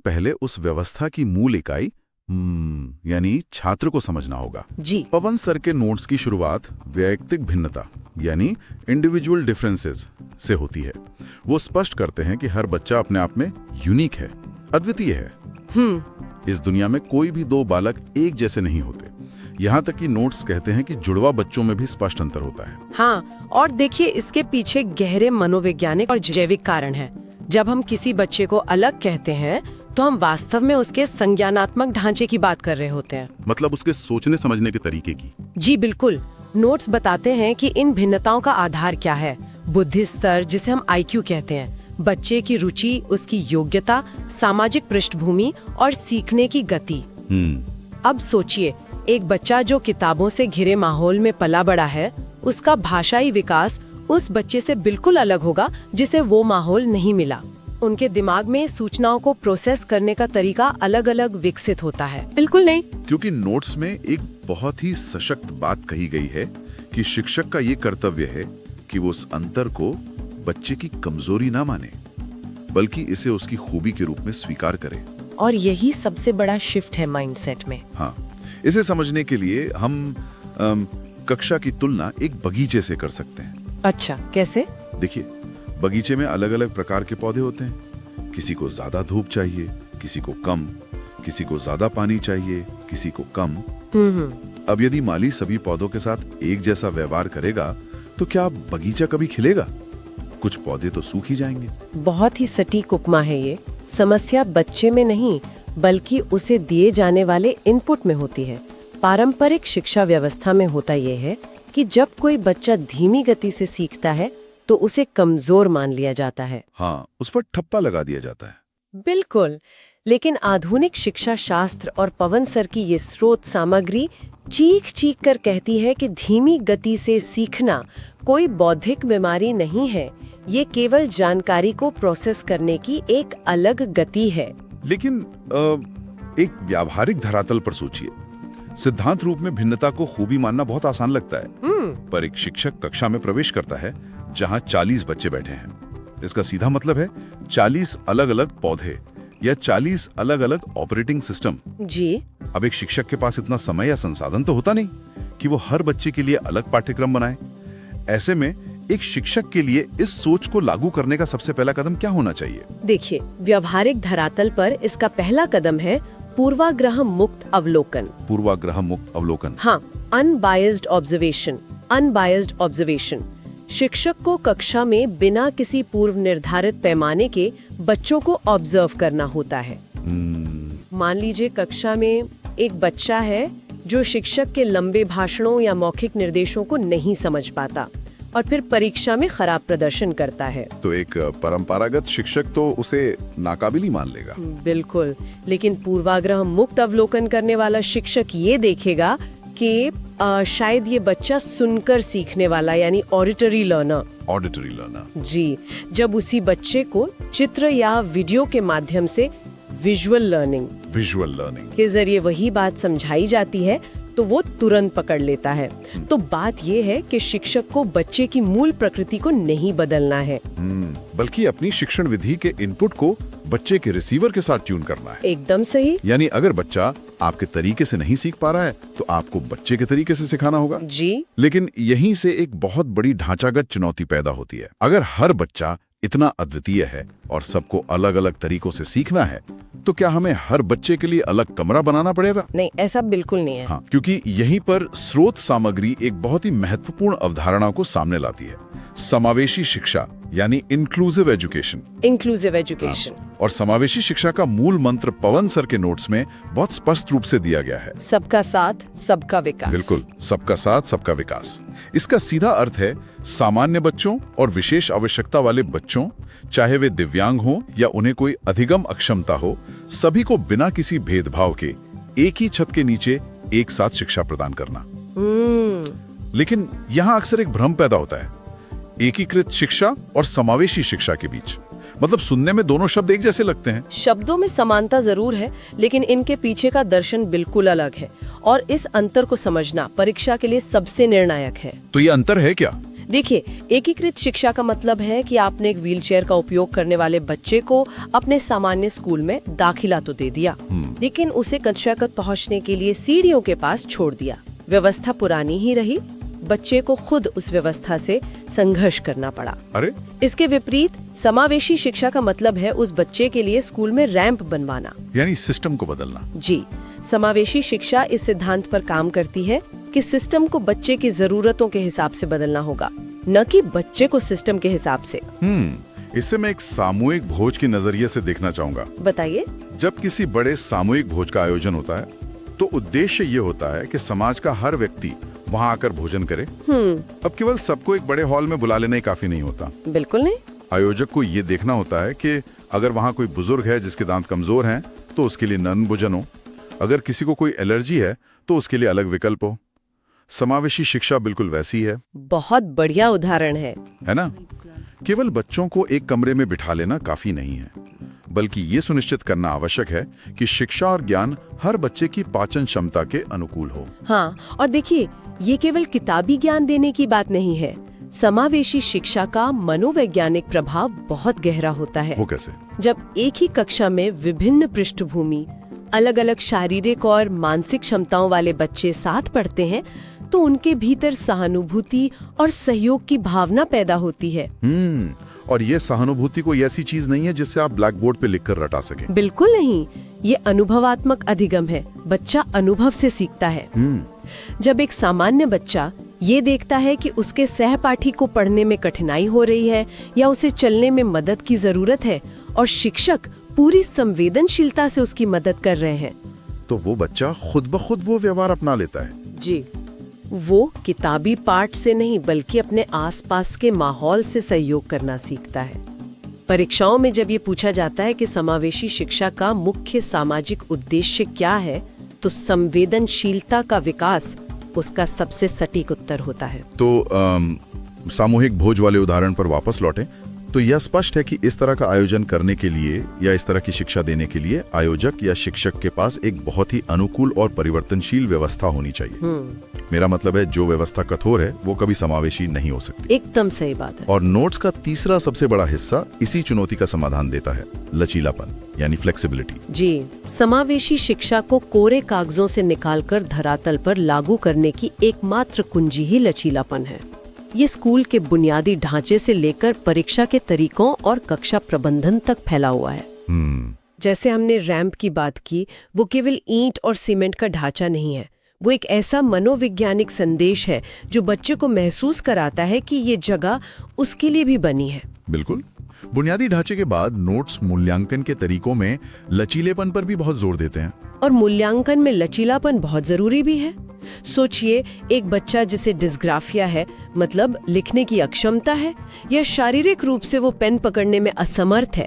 पहले उस व्यवस्था की मूल इकाई यानी छात्र को समझना होगा। जी। पवन सर के नोट्स की शुरुआत वैयक्तिक भिन्नता यानी इंडिविजुअल डिफरेंसेस से होती है। वो स्पष्ट करते हैं कि हर बच्चा अपने आप में यूनिक है, अद्वितीय है। इस दुनिया में कोई भी दो बालक एक जैसे नहीं होते। यहाँ तक कि नोट्स कहते हैं कि जुड़वा बच्चों में भी स्पष्ट अंतर होता है। हाँ, और देखिए इसके पीछे गहरे मनोवैज्ञानिक और जैविक कारण है। जब हम किसी बच्चे को अलग कहते हैं तो हम वास्तव में उसके संज्ञानात्मक ढांचे की बात कर रहे होते हैं, मतलब उसके सोचने समझने के तरीके की। जी बिल्कुल। नोट्स बताते हैं कि इन भिन्नताओं का आधार क्या है। बुद्धि स्तर, जिसे हम IQ कहते हैं, बच्चे की रुचि, उसकी योग्यता, सामाजिक पृष्ठभूमि और सीखने की गति। अब सोचिए, एक बच्चा जो किताबों से घिरे माहौल में पला बड़ा है, उसका भाषाई विकास उस बच्चे से बिल्कुल अलग होगा जिसे वो माहौल नहीं मिला। उनके दिमाग में सूचनाओं को प्रोसेस करने का तरीका अलग अलग विकसित होता है। बिल्कुल नहीं, क्योंकि नोट्स में एक बहुत ही सशक्त बात कही गई है कि शिक्षक का ये कर्तव्य है कि वो उस अंतर को बच्चे की कमजोरी ना माने, बल्कि इसे उसकी खूबी के रूप में स्वीकार करे। और यही सबसे बड़ा शिफ्ट है माइंडसेट में। हाँ, इसे समझने के लिए हम कक्षा की तुलना एक बगीचे से कर सकते हैं। अच्छा, कैसे? देखिए, बगीचे में अलग अलग प्रकार के पौधे होते हैं। किसी को ज्यादा धूप चाहिए, किसी को कम, किसी को ज्यादा पानी चाहिए, किसी को कम। अब यदि माली सभी पौधों के साथ एक जैसा व्यवहार करेगा तो क्या बगीचा कभी खिलेगा? कुछ पौधे तो सूख ही जाएंगे। बहुत ही सटीक उपमा है ये। समस्या बच्चे में नहीं, बल्कि उसे दिए जाने वाले इनपुट में होती है। पारंपरिक शिक्षा व्यवस्था में होता यह है कि जब कोई बच्चा धीमी गति से सीखता है तो उसे कमजोर मान लिया जाता है। हाँ, उस पर ठप्पा लगा दिया जाता है। बिल्कुल। लेकिन आधुनिक शिक्षा शास्त्र और पवन सर की ये स्रोत सामग्री चीख चीख कर कहती है कि धीमी गति से सीखना कोई बौद्धिक बीमारी नहीं है, ये केवल जानकारी को प्रोसेस करने की एक अलग गति है। लेकिन एक व्यावहारिक धरातल पर सोचिए। सिद्धांत रूप में भिन्नता को खूबी मानना बहुत आसान लगता है, पर एक शिक्षक कक्षा में प्रवेश करता है जहां 40 बच्चे बैठे हैं। इसका सीधा मतलब है 40 अलग अलग पौधे या 40 अलग अलग ऑपरेटिंग सिस्टम। जी। अब एक शिक्षक के पास इतना समय या संसाधन तो होता नहीं कि वो हर बच्चे के लिए अलग पाठ्यक्रम बनाए। ऐसे में एक शिक्षक के लिए इस सोच को लागू करने का सबसे पहला कदम क्या होना चाहिए? देखिए, व्यवहारिक धरातल पर इसका पहला कदम है पूर्वाग्रह मुक्त अवलोकन। पूर्वाग्रह मुक्त अवलोकन। हाँ, अनबायस्ड ऑब्जर्वेशन। Unbiased observation. शिक्षक को कक्षा में बिना किसी पूर्व निर्धारित पैमाने के बच्चों को ऑब्जर्व करना होता है। मान लीजिए कक्षा में एक बच्चा है जो शिक्षक के लंबे भाषणों या मौखिक निर्देशों को नहीं समझ पाता और फिर परीक्षा में खराब प्रदर्शन करता है। तो एक परंपरागत शिक्षक तो उसे नाकाबिल मान लेगा। बिल्कुल। लेकिन पूर्वाग्रह मुक्त अवलोकन करने वाला शिक्षक ये देखेगा कि शायद ये बच्चा सुनकर सीखने वाला यानी ऑडिटरी लर्नर। जी। जब उसी बच्चे को चित्र या वीडियो के माध्यम से विजुअल लर्निंग के जरिए वही बात समझाई जाती है तो वो तुरंत पकड़ लेता है। तो बात ये है कि शिक्षक को बच्चे की मूल प्रकृति को नहीं बदलना है, बल्कि अपनी शिक्षण विधि के इनपुट को बच्चे के रिसीवर के साथ ट्यून करना है। एकदम सही। यानी अगर बच्चा आपके तरीके से नहीं सीख पा रहा है तो आपको बच्चे के तरीके से सिखाना होगा। जी। लेकिन यहीं से एक बहुत बड़ी ढांचागत चुनौती पैदा होती है। अगर हर बच्चा इतना अद्वितीय है और सबको अलग अलग तरीकों से सीखना है तो क्या हमें हर बच्चे के लिए अलग कमरा बनाना पड़ेगा? नहीं, ऐसा बिल्कुल नहीं है। हाँ, क्योंकि यहीं पर स्रोत सामग्री एक बहुत ही महत्वपूर्ण अवधारणा को सामने लाती है। समावेशी शिक्षा यानी इंक्लूसिव एजुकेशन। और समावेशी शिक्षा का मूल मंत्र पवन सर के नोट्स में बहुत स्पष्ट रूप से दिया गया है। सबका साथ सबका विकास। बिल्कुल, सबका साथ सबका विकास। इसका सीधा अर्थ है सामान्य बच्चों और विशेष आवश्यकता वाले बच्चों, चाहे वे दिव्यांग हो या उन्हें कोई अधिगम अक्षमता हो, सभी को बिना किसी भेदभाव के एक ही छत के नीचे एक साथ शिक्षा प्रदान करना। लेकिन यहाँ अक्सर एक भ्रम पैदा होता है एकीकृत शिक्षा और समावेशी शिक्षा के बीच। मतलब सुनने में दोनों शब्द एक जैसे लगते हैं। शब्दों में समानता जरूर है, लेकिन इनके पीछे का दर्शन बिल्कुल अलग है और इस अंतर को समझना परीक्षा के लिए सबसे निर्णायक है। तो ये अंतर है क्या? देखिए, एकीकृत शिक्षा का मतलब है कि आपने एक व्हीलचेयर का उपयोग करने वाले बच्चे को अपने सामान्य स्कूल में दाखिला तो दे दिया, लेकिन उसे कक्षा तक पहुंचने के लिए सीढ़ियों के पास छोड़ दिया। व्यवस्था पुरानी ही रही, बच्चे को खुद उस व्यवस्था से संघर्ष करना पड़ा। अरे इसके विपरीत समावेशी शिक्षा का मतलब है उस बच्चे के लिए स्कूल में रैंप बनवाना, यानी सिस्टम को बदलना। जी, समावेशी शिक्षा इस सिद्धांत पर काम करती है कि सिस्टम को बच्चे की जरूरतों के हिसाब से बदलना होगा, न कि बच्चे को सिस्टम के हिसाब से। इससे मैं एक सामूहिक भोज के नजरिए से देखना चाहूंगा। बताइए। जब किसी बड़े सामूहिक भोज का आयोजन होता है तो उद्देश्य ये होता है कि समाज का हर व्यक्ति वहाँ आकर भोजन करे। अब केवल सबको एक बड़े हॉल में बुला लेना ही काफी नहीं होता। बिल्कुल नहीं। आयोजक को ये देखना होता है कि अगर वहाँ कोई बुजुर्ग है जिसके दांत कमजोर हैं तो उसके लिए नन भोजन हो, अगर किसी को कोई एलर्जी है तो उसके लिए अलग विकल्प हो। समावेशी शिक्षा बिल्कुल वैसी है। बहुत बढ़िया उदाहरण है ना? केवल बच्चों को एक कमरे में बिठा लेना काफी नहीं है, बल्कि ये सुनिश्चित करना आवश्यक है कि शिक्षा और ज्ञान हर बच्चे की पाचन क्षमता के अनुकूल हो। हाँ, और देखिए, ये केवल किताबी ज्ञान देने की बात नहीं है। समावेशी शिक्षा का मनोवैज्ञानिक प्रभाव बहुत गहरा होता है। वो कैसे? जब एक ही कक्षा में विभिन्न पृष्ठभूमि, अलग अलग शारीरिक और मानसिक क्षमताओं वाले बच्चे साथ पढ़ते हैं तो उनके भीतर सहानुभूति और सहयोग की भावना पैदा होती है। और ये सहानुभूति कोई ऐसी चीज नहीं है जिससे आप ब्लैक बोर्ड पे लिखकर रटा सकें। बिल्कुल नहीं, ये अनुभवात्मक अधिगम है। बच्चा अनुभव से सीखता है। जब एक सामान्य बच्चा ये देखता है कि उसके सहपाठी को पढ़ने में कठिनाई हो रही है या उसे चलने में मदद की जरूरत है और शिक्षक पूरी संवेदनशीलता से उसकी मदद कर रहे हैं, तो वो बच्चा खुद ब खुद वो व्यवहार अपना लेता है। जी, वो किताबी पाठ से नहीं बल्कि अपने आसपास के माहौल से सहयोग करना सीखता है। परीक्षाओं में जब ये पूछा जाता है कि समावेशी शिक्षा का मुख्य सामाजिक उद्देश्य क्या है, तो संवेदनशीलता का विकास उसका सबसे सटीक उत्तर होता है। तो सामूहिक भोज वाले उदाहरण पर वापस लौटें तो यह स्पष्ट है कि इस तरह का आयोजन करने के लिए या इस तरह की शिक्षा देने के लिए आयोजक या शिक्षक के पास एक बहुत ही अनुकूल और परिवर्तनशील व्यवस्था होनी चाहिए। मेरा मतलब है, जो व्यवस्था कठोर है वो कभी समावेशी नहीं हो सकती। एकदम सही बात है। और नोट्स का तीसरा सबसे बड़ा हिस्सा इसी चुनौती का समाधान देता है, लचीलापन यानी फ्लेक्सिबिलिटी। जी, समावेशी शिक्षा को कोरे कागजों से निकालकर धरातल पर लागू करने की एकमात्र कुंजी ही लचीलापन है। ये स्कूल के बुनियादी ढांचे से लेकर परीक्षा के तरीकों और कक्षा प्रबंधन तक फैला हुआ है। जैसे हमने रैंप की बात की, वो केवल ईंट और सीमेंट का ढांचा नहीं है, वो एक ऐसा मनोवैज्ञानिक संदेश है जो बच्चे को महसूस कराता है कि ये जगह उसके लिए भी बनी है। बिल्कुल। बुनियादी ढांचे के बाद नोट्स मूल्यांकन के तरीकों में लचीलेपन पर भी बहुत जोर देते हैं। और मूल्यांकन में लचीलापन बहुत जरूरी भी है। सोचिए, एक बच्चा जिसे डिस्ग्राफिया है, मतलब लिखने की अक्षमता है, या शारीरिक रूप से वो पेन पकड़ने में असमर्थ है,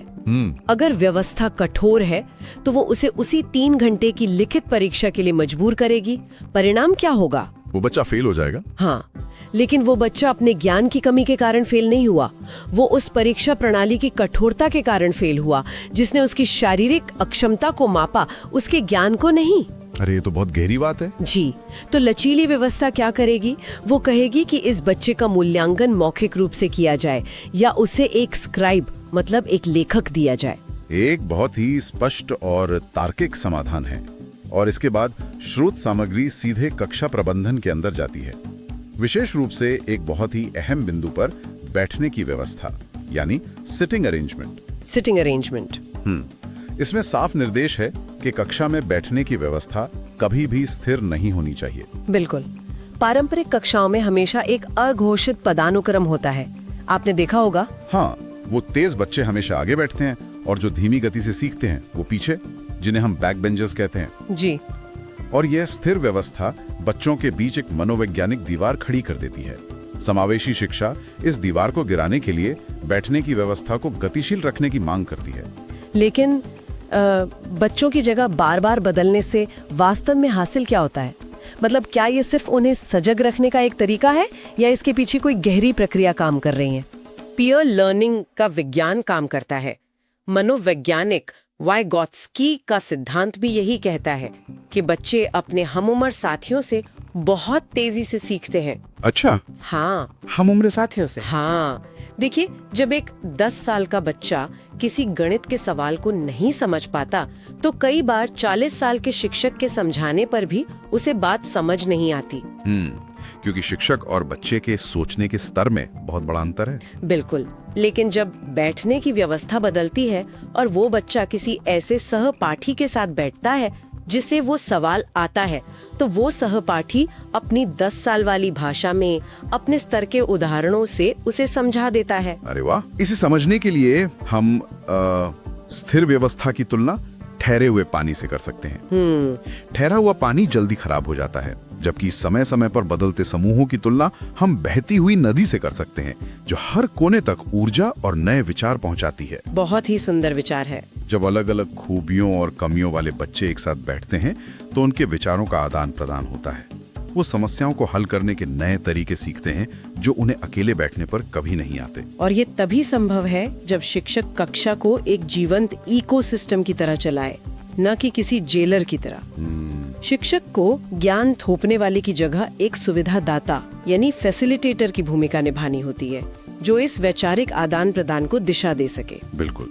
अगर व्यवस्था कठोर है तो वो उसे उसी 3 घंटे की लिखित परीक्षा के लिए मजबूर करेगी। परिणाम क्या होगा? वो बच्चा फेल हो जाएगा। हाँ, लेकिन वो बच्चा अपने ज्ञान की कमी के कारण फेल नहीं हुआ, वो उस परीक्षा प्रणाली की कठोरता के कारण फेल हुआ, जिसने उसकी शारीरिक अक्षमता को मापा, उसके ज्ञान को नहीं। अरे ये तो बहुत गहरी बात है। जी, तो लचीली व्यवस्था क्या करेगी? वो कहेगी कि इस बच्चे का मूल्यांकन मौखिक रूप से किया जाए या उसे एक स्क्राइब मतलब एक लेखक दिया जाए। एक बहुत ही स्पष्ट और तार्किक समाधान है। और इसके बाद स्रोत सामग्री सीधे कक्षा प्रबंधन के अंदर जाती है, विशेष रूप से एक बहुत ही अहम बिंदु पर बैठने की व्यवस्था यानी सिटिंग अरेंजमेंट। इसमें साफ निर्देश है कि कक्षा में बैठने की व्यवस्था कभी भी स्थिर नहीं होनी चाहिए। बिल्कुल। पारंपरिक कक्षाओं में हमेशा एक अघोषित पदानुक्रम होता है, आपने देखा होगा। हाँ, वो तेज बच्चे हमेशा आगे बैठते हैं और जो धीमी गति से सीखते हैं वो पीछे, जिन्हें हम बैक बेंचर्स कहते हैं। जी। और यह स्थिर व्यवस्था बच्चों के बीच एक मनोवैज्ञानिक दीवार खड़ी कर देती है। समावेशी शिक्षा इस दीवार को गिराने के लिए बैठने की व्यवस्था को गतिशील रखने की मांग करती है। लेकिन बच्चों की जगह बार बार बदलने से वास्तव में हासिल क्या होता है? मतलब क्या ये सिर्फ उन्हें सजग रखने का एक तरीका है या इसके पीछे कोई गहरी प्रक्रिया काम कर रही है? पीयर लर्निंग का विज्ञान काम करता है। मनोवैज्ञानिक वाइगॉत्स्की का सिद्धांत भी यही कहता है कि बच्चे अपने हमउम्र साथियों से बहुत तेजी से सीखते हैं। अच्छा, हाँ हम उम्र साथियों से। हाँ, देखिए, जब एक 10 साल का बच्चा किसी गणित के सवाल को नहीं समझ पाता, तो कई बार 40 साल के शिक्षक के समझाने पर भी उसे बात समझ नहीं आती। क्योंकि शिक्षक और बच्चे के सोचने के स्तर में बहुत बड़ा अंतर है। बिल्कुल, लेकिन जब बैठने की व्यवस्था बदलती है और वो बच्चा किसी ऐसे सहपाठी के साथ बैठता है जिसे वो सवाल आता है, तो वो सहपाठी अपनी 10 साल वाली भाषा में अपने स्तर के उदाहरणों से उसे समझा देता है। अरे वाह! इसे समझने के लिए हम स्थिर व्यवस्था की तुलना ठहरे हुए पानी से कर सकते हैं। ठहरा हुआ पानी जल्दी खराब हो जाता है, जबकि समय समय पर बदलते समूहों की तुलना हम बहती हुई नदी से कर सकते हैं, जो हर कोने तक ऊर्जा और नए विचार पहुंचाती है। बहुत ही सुंदर विचार है। जब अलग अलग खूबियों और कमियों वाले बच्चे एक साथ बैठते हैं, तो उनके विचारों का आदान प्रदान होता है। वो समस्याओं को हल करने के नए तरीके सीखते हैं, जो उन्हें अकेले बैठने पर कभी नहीं आते। और ये तभी संभव है जब शिक्षक कक्षा को एक जीवंत इकोसिस्टम की तरह चलाए, न कि किसी जेलर की तरह। शिक्षक को ज्ञान थोपने वाले की जगह एक सुविधादाता यानी फैसिलिटेटर की भूमिका निभानी होती है, जो इस वैचारिक आदान प्रदान को दिशा दे सके। बिल्कुल,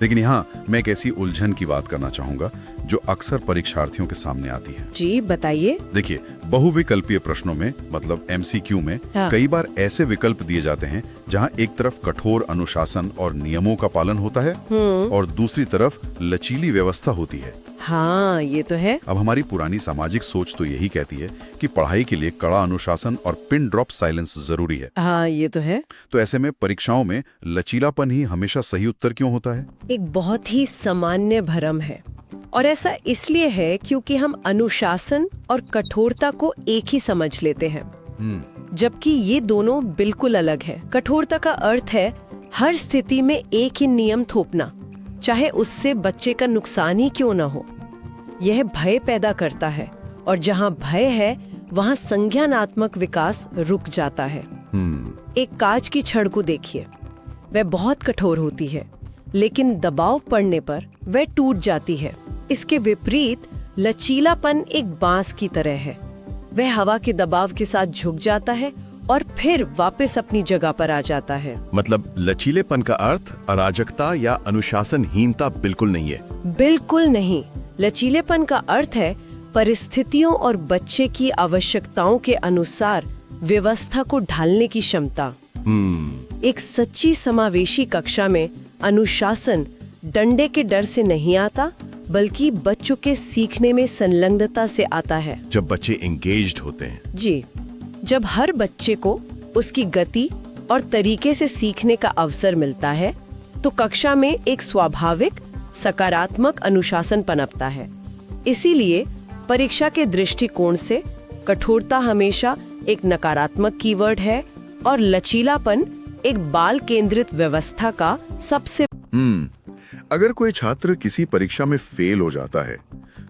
लेकिन यहाँ मैं एक ऐसी उलझन की बात करना चाहूंगा जो अक्सर परीक्षार्थियों के सामने आती है। जी बताइए। देखिए, बहुविकल्पीय प्रश्नों में मतलब MCQ में हाँ। कई बार ऐसे विकल्प दिए जाते हैं जहाँ एक तरफ कठोर अनुशासन और नियमों का पालन होता है और दूसरी तरफ लचीली व्यवस्था होती है। हाँ, ये तो है। अब हमारी पुरानी सामाजिक सोच तो यही कहती है कि पढ़ाई के लिए कड़ा अनुशासन और पिन ड्रॉप साइलेंस जरूरी है। हाँ, ये तो है। तो ऐसे में परीक्षाओं में लचीलापन ही हमेशा सही उत्तर क्यों होता है? एक बहुत ही सामान्य भ्रम है, और ऐसा इसलिए है क्योंकि हम अनुशासन और कठोरता को एक ही समझ लेते हैं, जबकि ये दोनों बिल्कुल अलग है। कठोरता का अर्थ है हर स्थिति में एक ही नियम थोपना, चाहे उससे बच्चे का नुकसान ही क्यों न हो। यह भय पैदा करता है, और जहाँ भय है वहाँ संज्ञानात्मक विकास रुक जाता है। एक कांच की छड़ को देखिए, वह बहुत कठोर होती है, लेकिन दबाव पड़ने पर वह टूट जाती है। इसके विपरीत लचीलापन एक बांस की तरह है, वह हवा के दबाव के साथ झुक जाता है और फिर वापस अपनी जगह पर आ जाता है। मतलब लचीलेपन का अर्थ अराजकता या अनुशासनहीनता बिल्कुल नहीं है। बिल्कुल नहीं। लचीलेपन का अर्थ है परिस्थितियों और बच्चे की आवश्यकताओं के अनुसार व्यवस्था को ढालने की क्षमता। एक सच्ची समावेशी कक्षा में अनुशासन डंडे के डर से नहीं आता, बल्कि बच्चों के सीखने में संलग्नता से आता है। जब बच्चे एंगेज्ड होते हैं। जी, जब हर बच्चे को उसकी गति और तरीके से सीखने का अवसर मिलता है, तो कक्षा में एक स्वाभाविक सकारात्मक अनुशासन पनपता है। इसीलिए परीक्षा के दृष्टिकोण से कठोरता हमेशा एक नकारात्मक कीवर्ड है और लचीलापन एक बाल केंद्रित व्यवस्था का सबसे। अगर कोई छात्र किसी परीक्षा में फेल हो जाता है,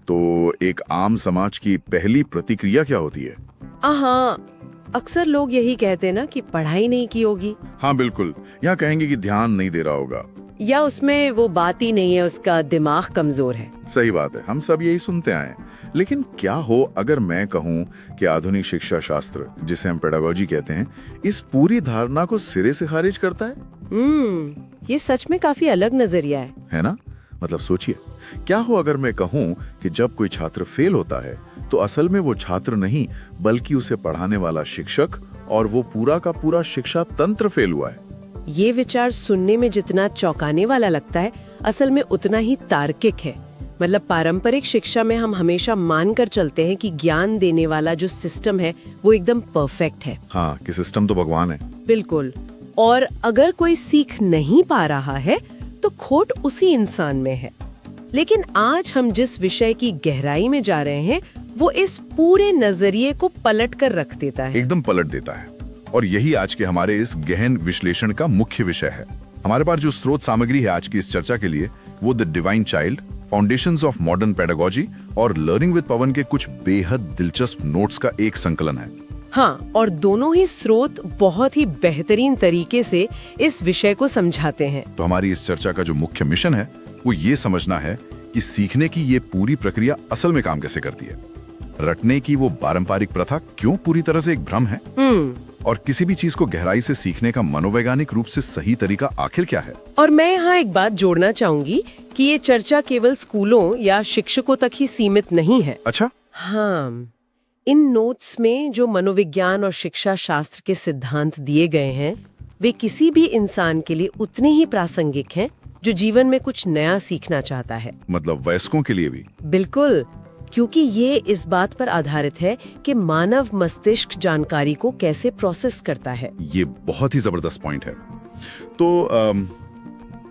तो एक आम समाज की पहली प्रतिक्रिया क्या होती है? हाँ, अक्सर लोग यही कहते हैं ना कि पढ़ाई नहीं की होगी, हाँ बिल्कुल, यहाँ कहेंगे कि ध्यान नहीं दे रहा होगा, या उसमें वो बात ही नहीं है, उसका दिमाग कमजोर है। सही बात है, हम सब यही सुनते आए हैं। लेकिन क्या हो अगर मैं कहूँ कि आधुनिक शिक्षा शास्त्र, जिसे हम पेडागोजी कहते हैं, इस पूरी धारणा को सिरे से खारिज करता है? ये सच में काफी अलग नजरिया है ना? मतलब सोचिए, क्या हो अगर मैं कहूँ कि जब कोई छात्र फेल होता है, तो असल में वो छात्र नहीं, बल्कि उसे पढ़ाने वाला शिक्षक और वो पूरा का पूरा शिक्षा तंत्र फेल हुआ है। ये विचार सुनने में जितना चौंकाने वाला लगता है, असल में उतना ही तार्किक है। मतलब पारंपरिक शिक्षा में हम हमेशा मानकर चलते हैं कि ज्ञान देने वाला जो सिस्टम है वो एकदम परफेक्ट है। हाँ, कि सिस्टम तो भगवान है। बिल्कुल। और अगर कोई सीख नहीं पा रहा है तो खोट उसी इंसान में है। लेकिन आज हम जिस विषय की गहराई में जा रहे हैं वो इस पूरे नजरिए को पलट कर रख देता है। एकदम पलट देता है। और यही आज के हमारे इस गहन विश्लेषण का मुख्य विषय है। हमारे पास जो स्रोत सामग्री है आज की इस चर्चा के लिए, वो the divine child, foundations of modern pedagogy और लर्निंग विद पवन के कुछ बेहद दिलचस्प नोट्स का एक संकलन है। हाँ, और दोनों ही स्रोत बहुत ही बेहतरीन तरीके से इस विषय को समझाते हैं। तो हमारी इस चर्चा का जो मुख्य मिशन है वो ये समझना है कि सीखने की ये पूरी प्रक्रिया असल में काम कैसे करती है। रटने की वो पारंपरिक प्रथा क्यों पूरी तरह से एक भ्रम है और किसी भी चीज को गहराई से सीखने का मनोवैज्ञानिक रूप से सही तरीका आखिर क्या है? और मैं यहाँ एक बात जोड़ना चाहूंगी कि ये चर्चा केवल स्कूलों या शिक्षकों तक ही सीमित नहीं है। अच्छा, हाँ, इन नोट्स में जो मनोविज्ञान और शिक्षा शास्त्र के सिद्धांत दिए गए हैं वे किसी भी इंसान के लिए उतने ही प्रासंगिक हैं जो जीवन में कुछ नया सीखना चाहता है। मतलब वयस्कों के लिए भी? बिल्कुल, क्योंकि ये इस बात पर आधारित है कि मानव मस्तिष्क जानकारी को कैसे प्रोसेस करता है। ये बहुत ही जबरदस्त पॉइंट है। तो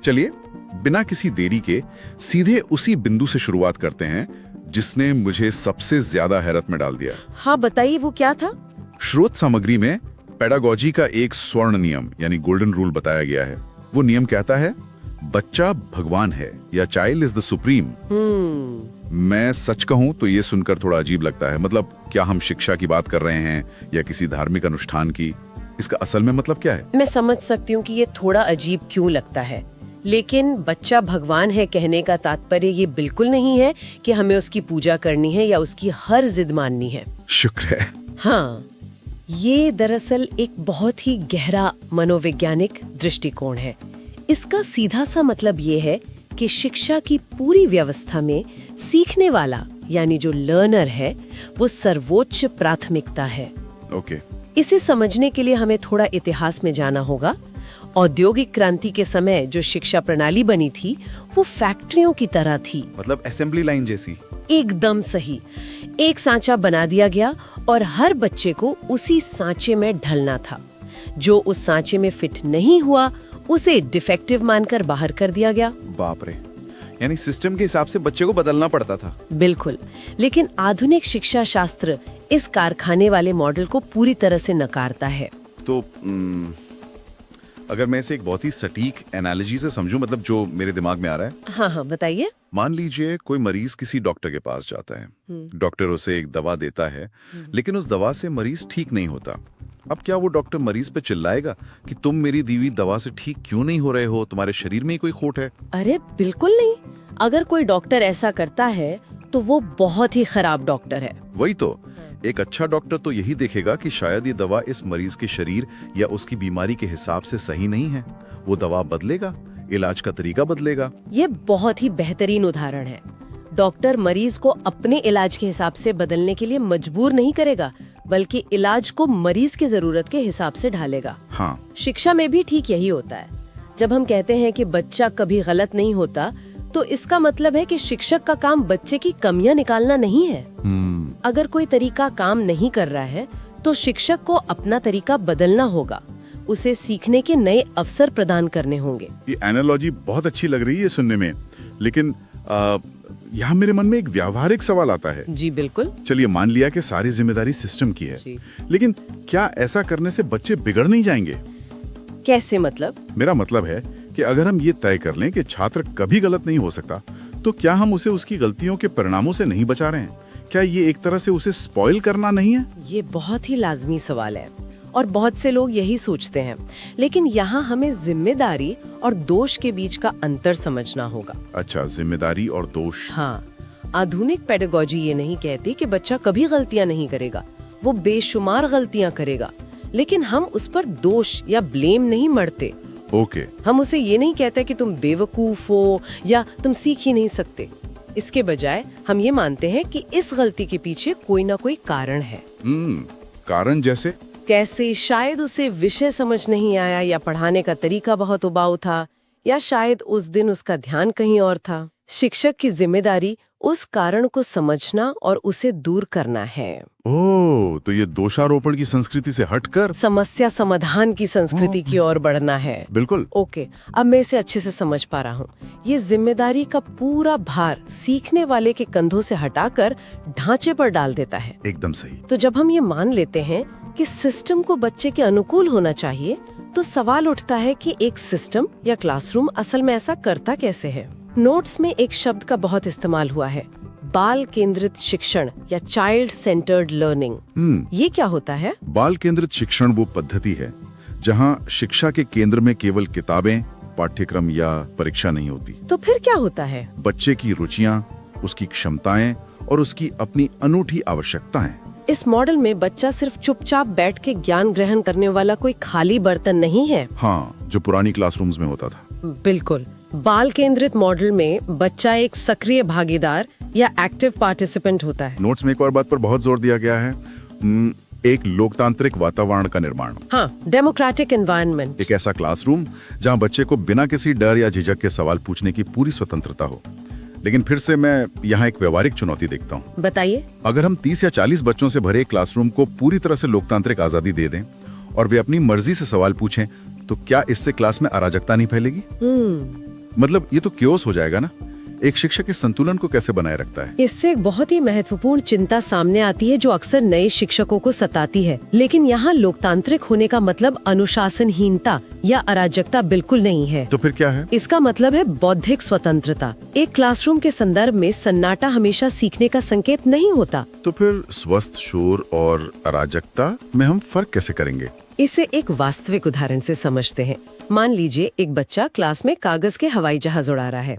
चलिए बिना किसी देरी के सीधे उसी बिंदु से शुरुआत करते हैं जिसने मुझे सबसे ज्यादा हैरत में डाल दिया। हाँ बताइए, वो क्या था? स्रोत सामग्री में पेडागोजी का एक स्वर्ण नियम यानी गोल्डन रूल बताया गया है। वो नियम कहता है बच्चा भगवान है या चाइल्ड इज द सुप्रीम। मैं सच कहूं तो ये सुनकर थोड़ा अजीब लगता है। मतलब क्या हम शिक्षा की बात कर रहे हैं या किसी धार्मिक अनुष्ठान की? इसका असल में मतलब क्या है? मैं समझ सकती हूँ कि ये थोड़ा अजीब क्यों लगता है, लेकिन बच्चा भगवान है कहने का तात्पर्य ये बिल्कुल नहीं है कि हमें उसकी पूजा करनी है या उसकी हर जिद माननी है। शुक्र है। हाँ, ये दरअसल एक बहुत ही गहरा मनोवैज्ञानिक दृष्टिकोण है। इसका सीधा सा मतलब ये है कि शिक्षा की पूरी व्यवस्था में सीखने वाला यानी जो लर्नर है वो सर्वोच्च प्राथमिकता है। ओके। इसे समझने के लिए हमें थोड़ा इतिहास में जाना होगा। औद्योगिक क्रांति के समय जो शिक्षा प्रणाली बनी थी वो फैक्ट्रियों की तरह थी। मतलब असेंबली लाइन जैसी? एकदम सही। एक सांचा बना दिया गया और हर बच्चे को उसी सांचे में ढलना था। जो उस सांचे में फिट नहीं हुआ उसे डिफेक्टिव मानकर बाहर कर दिया गया। बाप रे, यानी सिस्टम के हिसाब से बच्चे को बदलना पड़ता था। बिल्कुल, लेकिन आधुनिक शिक्षा शास्त्र इस कारखाने वाले मॉडल को पूरी तरह से नकारता है। तो अगर मैं इसे एक बहुत ही सटीक एनालॉजी से समझूं, मतलब जो मेरे दिमाग में आ रहा है। हाँ हाँ बताइए। मान लीजिए कोई मरीज किसी डॉक्टर के पास जाता है, डॉक्टर उसे एक दवा देता है, लेकिन उस दवा से मरीज ठीक नहीं होता। अब क्या वो डॉक्टर मरीज पे चिल्लाएगा कि तुम मेरी दी हुई दवा से ठीक क्यों नहीं हो रहे हो, तुम्हारे शरीर में ही कोई खोट है? अरे बिल्कुल नहीं। अगर कोई डॉक्टर ऐसा करता है तो वो बहुत ही खराब डॉक्टर है। वही तो, एक अच्छा डॉक्टर तो यही देखेगा कि शायद ये दवा इस मरीज के शरीर या उसकी बीमारी के हिसाब से सही नहीं है। वो दवा बदलेगा, इलाज का तरीका बदलेगा। ये बहुत ही बेहतरीन उदाहरण है। डॉक्टर मरीज को अपने इलाज के हिसाब से बदलने के लिए मजबूर नहीं करेगा, बल्कि इलाज को मरीज की जरूरत के हिसाब से ढालेगा। हाँ, शिक्षा में भी ठीक यही होता है। जब हम कहते हैं कि बच्चा कभी गलत नहीं होता, तो इसका मतलब है कि शिक्षक का काम बच्चे की कमियां निकालना नहीं है। अगर कोई तरीका काम नहीं कर रहा है तो शिक्षक को अपना तरीका बदलना होगा, उसे सीखने के नए अवसर प्रदान करने होंगे। ये एनालॉजी बहुत अच्छी लग रही है सुनने में, लेकिन यहाँ मेरे मन में एक व्यावहारिक सवाल आता है। जी बिल्कुल। चलिए मान लिया कि सारी जिम्मेदारी सिस्टम की है, जी। लेकिन क्या ऐसा करने से बच्चे बिगड़ नहीं जाएंगे? कैसे मतलब? मेरा मतलब है कि अगर हम ये तय कर लें कि छात्र कभी गलत नहीं हो सकता, तो क्या हम उसे उसकी गलतियों के परिणामों से नहीं बचा रहे हैं? क्या ये एक तरह से उसे स्पॉइल करना नहीं है? ये बहुत ही लाजमी सवाल है और बहुत से लोग यही सोचते हैं, लेकिन यहाँ हमें जिम्मेदारी और दोष के बीच का अंतर समझना होगा। अच्छा, जिम्मेदारी और दोष। हाँ, आधुनिक पेडागोजी ये नहीं कहती कि बच्चा कभी गलतियां नहीं करेगा, वो बेशुमार गलतियां करेगा, लेकिन हम उस पर दोष या ब्लेम नहीं मढ़ते। ओके। हम उसे ये नहीं कहते कि तुम बेवकूफ हो या तुम सीख ही नहीं सकते। इसके बजाय हम ये मानते हैं कि इस गलती के पीछे कोई ना कोई कारण है। कारण जैसे? कैसे शायद उसे विषय समझ नहीं आया, या पढ़ाने का तरीका बहुत उबाऊ था, या शायद उस दिन उसका ध्यान कहीं और था। शिक्षक की जिम्मेदारी उस कारण को समझना और उसे दूर करना है। ओह, तो ये दोषारोपण की संस्कृति से हटकर समस्या समाधान की संस्कृति की ओर बढ़ना है। बिल्कुल। ओके, अब मैं इसे अच्छे से समझ पा रहा हूँ। ये जिम्मेदारी का पूरा भार सीखने वाले के कंधों से हटाकर ढांचे पर डाल देता है। एकदम सही। तो जब हम ये मान लेते हैं कि सिस्टम को बच्चे के अनुकूल होना चाहिए, तो सवाल उठता है कि एक सिस्टम या क्लासरूम असल में ऐसा करता कैसे है। नोट्स में एक शब्द का बहुत इस्तेमाल हुआ है, बाल केंद्रित शिक्षण या चाइल्ड सेंटर्ड लर्निंग। ये क्या होता है? बाल केंद्रित शिक्षण वो पद्धति है जहां शिक्षा के केंद्र में केवल किताबें, पाठ्यक्रम या परीक्षा नहीं होती। तो फिर क्या होता है? बच्चे की रुचियां, उसकी क्षमताएं और उसकी अपनी अनूठी आवश्यकताएं। इस मॉडल में बच्चा सिर्फ चुपचाप बैठ के ज्ञान ग्रहण करने वाला कोई खाली बर्तन नहीं है। हाँ, जो पुरानी क्लासरूम्स में होता था। बिल्कुल। बाल केंद्रित मॉडल में बच्चा एक सक्रिय भागीदार या एक्टिव पार्टिसिपेंट होता है। नोट्स में एक और बात पर बहुत जोर दिया गया है, एक लोकतांत्रिक वातावरण का निर्माण। हाँ, डेमोक्रेटिक एनवायरनमेंट। एक ऐसा क्लासरूम जहां बच्चे को बिना किसी डर या झिझक के सवाल पूछने की पूरी स्वतंत्रता हो। लेकिन फिर से मैं यहाँ एक व्यवहारिक चुनौती देखता हूँ। बताइए। अगर हम 30 या 40 बच्चों से भरे एक क्लासरूम को पूरी तरह से लोकतांत्रिक आजादी दे दें और वे अपनी मर्जी से सवाल पूछें, तो क्या इससे क्लास में अराजकता नहीं फैलेगी? मतलब ये तो क्योस हो जाएगा ना। एक शिक्षक इस संतुलन को कैसे बनाए रखता है? इससे एक बहुत ही महत्वपूर्ण चिंता सामने आती है जो अक्सर नए शिक्षकों को सताती है। लेकिन यहाँ लोकतांत्रिक होने का मतलब अनुशासनहीनता या अराजकता बिल्कुल नहीं है। तो फिर क्या है? इसका मतलब है बौद्धिक स्वतंत्रता। एक क्लासरूम के संदर्भ में सन्नाटा हमेशा सीखने का संकेत नहीं होता। तो फिर स्वस्थ शोर और अराजकता में हम फर्क कैसे करेंगे? इसे एक वास्तविक उदाहरण से समझते हैं। मान लीजिए एक बच्चा क्लास में कागज के हवाई जहाज उड़ा रहा है।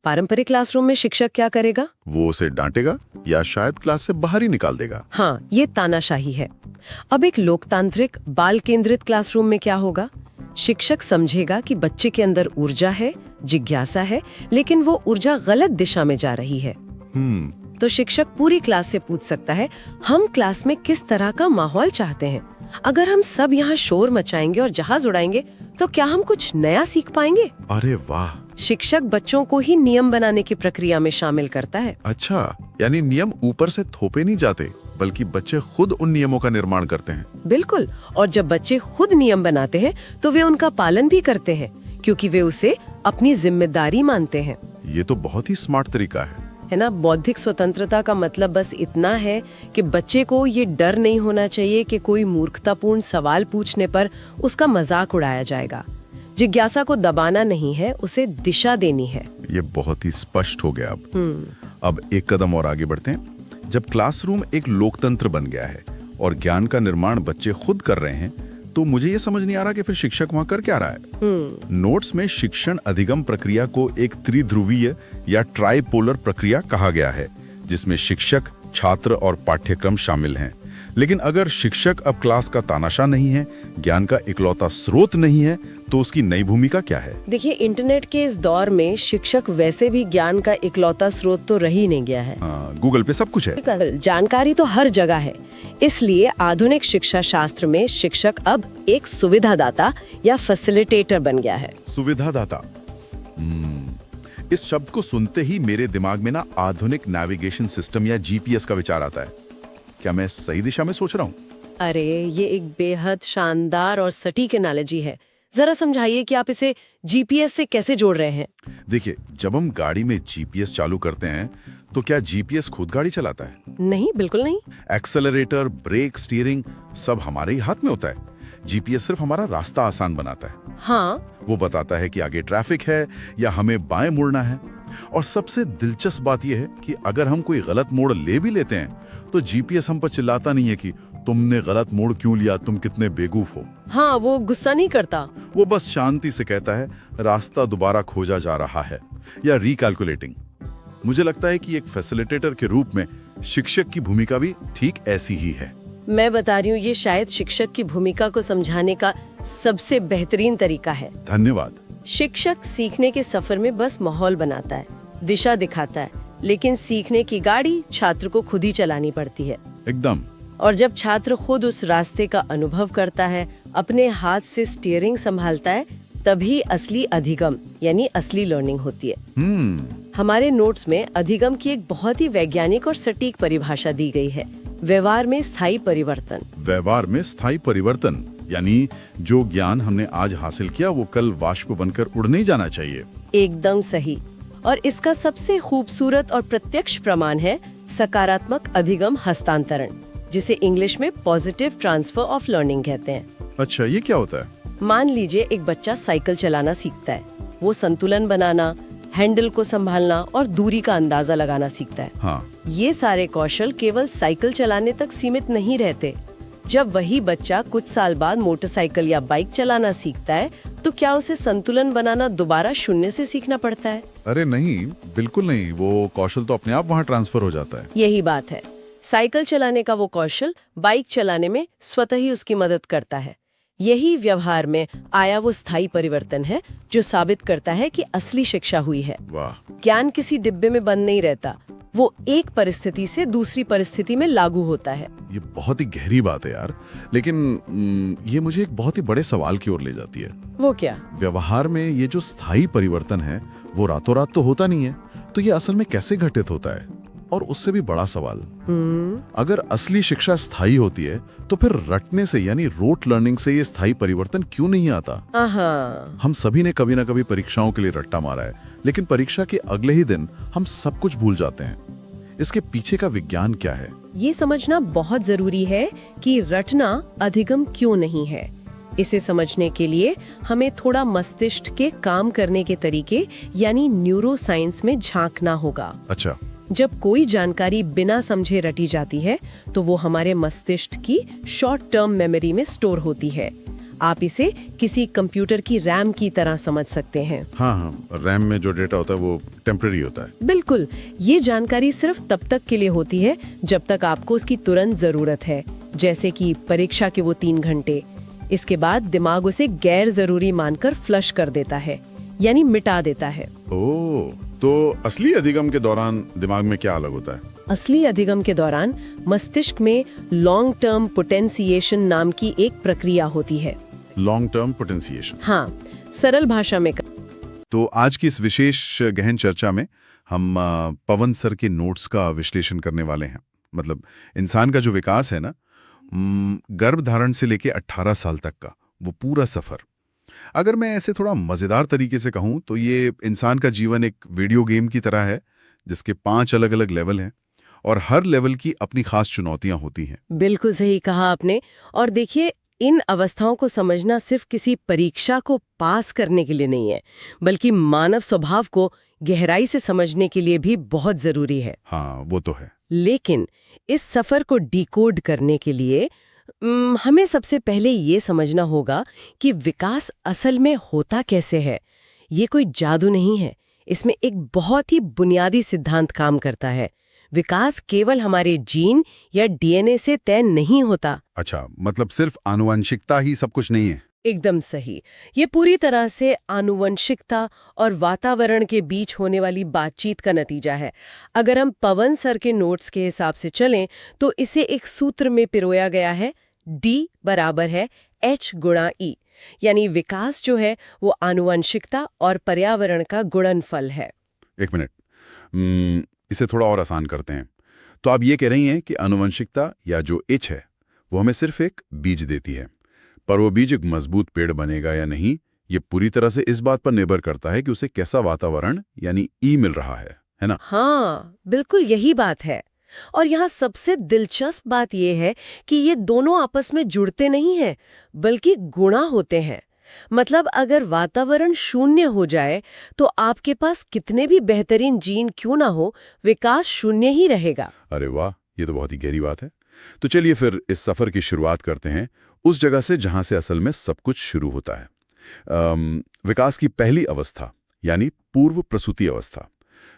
पारंपरिक क्लासरूम में शिक्षक क्या करेगा? वो उसे डांटेगा या शायद क्लास से बाहर ही निकाल देगा। हाँ, ये तानाशाही है। अब एक लोकतांत्रिक बाल केंद्रित क्लासरूम में क्या होगा? शिक्षक समझेगा कि बच्चे के अंदर ऊर्जा है, जिज्ञासा है, लेकिन वो ऊर्जा गलत दिशा में जा रही है। तो शिक्षक पूरी क्लास से पूछ सकता है, हम क्लास में किस तरह का माहौल चाहते हैं? अगर हम सब यहाँ शोर मचाएंगे और जहाज उड़ाएंगे तो क्या हम कुछ नया सीख पाएंगे? अरे वाह! शिक्षक बच्चों को ही नियम बनाने की प्रक्रिया में शामिल करता है। अच्छा, यानी नियम ऊपर से थोपे नहीं जाते, बल्कि बच्चे खुद उन नियमों का निर्माण करते हैं। बिल्कुल। और जब बच्चे खुद नियम बनाते हैं तो वे उनका पालन भी करते हैं, क्योंकि वे उसे अपनी जिम्मेदारी मानते हैं। ये तो बहुत ही स्मार्ट तरीका है ना। बौद्धिक स्वतंत्रता का मतलब बस इतना है कि बच्चे को ये डर नहीं होना चाहिए कि कोई मूर्खतापूर्ण सवाल पूछने पर उसका मजाक उड़ाया जाएगा। जिज्ञासा को दबाना नहीं है, उसे दिशा देनी है। ये बहुत ही स्पष्ट हो गया। अब एक कदम और आगे बढ़ते हैं। जब क्लासरूम एक लोकतंत्र बन गया है और ज्ञान का निर्माण बच्चे खुद कर रहे हैं, तो मुझे ये समझ नहीं आ रहा कि फिर शिक्षक वहां कर क्या रहा है। नोट्स में शिक्षण अधिगम प्रक्रिया को एक त्रिध्रुवीय या ट्राइपोलर प्रक्रिया कहा गया है, जिसमें शिक्षक, छात्र और पाठ्यक्रम शामिल हैं। लेकिन अगर शिक्षक अब क्लास का तानाशाह नहीं है, ज्ञान का इकलौता स्रोत नहीं है, तो उसकी नई भूमिका क्या है? देखिए, इंटरनेट के इस दौर में शिक्षक वैसे भी ज्ञान का इकलौता स्रोत तो रह ही नहीं गया है। गूगल पे सब कुछ है। जानकारी तो हर जगह है। इसलिए आधुनिक शिक्षा शास्त्र में शिक्षक अब एक सुविधादाता या फैसिलिटेटर बन गया है। सुविधादाता। इस शब्द को सुनते ही मेरे दिमाग में ना आधुनिक नेविगेशन सिस्टम या जीपीएस का विचार आता है। क्या मैं सही दिशा में सोच रहा हूँ? अरे, ये एक बेहद शानदार और सटीक एनालॉजी है। जरा समझाइए कि आप इसे जीपीएस से कैसे जोड़ रहे हैं। देखिए, जब हम गाड़ी में जीपीएस चालू करते हैं, तो क्या जीपीएस खुद गाड़ी चलाता है? नहीं, बिल्कुल नहीं। एक्सेलरेटर, ब्रेक, स्टीयरिंग सब हमारे ही हाथ में होता है। जीपीएस सिर्फ हमारा रास्ता आसान बनाता है। हाँ, वो बताता है कि आगे ट्रैफिक है या हमें बाएं मुड़ना है। और सबसे दिलचस्प बात यह है कि अगर हम कोई गलत मोड़ ले भी लेते हैं, तो जीपीएस हम पर चिल्लाता नहीं है कि तुमने गलत मोड़ क्यों लिया, तुम कितने बेवकूफ हो। हाँ, वो गुस्सा नहीं करता। वो बस शांति से कहता है, रास्ता दोबारा खोजा जा रहा है, या रिकैलकुलेटिंग। मुझे लगता है कि एक फैसिलिटेटर के रूप में शिक्षक की भूमिका भी ठीक ऐसी ही है। मैं बता रही हूँ, ये शायद शिक्षक की भूमिका को समझाने का सबसे बेहतरीन तरीका है। धन्यवाद। शिक्षक सीखने के सफर में बस माहौल बनाता है, दिशा दिखाता है, लेकिन सीखने की गाड़ी छात्र को खुद ही चलानी पड़ती है। एकदम। और जब छात्र खुद उस रास्ते का अनुभव करता है, अपने हाथ से स्टीयरिंग संभालता है, तभी असली अधिगम यानी असली लर्निंग होती है। हमारे नोट्स में अधिगम की एक बहुत ही वैज्ञानिक और सटीक परिभाषा दी गई है। व्यवहार में स्थायी परिवर्तन। व्यवहार में स्थायी परिवर्तन यानी जो ज्ञान हमने आज हासिल किया वो कल वाष्प बनकर उड़ नहीं जाना चाहिए। एकदम सही। और इसका सबसे खूबसूरत और प्रत्यक्ष प्रमाण है सकारात्मक अधिगम हस्तांतरण, जिसे इंग्लिश में पॉजिटिव ट्रांसफर ऑफ लर्निंग कहते हैं। अच्छा, ये क्या होता है? मान लीजिए एक बच्चा साइकिल चलाना सीखता है। वो संतुलन बनाना, हैंडल को संभालना और दूरी का अंदाजा लगाना सीखता है। हाँ। ये सारे कौशल केवल साइकिल चलाने तक सीमित नहीं रहते। जब वही बच्चा कुछ साल बाद मोटरसाइकिल या बाइक चलाना सीखता है तो क्या उसे संतुलन बनाना दोबारा शून्य से सीखना पड़ता है? अरे नहीं, बिल्कुल नहीं। वो कौशल तो अपने आप वहां ट्रांसफर हो जाता है। यही बात है। साइकिल चलाने का वो कौशल बाइक चलाने में स्वतः ही उसकी मदद करता है। यही व्यवहार में आया वो स्थायी परिवर्तन है जो साबित करता है कि असली शिक्षा हुई है। वाह। ज्ञान किसी डिब्बे में बंद नहीं रहता, वो एक परिस्थिति से दूसरी परिस्थिति में लागू होता है। ये बहुत ही गहरी बात है यार, लेकिन ये मुझे एक बहुत ही बड़े सवाल की ओर ले जाती है। वो क्या? व्यवहार में ये जो स्थायी परिवर्तन है वो रातों रात तो होता नहीं है, तो ये असल में कैसे घटित होता है? और उससे भी बड़ा सवाल, अगर असली शिक्षा स्थायी होती है तो फिर रटने से यानी रोट लर्निंग से ये स्थायी परिवर्तन क्यों नहीं आता? हम सभी ने कभी ना कभी परीक्षाओं के लिए रट्टा मारा है, लेकिन परीक्षा के अगले ही दिन हम सब कुछ भूल जाते हैं। इसके पीछे का विज्ञान क्या है? ये समझना बहुत जरूरी है कि रटना अधिगम क्यों नहीं है। इसे समझने के लिए हमें थोड़ा मस्तिष्क के काम करने के तरीके यानी न्यूरो साइंस में झांकना होगा। अच्छा। जब कोई जानकारी बिना समझे रटी जाती है तो वो हमारे मस्तिष्क की शॉर्ट टर्म मेमोरी में स्टोर होती है। आप इसे किसी कंप्यूटर की रैम की तरह समझ सकते हैं। हाँ, रैम में जो डेटा होता है वो टेम्पररी होता है। बिल्कुल। ये जानकारी सिर्फ तब तक के लिए होती है जब तक आपको उसकी तुरंत जरूरत है, जैसे कि परीक्षा के वो 3 घंटे। इसके बाद दिमाग उसे गैर जरूरी मानकर फ्लश कर देता है, यानी मिटा देता है। ओह, तो असली अधिगम के दौरान दिमाग में क्या अलग होता है? असली अधिगम के दौरान मस्तिष्क में लॉन्ग टर्म पोटेंशिएशन नाम की एक प्रक्रिया होती है। Long term potentiation? हाँ, सरल भाषा में। तो आज की इस विशेष गहन चर्चा में हम पवन सर के नोट्स का विश्लेषण करने वाले हैं। मतलब इंसान का जो विकास है ना, गर्भधारण से लेके 18 साल तक का वो पूरा सफर। अगर मैं ऐसे थोड़ा मजेदार तरीके से कहूं तो ये इंसान का जीवन एक वीडियो गेम की तरह है जिसके 5 अलग अलग लेवल हैं और हर लेवल की अपनी खास चुनौतियां होती हैं। बिल्कुल सही कहा आपने। और देखिए, इन अवस्थाओं को समझना सिर्फ किसी परीक्षा को पास करने के लिए नहीं है, बल्कि मानव स्वभाव को गहराई से समझने के लिए भी बहुत जरूरी है। हाँ, वो तो है। लेकिन इस सफर को डिकोड करने के लिए हमें सबसे पहले ये समझना होगा कि विकास असल में होता कैसे है। ये कोई जादू नहीं है, इसमें एक बहुत ही बुनियादी सिद्धांत काम करता है। विकास केवल हमारे जीन या डीएनए से तय नहीं होता। अच्छा, मतलब सिर्फ आनुवंशिकता ही सब कुछ नहीं है? एकदम सही। ये पूरी तरह से आनुवंशिकता और वातावरण के बीच होने वाली बातचीत का नतीजा है। अगर हम पवन सर के नोट्स के हिसाब से चलें तो इसे एक सूत्र में पिरोया गया है, D बराबर है H गुणा E, यानी विकास जो है वो आनुवंशिकता और पर्यावरण का गुणनफल है। एक मिनट, इसे थोड़ा और आसान करते हैं। तो आप ये कह रही हैं कि आनुवंशिकता या जो H है वो हमें सिर्फ एक बीज देती है, पर वो बीज एक मजबूत पेड़ बनेगा या नहीं ये पूरी तरह से इस बात पर निर्भर करता है कि उसे कैसा वातावरण यानी ई मिल रहा है ना? हाँ, बिल्कुल यही बात है। और यहाँ सबसे दिलचस्प बात यह है कि ये दोनों आपस में जुड़ते नहीं हैं, बल्कि गुणा होते हैं। मतलब अगर वातावरण शून्य हो जाए तो आपके पास कितने भी बेहतरीन जीन क्यों ना हो, विकास शून्य ही रहेगा। अरे वाह, ये तो बहुत ही गहरी बात है। तो चलिए फिर इस सफर की शुरुआत करते हैं उस जगह से जहां से असल में सब कुछ शुरू होता है। विकास की पहली अवस्था यानी पूर्व प्रसूति अवस्था,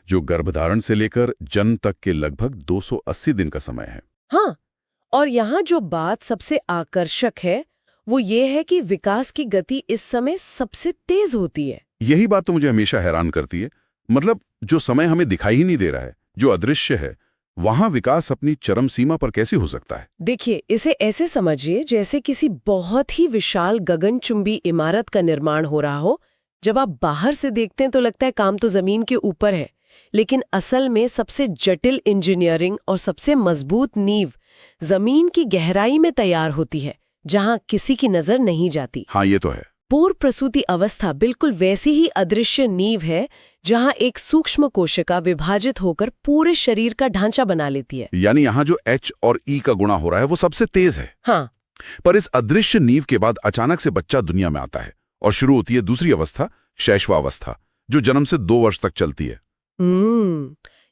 जो गर्भधारण से लेकर जन्म तक के लगभग 280 दिन का समय है। हाँ, और यहाँ जो बात सबसे आकर्षक है वो ये है कि विकास की गति इस समय सबसे तेज होती है। यही बात तो मुझे हमेशा हैरान करती है। मतलब जो समय हमें दिखाई ही नहीं दे रहा है, जो अदृश्य है, वहां विकास अपनी चरम सीमा पर कैसे हो सकता है? देखिए, इसे ऐसे समझिए जैसे किसी बहुत ही विशाल गगनचुंबी इमारत का निर्माण हो रहा हो। जब आप बाहर से देखते हैं तो लगता है काम तो जमीन के ऊपर है, लेकिन असल में सबसे जटिल इंजीनियरिंग और सबसे मजबूत नींव जमीन की गहराई में तैयार होती है, जहां किसी की नजर नहीं जाती। हाँ, ये तो है। पूर्व प्रसूति अवस्था बिल्कुल वैसी ही अदृश्य नींव है जहां एक सूक्ष्म कोशिका विभाजित होकर पूरे शरीर का ढांचा बना लेती है। यानी यहाँ जो H और E का गुणा हो रहा है वो सबसे तेज है। हाँ, पर इस अदृश्य नींव के बाद अचानक से बच्चा दुनिया में आता है और शुरू होती है दूसरी अवस्था, शैशवावस्था, जो जन्म से 2 वर्ष तक चलती है।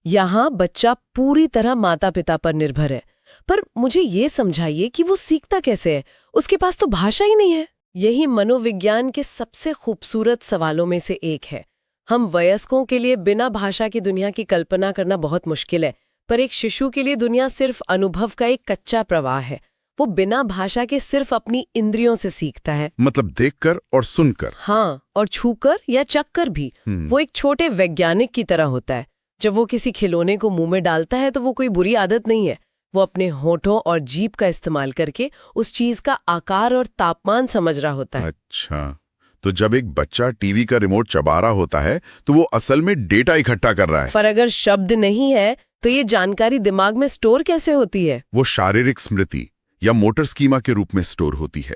यहाँ बच्चा पूरी तरह माता पिता पर निर्भर है। पर मुझे ये समझाइए कि वो सीखता कैसे है? उसके पास तो भाषा ही नहीं है। यही मनोविज्ञान के सबसे खूबसूरत सवालों में से एक है। हम वयस्कों के लिए बिना भाषा की दुनिया की कल्पना करना बहुत मुश्किल है, पर एक शिशु के लिए दुनिया सिर्फ अनुभव का एक कच्चा प्रवाह है। वो बिना भाषा के सिर्फ अपनी इंद्रियों से सीखता है। मतलब देखकर और सुनकर। हाँ, और छूकर या चखकर भी। वो एक छोटे वैज्ञानिक की तरह होता है। जब वो किसी खिलौने को मुंह में डालता है तो वो कोई बुरी आदत नहीं है। वो अपने होठों और जीभ का इस्तेमाल करके उस चीज का आकार और तापमान समझ रहा होता है। अच्छा, तो जब एक बच्चा टीवी का रिमोट चबा रहा होता है तो वो असल में डेटा इकट्ठा कर रहा है। पर अगर शब्द नहीं है तो ये जानकारी दिमाग में स्टोर कैसे होती है? वो शारीरिक स्मृति या मोटर स्कीमा के रूप में स्टोर होती है।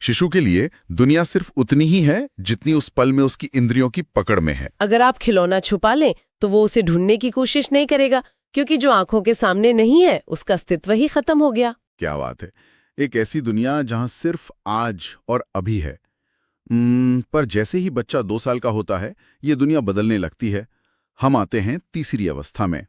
शिशु के लिए दुनिया सिर्फ उतनी ही है जितनी उस पल में उसकी इंद्रियों की पकड़ में है। अगर आप खिलौना छुपा लें तो वो उसे ढूंढने की कोशिश नहीं करेगा, क्योंकि जो आंखों के सामने नहीं है उसका अस्तित्व ही खत्म हो गया। क्या बात है, एक ऐसी दुनिया जहां सिर्फ आज और अभी है। पर जैसे ही बच्चा 2 साल का होता है ये दुनिया बदलने लगती है। हम आते हैं तीसरी अवस्था में,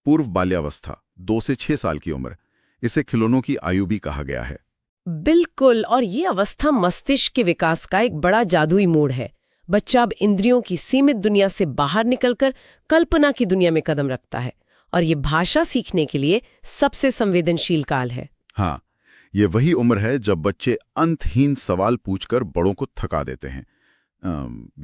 पूर्व बाल्यावस्था, 2 से 6 साल की उम्र। इसे खिलौनों की आयु भी कहा गया है। बिल्कुल, और ये अवस्था मस्तिष्क के विकास का एक बड़ा जादुई मोड़ है। बच्चा अब इंद्रियों की सीमित दुनिया से बाहर निकलकर कल्पना की दुनिया में कदम रखता है, और ये भाषा सीखने के लिए सबसे संवेदनशील काल है। हाँ, ये वही उम्र है जब बच्चे अंतहीन सवाल पूछकर बड़ों को थका देते हैं।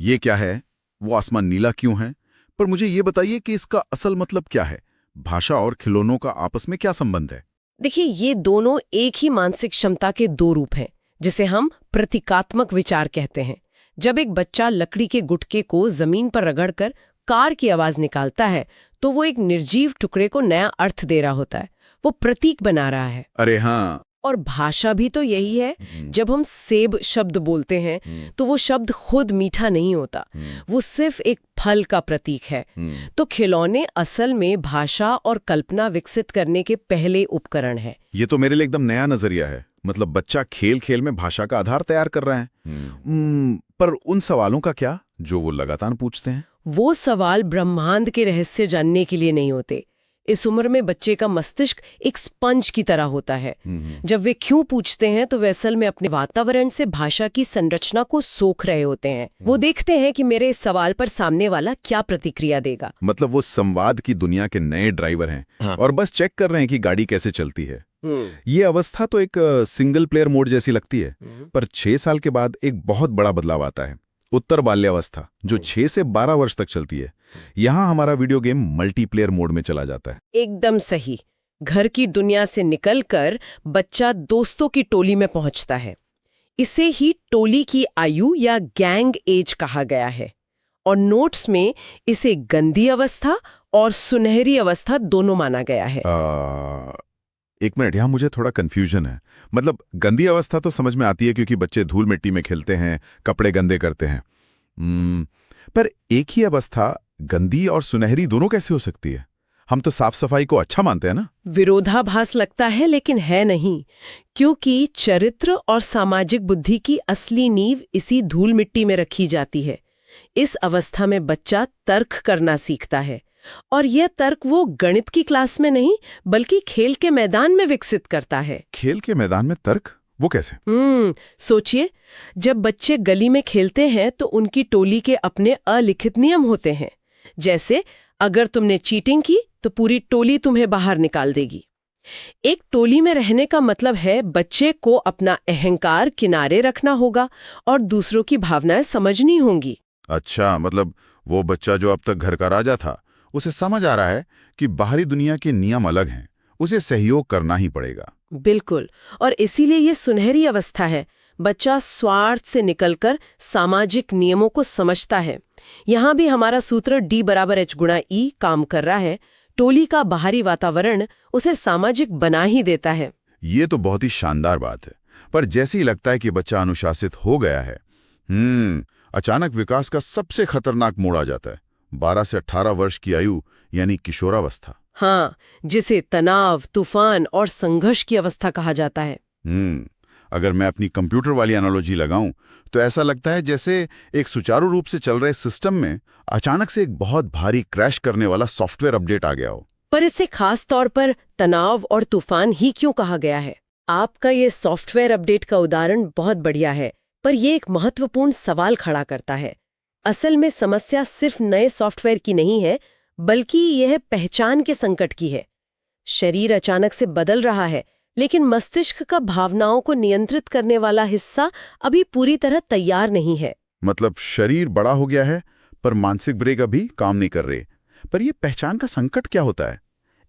ये क्या है? वो आसमान नीला क्यों है? पर मुझे ये बताइए कि इसका असल मतलब क्या है? भाषा और खिलौनों का आपस में क्या संबंध है? देखिए, ये दोनों एक ही मानसिक क्षमता के 2 रूप हैं, जिसे हम प्रतीकात्मक विचार कहते हैं। जब एक बच्चा लकड़ी के गुटके को जमीन पर रगड़कर कार की आवाज निकालता है तो वो एक निर्जीव टुकड़े को नया अर्थ दे रहा होता है। वो प्रतीक बना रहा है। अरे हाँ। और भाषा भी तो यही है। जब हम सेब शब्द बोलते हैं तो वो शब्द खुद मीठा नहीं होता, वो सिर्फ एक फल का प्रतीक है। तो खिलौने असल में भाषा और कल्पना विकसित करने के पहले उपकरण है। ये तो मेरे लिए एकदम नया नजरिया है। मतलब बच्चा खेल खेल में भाषा का आधार तैयार कर रहा है। पर उन सवालों का क्या जो वो लगातार पूछते हैं? वो सवाल ब्रह्मांड के रहस्य जानने के लिए नहीं होते। इस उम्र में बच्चे का मस्तिष्क एक स्पंज की तरह होता है। जब वे क्यों पूछते हैं तो वे असल में अपने वातावरण से भाषा की संरचना को सोख रहे होते हैं। वो देखते हैं कि मेरे इस सवाल पर सामने वाला क्या प्रतिक्रिया देगा। मतलब वो संवाद की दुनिया के नए ड्राइवर हैं और बस चेक कर रहे हैं कि गाड़ी कैसे चलती है। ये अवस्था तो एक सिंगल प्लेयर मोड जैसी लगती है, पर 6 साल के बाद एक बहुत बड़ा बदलाव आता है। उत्तर बाल्यावस्था जो 6 से 12 वर्ष तक चलती है। यहाँ हमारा वीडियो गेम मल्टीप्लेयर मोड में चला जाता है। एकदम सही। घर की दुनिया से निकलकर बच्चा दोस्तों की टोली में पहुंचता है। इसे ही टोली की आयु या गैंग एज कहा गया है, और नोट्स में इसे गंदी अवस्था और सुनहरी अवस्था दोनों माना गया है। एक मिनट, यहाँ मुझे थोड़ा कंफ्यूजन है। मतलब गंदी अवस्था तो समझ में आती है क्योंकि बच्चे धूल मिट्टी में खेलते हैं, कपड़े गंदे करते हैं। पर एक ही अवस्था गंदी और सुनहरी दोनों कैसे हो सकती है? हम तो साफ सफाई को अच्छा मानते हैं ना। विरोधाभास लगता है, लेकिन है नहीं, क्योंकि चरित्र और सामाजिक बुद्धि की असली नींव इसी धूल मिट्टी में रखी जाती है। इस अवस्था में बच्चा तर्क करना सीखता है, और यह तर्क वो गणित की क्लास में नहीं बल्कि खेल के मैदान में विकसित करता है। खेल के मैदान में तर्क? वो कैसे? सोचिए, जब बच्चे गली में खेलते हैं तो उनकी टोली के अपने अलिखित नियम होते हैं। जैसे अगर तुमने चीटिंग की तो पूरी टोली तुम्हें बाहर निकाल देगी। एक टोली में रहने का मतलब है बच्चे को अपना अहंकार किनारे रखना होगा और दूसरों की भावनाएं समझनी होंगी। अच्छा, मतलब वो बच्चा जो अब तक घर का राजा था, उसे समझ आ रहा है कि बाहरी दुनिया के नियम अलग हैं, उसे सहयोग करना ही पड़ेगा। बिल्कुल, और इसीलिए ये सुनहरी अवस्था है। बच्चा स्वार्थ से निकलकर सामाजिक नियमों को समझता है। यहाँ भी हमारा सूत्र D = H × E काम कर रहा है। टोली का बाहरी वातावरण उसे सामाजिक बना ही देता है। ये तो बहुत ही शानदार बात है। पर जैसे ही लगता है कि बच्चा अनुशासित हो गया है, अचानक विकास का सबसे खतरनाक मोड़ आ जाता है। 12 से 18 वर्ष की आयु यानी किशोरावस्था। हाँ, जिसे तनाव, तूफान और संघर्ष की अवस्था कहा जाता है। अगर मैं अपनी कंप्यूटर वाली एनालॉजी लगाऊं तो ऐसा लगता है जैसे एक सुचारू रूप से चल रहे सिस्टम में अचानक से एक बहुत भारी क्रैश करने वाला सॉफ्टवेयर अपडेट आ गया हो। पर इसे खास तौर पर तनाव और तूफान ही क्यों कहा गया है? आपका ये सॉफ्टवेयर अपडेट का उदाहरण बहुत बढ़िया है, पर यह एक महत्वपूर्ण सवाल खड़ा करता है। असल में समस्या सिर्फ नए सॉफ्टवेयर की नहीं है, बल्कि यह पहचान के संकट की है। शरीर अचानक से बदल रहा है, लेकिन मस्तिष्क का भावनाओं को नियंत्रित करने वाला हिस्सा अभी पूरी तरह तैयार नहीं है। मतलब शरीर बड़ा हो गया है, पर मानसिक ब्रेक अभी काम नहीं कर रहे। पर यह पहचान का संकट क्या होता है?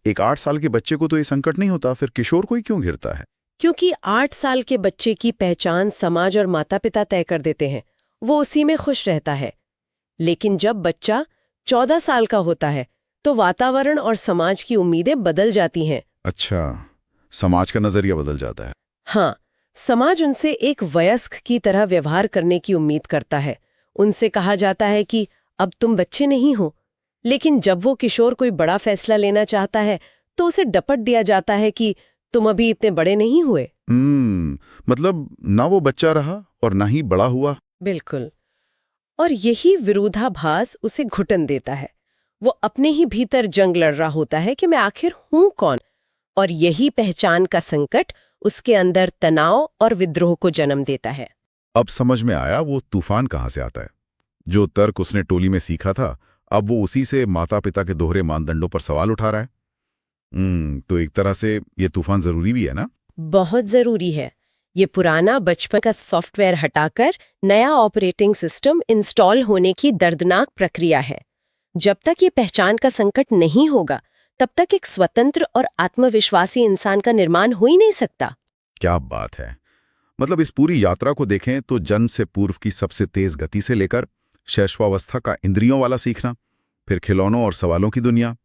एक 8 साल के बच्चे को तो ये संकट नहीं होता, फिर किशोर को ही क्यों घिरता है? क्योंकि 8 साल के बच्चे की पहचान समाज और माता पिता तय कर देते हैं, वो उसी में खुश रहता है। लेकिन जब बच्चा 14 साल का होता है, तो वातावरण और समाज की उम्मीदें बदल जाती हैं। अच्छा, समाज का नजरिया बदल जाता है। हाँ, समाज उनसे एक वयस्क की तरह व्यवहार करने की उम्मीद करता है। उनसे कहा जाता है कि अब तुम बच्चे नहीं हो। लेकिन जब वो किशोर कोई बड़ा फैसला लेना चाहता है, तो उसे डपट दिया जाता है कि तुम अभी इतने बड़े नहीं हुए। मतलब ना वो बच्चा रहा और ना ही बड़ा हुआ। बिल्कुल। और यही विरोधाभास उसे घुटन देता है। वो अपने ही भीतर जंग लड़ रहा होता है कि मैं आखिर हूं कौन। और यही पहचान का संकट उसके अंदर तनाव और विद्रोह को जन्म देता है। अब समझ में आया वो तूफान कहाँ से आता है। जो तर्क उसने टोली में सीखा था, अब वो उसी से माता पिता के दोहरे मानदंडों पर सवाल उठा रहा है। तो एक तरह से ये तूफान जरूरी भी है ना? बहुत जरूरी है। ये पुराना बचपन का सॉफ्टवेयर हटाकर नया ऑपरेटिंग सिस्टम इंस्टॉल होने की दर्दनाक प्रक्रिया है। जब तक ये पहचान का संकट नहीं होगा, तब तक एक स्वतंत्र और आत्मविश्वासी इंसान का निर्माण हो ही नहीं सकता। क्या बात है। मतलब इस पूरी यात्रा को देखें तो जन्म से पूर्व की सबसे तेज गति से लेकर शैशवावस्था का इंद्रियों वाला सीखना, फिर खिलौनों और सवालों की दुनिया,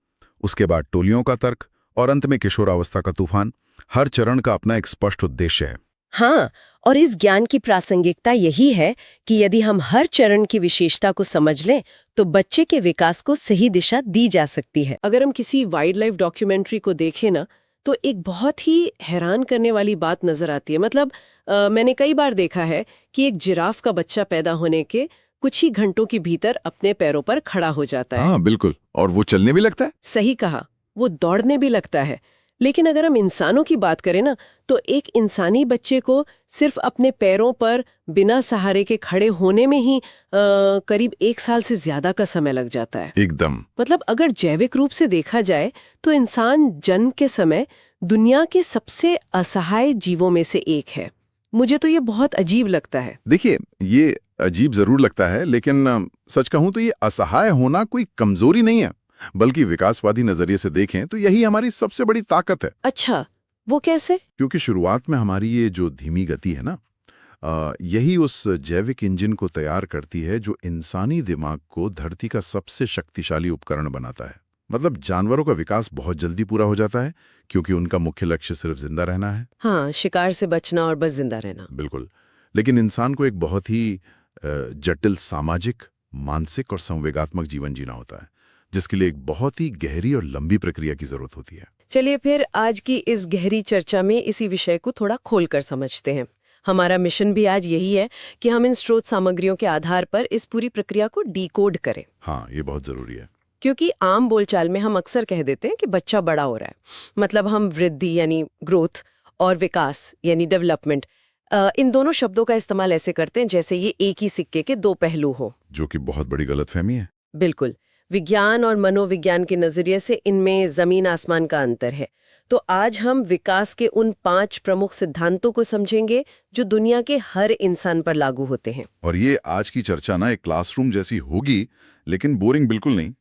उसके बाद टोलियों का तर्क और अंत में किशोरावस्था का तूफान, हर चरण का अपना एक स्पष्ट उद्देश्य है। हाँ, और इस ज्ञान की प्रासंगिकता यही है कि यदि हम हर चरण की विशेषता को समझ लें, तो बच्चे के विकास को सही दिशा दी जा सकती है। अगर हम किसी वाइल्ड लाइफ डॉक्यूमेंट्री को देखें ना, तो एक बहुत ही हैरान करने वाली बात नजर आती है। मतलब मैंने कई बार देखा है कि एक जिराफ का बच्चा पैदा होने के कुछ ही घंटों के भीतर अपने पैरों पर खड़ा हो जाता है। हाँ बिल्कुल, और वो चलने भी लगता है। सही कहा, वो दौड़ने भी लगता है। लेकिन अगर हम इंसानों की बात करें ना, तो एक इंसानी बच्चे को सिर्फ अपने पैरों पर बिना सहारे के खड़े होने में ही करीब 1 साल से ज्यादा का समय लग जाता है। एकदम। मतलब अगर जैविक रूप से देखा जाए, तो इंसान जन्म के समय दुनिया के सबसे असहाय जीवों में से एक है। मुझे तो ये बहुत अजीब लगता है। देखिए, ये अजीब जरूर लगता है, लेकिन सच कहूं तो ये असहाय होना कोई कमजोरी नहीं है, बल्कि विकासवादी नजरिए से देखें तो यही हमारी सबसे बड़ी ताकत है। अच्छा, वो कैसे? क्योंकि शुरुआत में हमारी ये जो धीमी गति है ना, यही उस जैविक इंजन को तैयार करती है जो इंसानी दिमाग को धरती का सबसे शक्तिशाली उपकरण बनाता है। मतलब जानवरों का विकास बहुत जल्दी पूरा हो जाता है, क्योंकि उनका मुख्य लक्ष्य सिर्फ जिंदा रहना है। हाँ, शिकार से बचना और बस जिंदा रहना। बिल्कुल। लेकिन इंसान को एक बहुत ही जटिल सामाजिक, मानसिक और संवेगात्मक जीवन जीना होता है, जिसके लिए एक बहुत ही गहरी और लंबी प्रक्रिया की जरूरत होती है। चलिए फिर आज की इस गहरी चर्चा में इसी विषय को थोड़ा खोलकर समझते हैं। हमारा मिशन भी आज यही है कि हम इन स्रोत सामग्रियों के आधार पर इस पूरी प्रक्रिया को डिकोड करें। हाँ, ये बहुत जरूरी है। क्योंकि आम बोलचाल में हम अक्सर कह देते हैं कि बच्चा बड़ा हो रहा है। मतलब हम वृद्धि यानी ग्रोथ और विकास यानी डेवलपमेंट, इन दोनों शब्दों का इस्तेमाल ऐसे करते हैं जैसे ये एक ही सिक्के के 2 पहलू हो, जो कि बहुत बड़ी गलतफहमी है। बिल्कुल। विज्ञान और मनोविज्ञान के नजरिए से इनमें जमीन आसमान का अंतर है। तो आज हम विकास के उन 5 प्रमुख सिद्धांतों को समझेंगे जो दुनिया के हर इंसान पर लागू होते हैं। और ये आज की चर्चा ना एक क्लासरूम जैसी होगी, लेकिन बोरिंग बिल्कुल नहीं।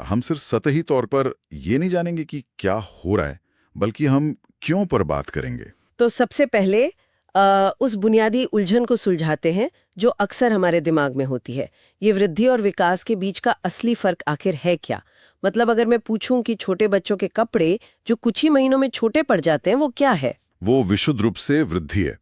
हम सिर्फ सतही तौर पर ये नहीं जानेंगे कि क्या हो रहा है, बल्कि हम क्यों पर बात करेंगे। तो सबसे पहले उस बुनियादी उलझन को सुलझाते हैं जो अक्सर हमारे दिमाग में होती है। ये वृद्धि और विकास के बीच का असली फर्क आखिर है क्या? मतलब अगर मैं पूछूं कि छोटे बच्चों के कपड़े जो कुछ ही महीनों में छोटे पड़ जाते हैं, वो क्या है? वो विशुद्ध रूप से वृद्धि है।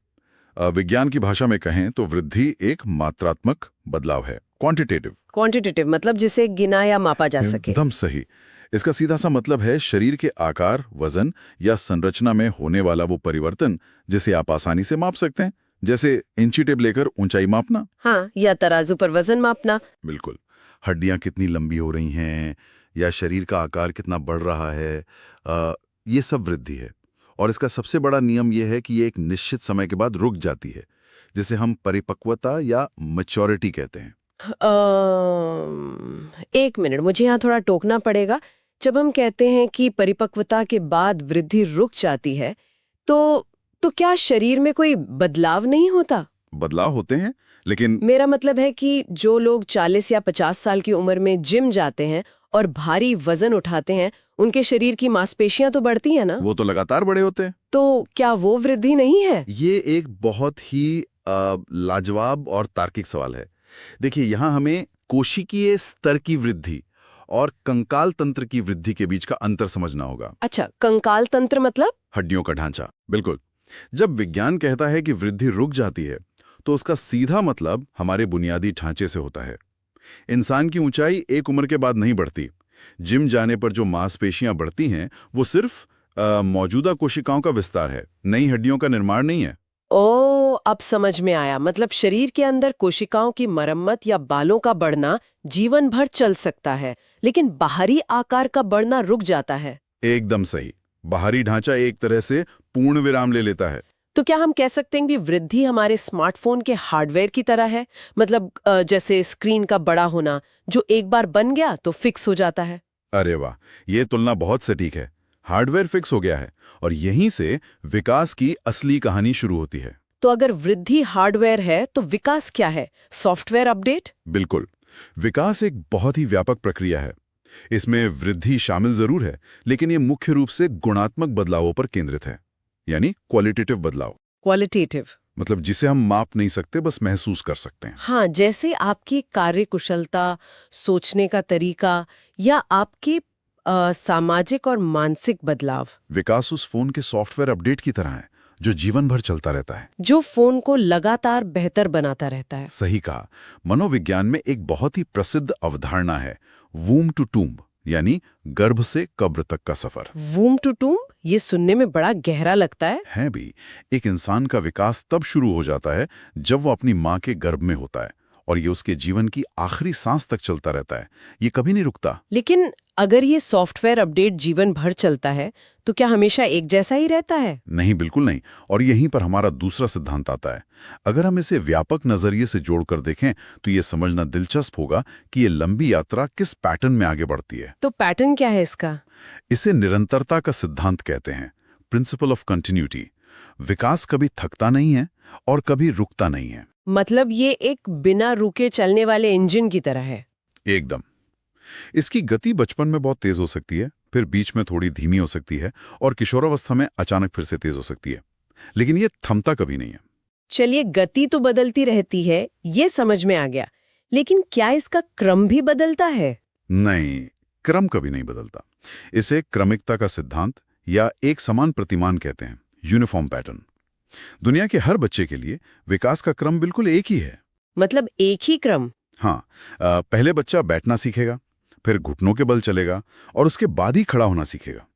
विज्ञान की भाषा में कहें तो वृद्धि एक मात्रात्मक बदलाव है, क्वांटिटेटिव मतलब जिसे गिना या मापा जा सके। एकदम सही। इसका सीधा सा मतलब है शरीर के आकार, वजन या संरचना में होने वाला वो परिवर्तन जिसे आप आसानी से माप सकते हैं, जैसे इंची टेप लेकर ऊंचाई मापना। हाँ, या तराजू पर वजन मापना। बिल्कुल। हड्डियां कितनी लंबी हो रही हैं या शरीर का आकार कितना बढ़ रहा है, ये सब वृद्धि है। और इसका सबसे बड़ा नियम यह है कि ये एक निश्चित समय के बाद रुक जाती है, जिसे हम परिपक्वता या मैच्योरिटी कहते हैं। एक मिनट, मुझे यहाँ थोड़ा टोकना पड़ेगा। जब हम कहते हैं कि परिपक्वता के बाद वृद्धि रुक जाती है, तो क्या शरीर में कोई बदलाव नहीं होता? बदलाव होते हैं, लेकिन मेरा मतलब है कि जो लोग 40 या 50 साल की उम्र में जिम जाते हैं और भारी वजन उठाते हैं, उनके शरीर की मांसपेशियां तो बढ़ती हैं ना? वो तो लगातार बड़े होते हैं। तो क्या वो वृद्धि नहीं है? ये एक बहुत ही लाजवाब और तार्किक सवाल है। देखिए, यहाँ हमें कोशिकीय स्तर की वृद्धि और कंकाल तंत्र की वृद्धि के बीच का अंतर समझना होगा। अच्छा, कंकाल तंत्र मतलब? हड्डियों का ढांचा। बिल्कुल। जब विज्ञान कहता है कि वृद्धि रुक जाती है, तो उसका सीधा मतलब हमारे बुनियादी ढांचे से होता है। इंसान की ऊंचाई एक उम्र के बाद नहीं बढ़ती। जिम जाने पर जो मांसपेशियां बढ़ती हैं, वो सिर्फ मौजूदा कोशिकाओं का विस्तार है, नई हड्डियों का निर्माण नहीं है। ओ, अब समझ में आया। मतलब शरीर के अंदर कोशिकाओं की मरम्मत या बालों का बढ़ना जीवन भर चल सकता है, लेकिन बाहरी आकार का बढ़ना रुक जाता है। एकदम सही। बाहरी ढांचा एक तरह से पूर्ण विराम ले लेता है। तो क्या हम कह सकते हैं कि वृद्धि हमारे स्मार्टफोन के हार्डवेयर की तरह है? मतलब जैसे स्क्रीन का बड़ा होना, जो एक बार बन गया तो फिक्स हो जाता है। अरे वाह, ये तुलना बहुत सटीक है। हार्डवेयर फिक्स हो गया है और यहीं से विकास की असली कहानी शुरू होती है। तो अगर वृद्धि हार्डवेयर है, तो विकास क्या है? Software update? बिल्कुल। विकास एक बहुत ही व्यापक प्रक्रिया है। इसमें वृद्धि शामिल जरूर है, लेकिन ये मुख्य रूप से गुणात्मक बदलावों पर केंद्रित है, यानी क्वालिटेटिव बदलाव। क्वालिटेटिव मतलब जिसे हम माप नहीं सकते, बस महसूस कर सकते हैं। हाँ, जैसे आपकी कार्यकुशलता, सोचने का तरीका या आपके सामाजिक और मानसिक बदलाव। विकास उस फोन के सॉफ्टवेयर अपडेट की तरह है, जो जीवन भर चलता रहता है, जो फोन को लगातार बेहतर बनाता रहता है। सही कहा। मनोविज्ञान में एक बहुत ही प्रसिद्ध अवधारणा है, वूम टू टूम्ब, यानी गर्भ से कब्र तक का सफर। वूम टू टूम्ब, ये सुनने में बड़ा गहरा लगता है भी। एक इंसान का विकास तब शुरू हो जाता है जब वो अपनी माँ के गर्भ में होता है, और ये उसके जीवन की आखिरी सांस तक चलता रहता है। ये कभी नहीं रुकता। लेकिन अगर ये सॉफ्टवेयर अपडेट जीवन भर चलता है, तो क्या हमेशा एक जैसा ही रहता है? नहीं, बिल्कुल नहीं। और यहीं पर हमारा दूसरा सिद्धांत आता है। अगर हम इसे व्यापक नजरिए से जोड़कर देखें, तो ये समझना दिलचस्प होगा कि ये लंबी यात्रा किस पैटर्न में आगे बढ़ती है। तो पैटर्न क्या है इसका? इसे निरंतरता का सिद्धांत कहते हैं, प्रिंसिपल ऑफ कंटिन्यूटी। विकास कभी थकता नहीं है और कभी रुकता नहीं है। मतलब ये एक बिना रुके चलने वाले इंजन की तरह है। एकदम। इसकी गति बचपन में बहुत तेज हो सकती है, फिर बीच में थोड़ी धीमी हो सकती है, और किशोरावस्था में अचानक फिर से तेज हो सकती है, लेकिन ये थमता कभी नहीं है। चलिए, गति तो बदलती रहती है, ये समझ में आ गया, लेकिन क्या इसका क्रम भी बदलता है? नहीं, क्रम कभी नहीं बदलता। इसे क्रमिकता का सिद्धांत या एक समान प्रतिमान कहते हैं, यूनिफॉर्म पैटर्न। दुनिया के हर बच्चे के लिए विकास का क्रम बिल्कुल एक ही है। मतलब एक ही क्रम? हाँ, पहले बच्चा बैठना सीखेगा, फिर घुटनों के बल चलेगा, और उसके बाद ही खड़ा होना सीखेगा।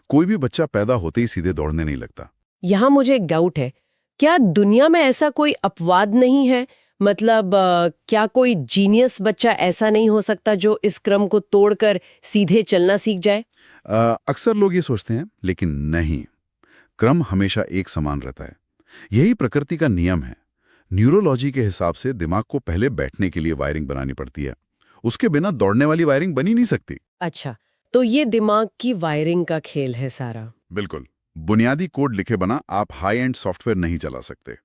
कोई भी बच्चा पैदा होते ही सीधे दौड़ने नहीं लगता। यहाँ मुझे एक डाउट है, क्या दुनिया में ऐसा कोई अपवाद नहीं है? मतलब क्या कोई जीनियस बच्चा ऐसा नहीं हो सकता जो इस क्रम को तोड़कर सीधे चलना सीख जाए? अक्सर लोग ये सोचते हैं, लेकिन नहीं। क्रम हमेशा एक समान रहता है। यही प्रकृति का नियम है। न्यूरोलॉजी के हिसाब से दिमाग को पहले बैठने के लिए वायरिंग बनानी पड़ती है। उसके बिना दौड़ने वाली वायरिंग बनी नहीं सकती। अच्छा, तो ये दिमाग की वायरिंग का खेल है सारा। बिल्कुल। बुनियादी कोड लिखे बना आप हाई एंड सॉफ्टवेयर नहीं चला सकते।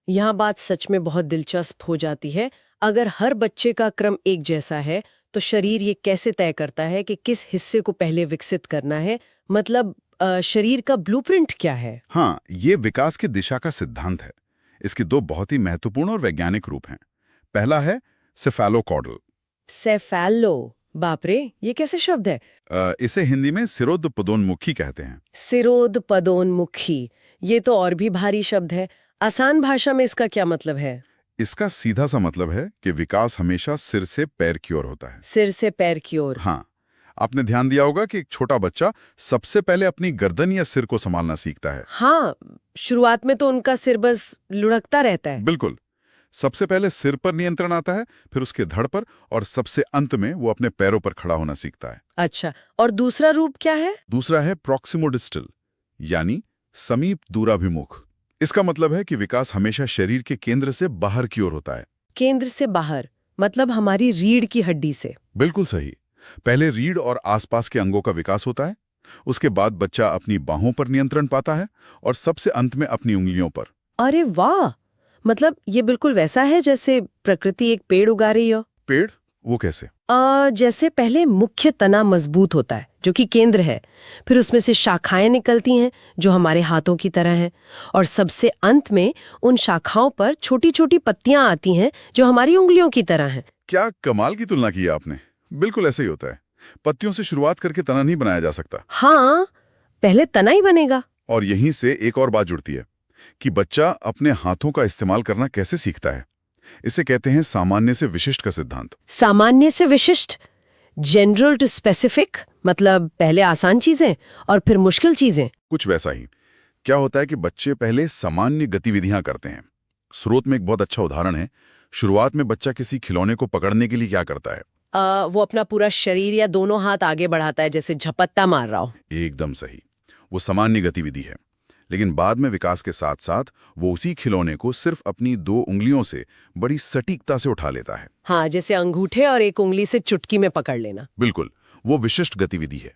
यहाँ बात सच में बहुत दिलचस्प हो जाती है। अगर हर बच्चे का क्रम एक जैसा है, तो शरीर ये कैसे तय करता है कि किस हिस्से को पहले विकसित करना है? मतलब शरीर का ब्लूप्रिंट क्या है? हाँ, ये विकास की दिशा का सिद्धांत है। इसके दो बहुत ही महत्वपूर्ण और वैज्ञानिक रूप हैं। पहला है सेफेलोकॉर्डल। सेफेलो, बाप रे, ये कैसे शब्द है? इसे हिंदी में सिरोधपदोन्मुखी कहते हैं। सिरोधपदोन्मुखी, ये तो और भी भारी शब्द है। आसान भाषा में इसका क्या मतलब है? इसका सीधा सा मतलब है कि विकास हमेशा सिर से पैर की ओर होता है। सिर से पैर की ओर? हाँ, आपने ध्यान दिया होगा कि एक छोटा बच्चा सबसे पहले अपनी गर्दन या सिर को संभालना सीखता है। हाँ, शुरुआत में तो उनका सिर बस लुढ़कता रहता है। बिल्कुल। सबसे पहले सिर पर नियंत्रण आता है, फिर उसके धड़ पर, और सबसे अंत में वो अपने पैरों पर खड़ा होना सीखता है। अच्छा, और दूसरा रूप क्या है? दूसरा है प्रॉक्सिमोडिस्टल, यानी समीप दूराभिमुख। इसका मतलब है कि विकास हमेशा शरीर के केंद्र से बाहर की ओर होता है। केंद्र से बाहर मतलब हमारी रीढ़ की हड्डी से। बिल्कुल सही। पहले रीढ़ और आसपास के अंगों का विकास होता है, उसके बाद बच्चा अपनी बाहों पर नियंत्रण पाता है, और सबसे अंत में अपनी उंगलियों पर। अरे वाह, मतलब ये बिल्कुल वैसा है जैसे प्रकृति एक पेड़ उगा रही हो। पेड़? वो कैसे? जैसे पहले मुख्य तना मजबूत होता है जो कि केंद्र है, फिर उसमें से शाखाएं निकलती हैं जो हमारे हाथों की तरह हैं, और सबसे अंत में उन शाखाओं पर छोटी छोटी पत्तियां आती हैं जो हमारी उंगलियों की तरह हैं। क्या कमाल की तुलना की है आपने। बिल्कुल ऐसे ही होता है। पत्तियों से शुरुआत करके तना नहीं बनाया जा सकता। हाँ, पहले तना ही बनेगा। और यहीं से एक और बात जुड़ती है कि बच्चा अपने हाथों का इस्तेमाल करना कैसे सीखता है। इसे कहते हैं सामान्य से विशिष्ट का सिद्धांत। सामान्य से विशिष्ट, जनरल टू स्पेसिफिक, मतलब पहले आसान चीजें और फिर मुश्किल चीजें। कुछ वैसा ही। क्या होता है कि बच्चे पहले सामान्य गतिविधियां करते हैं। स्रोत में एक बहुत अच्छा उदाहरण है। शुरुआत में बच्चा किसी खिलौने को पकड़ने के लिए क्या करता है? वो अपना पूरा शरीर या दोनों हाथ आगे बढ़ाता है जैसे झपट्टा मार रहा हो। एकदम सही। वो सामान्य गतिविधि है। लेकिन बाद में विकास के साथ साथ वो उसी खिलौने को सिर्फ अपनी 2 उंगलियों से बड़ी सटीकता से उठा लेता है। हाँ, जैसे अंगूठे और एक उंगली से चुटकी में पकड़ लेना। बिल्कुल, वो विशिष्ट गतिविधि है।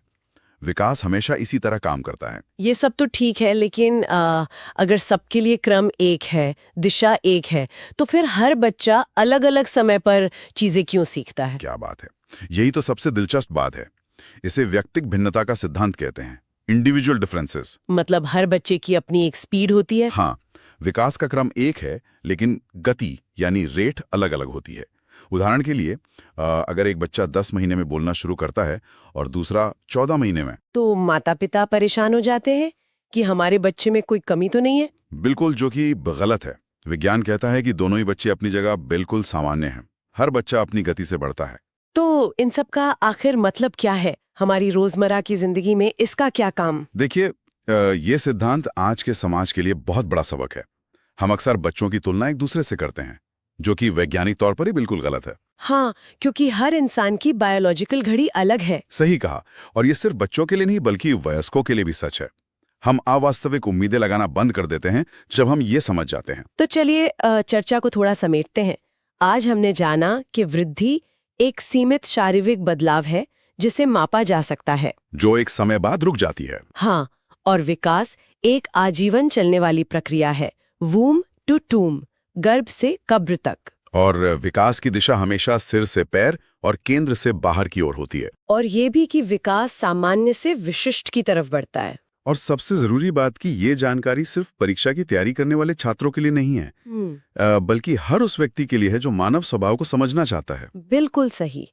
विकास हमेशा इसी तरह काम करता है। ये सब तो ठीक है, लेकिन अगर सबके लिए क्रम एक है, दिशा एक है, तो फिर हर बच्चा अलग अलग समय पर चीजें क्यों सीखता है? क्या बात है। यही तो सबसे दिलचस्प बात है। इसे व्यक्तिक भिन्नता का सिद्धांत कहते हैं, इंडिविजुअल डिफरेंसेस। मतलब हर बच्चे की अपनी एक स्पीड होती है। हाँ, विकास का क्रम एक है, लेकिन गति यानी रेट अलग अलग होती है। उदाहरण के लिए अगर एक बच्चा 10 महीने में बोलना शुरू करता है और दूसरा 14 महीने में, तो माता पिता परेशान हो जाते हैं कि हमारे बच्चे में कोई कमी तो नहीं है। बिल्कुल, जो कि गलत है। विज्ञान कहता है कि दोनों ही बच्चे अपनी जगह बिल्कुल सामान्य हैं। हर बच्चा अपनी गति से बढ़ता है। तो इन सब का आखिर मतलब क्या है? हमारी रोजमर्रा की जिंदगी में इसका क्या काम? देखिए, ये सिद्धांत आज के समाज के लिए बहुत बड़ा सबक है। हम अक्सर बच्चों की तुलना एक दूसरे से करते हैं, जो कि वैज्ञानिक तौर पर ही बिल्कुल गलत है। हाँ, क्योंकि हर इंसान की बायोलॉजिकल घड़ी अलग है। सही कहा। और ये सिर्फ बच्चों के लिए नहीं बल्कि वयस्कों के लिए भी सच है। हम अवास्तविक उम्मीदें लगाना बंद कर देते हैं जब हम ये समझ जाते हैं। तो चलिए चर्चा को थोड़ा समेटते हैं। आज हमने जाना कि वृद्धि एक सीमित शारीरिक बदलाव है जिसे मापा जा सकता है, जो एक समय बाद रुक जाती है। हाँ, और विकास एक आजीवन चलने वाली प्रक्रिया है, वूम टू टूम, गर्भ से कब्र तक। और विकास की दिशा हमेशा सिर से पैर और केंद्र से बाहर की ओर होती है। और ये भी कि विकास सामान्य से विशिष्ट की तरफ बढ़ता है। और सबसे जरूरी बात कि ये जानकारी सिर्फ परीक्षा की तैयारी करने वाले छात्रों के लिए नहीं है, बल्कि हर उस व्यक्ति के लिए है जो मानव स्वभाव को समझना चाहता है। बिल्कुल सही।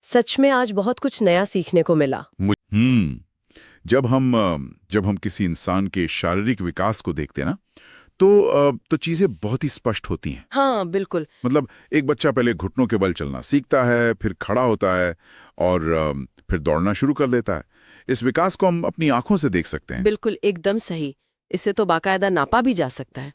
सच में आज बहुत कुछ नया सीखने को मिला। जब हम किसी इंसान के शारीरिक विकास को देखते हैं ना, तो चीजें बहुत ही स्पष्ट होती हैं। हाँ, बिल्कुल। मतलब एक बच्चा पहले घुटनों के बल चलना सीखता है, फिर खड़ा होता है और फिर दौड़ना शुरू कर देता है। इस विकास को हम अपनी आंखों से देख सकते हैं। बिल्कुल, एकदम सही। इसे तो बाकायदा नापा भी जा सकता है।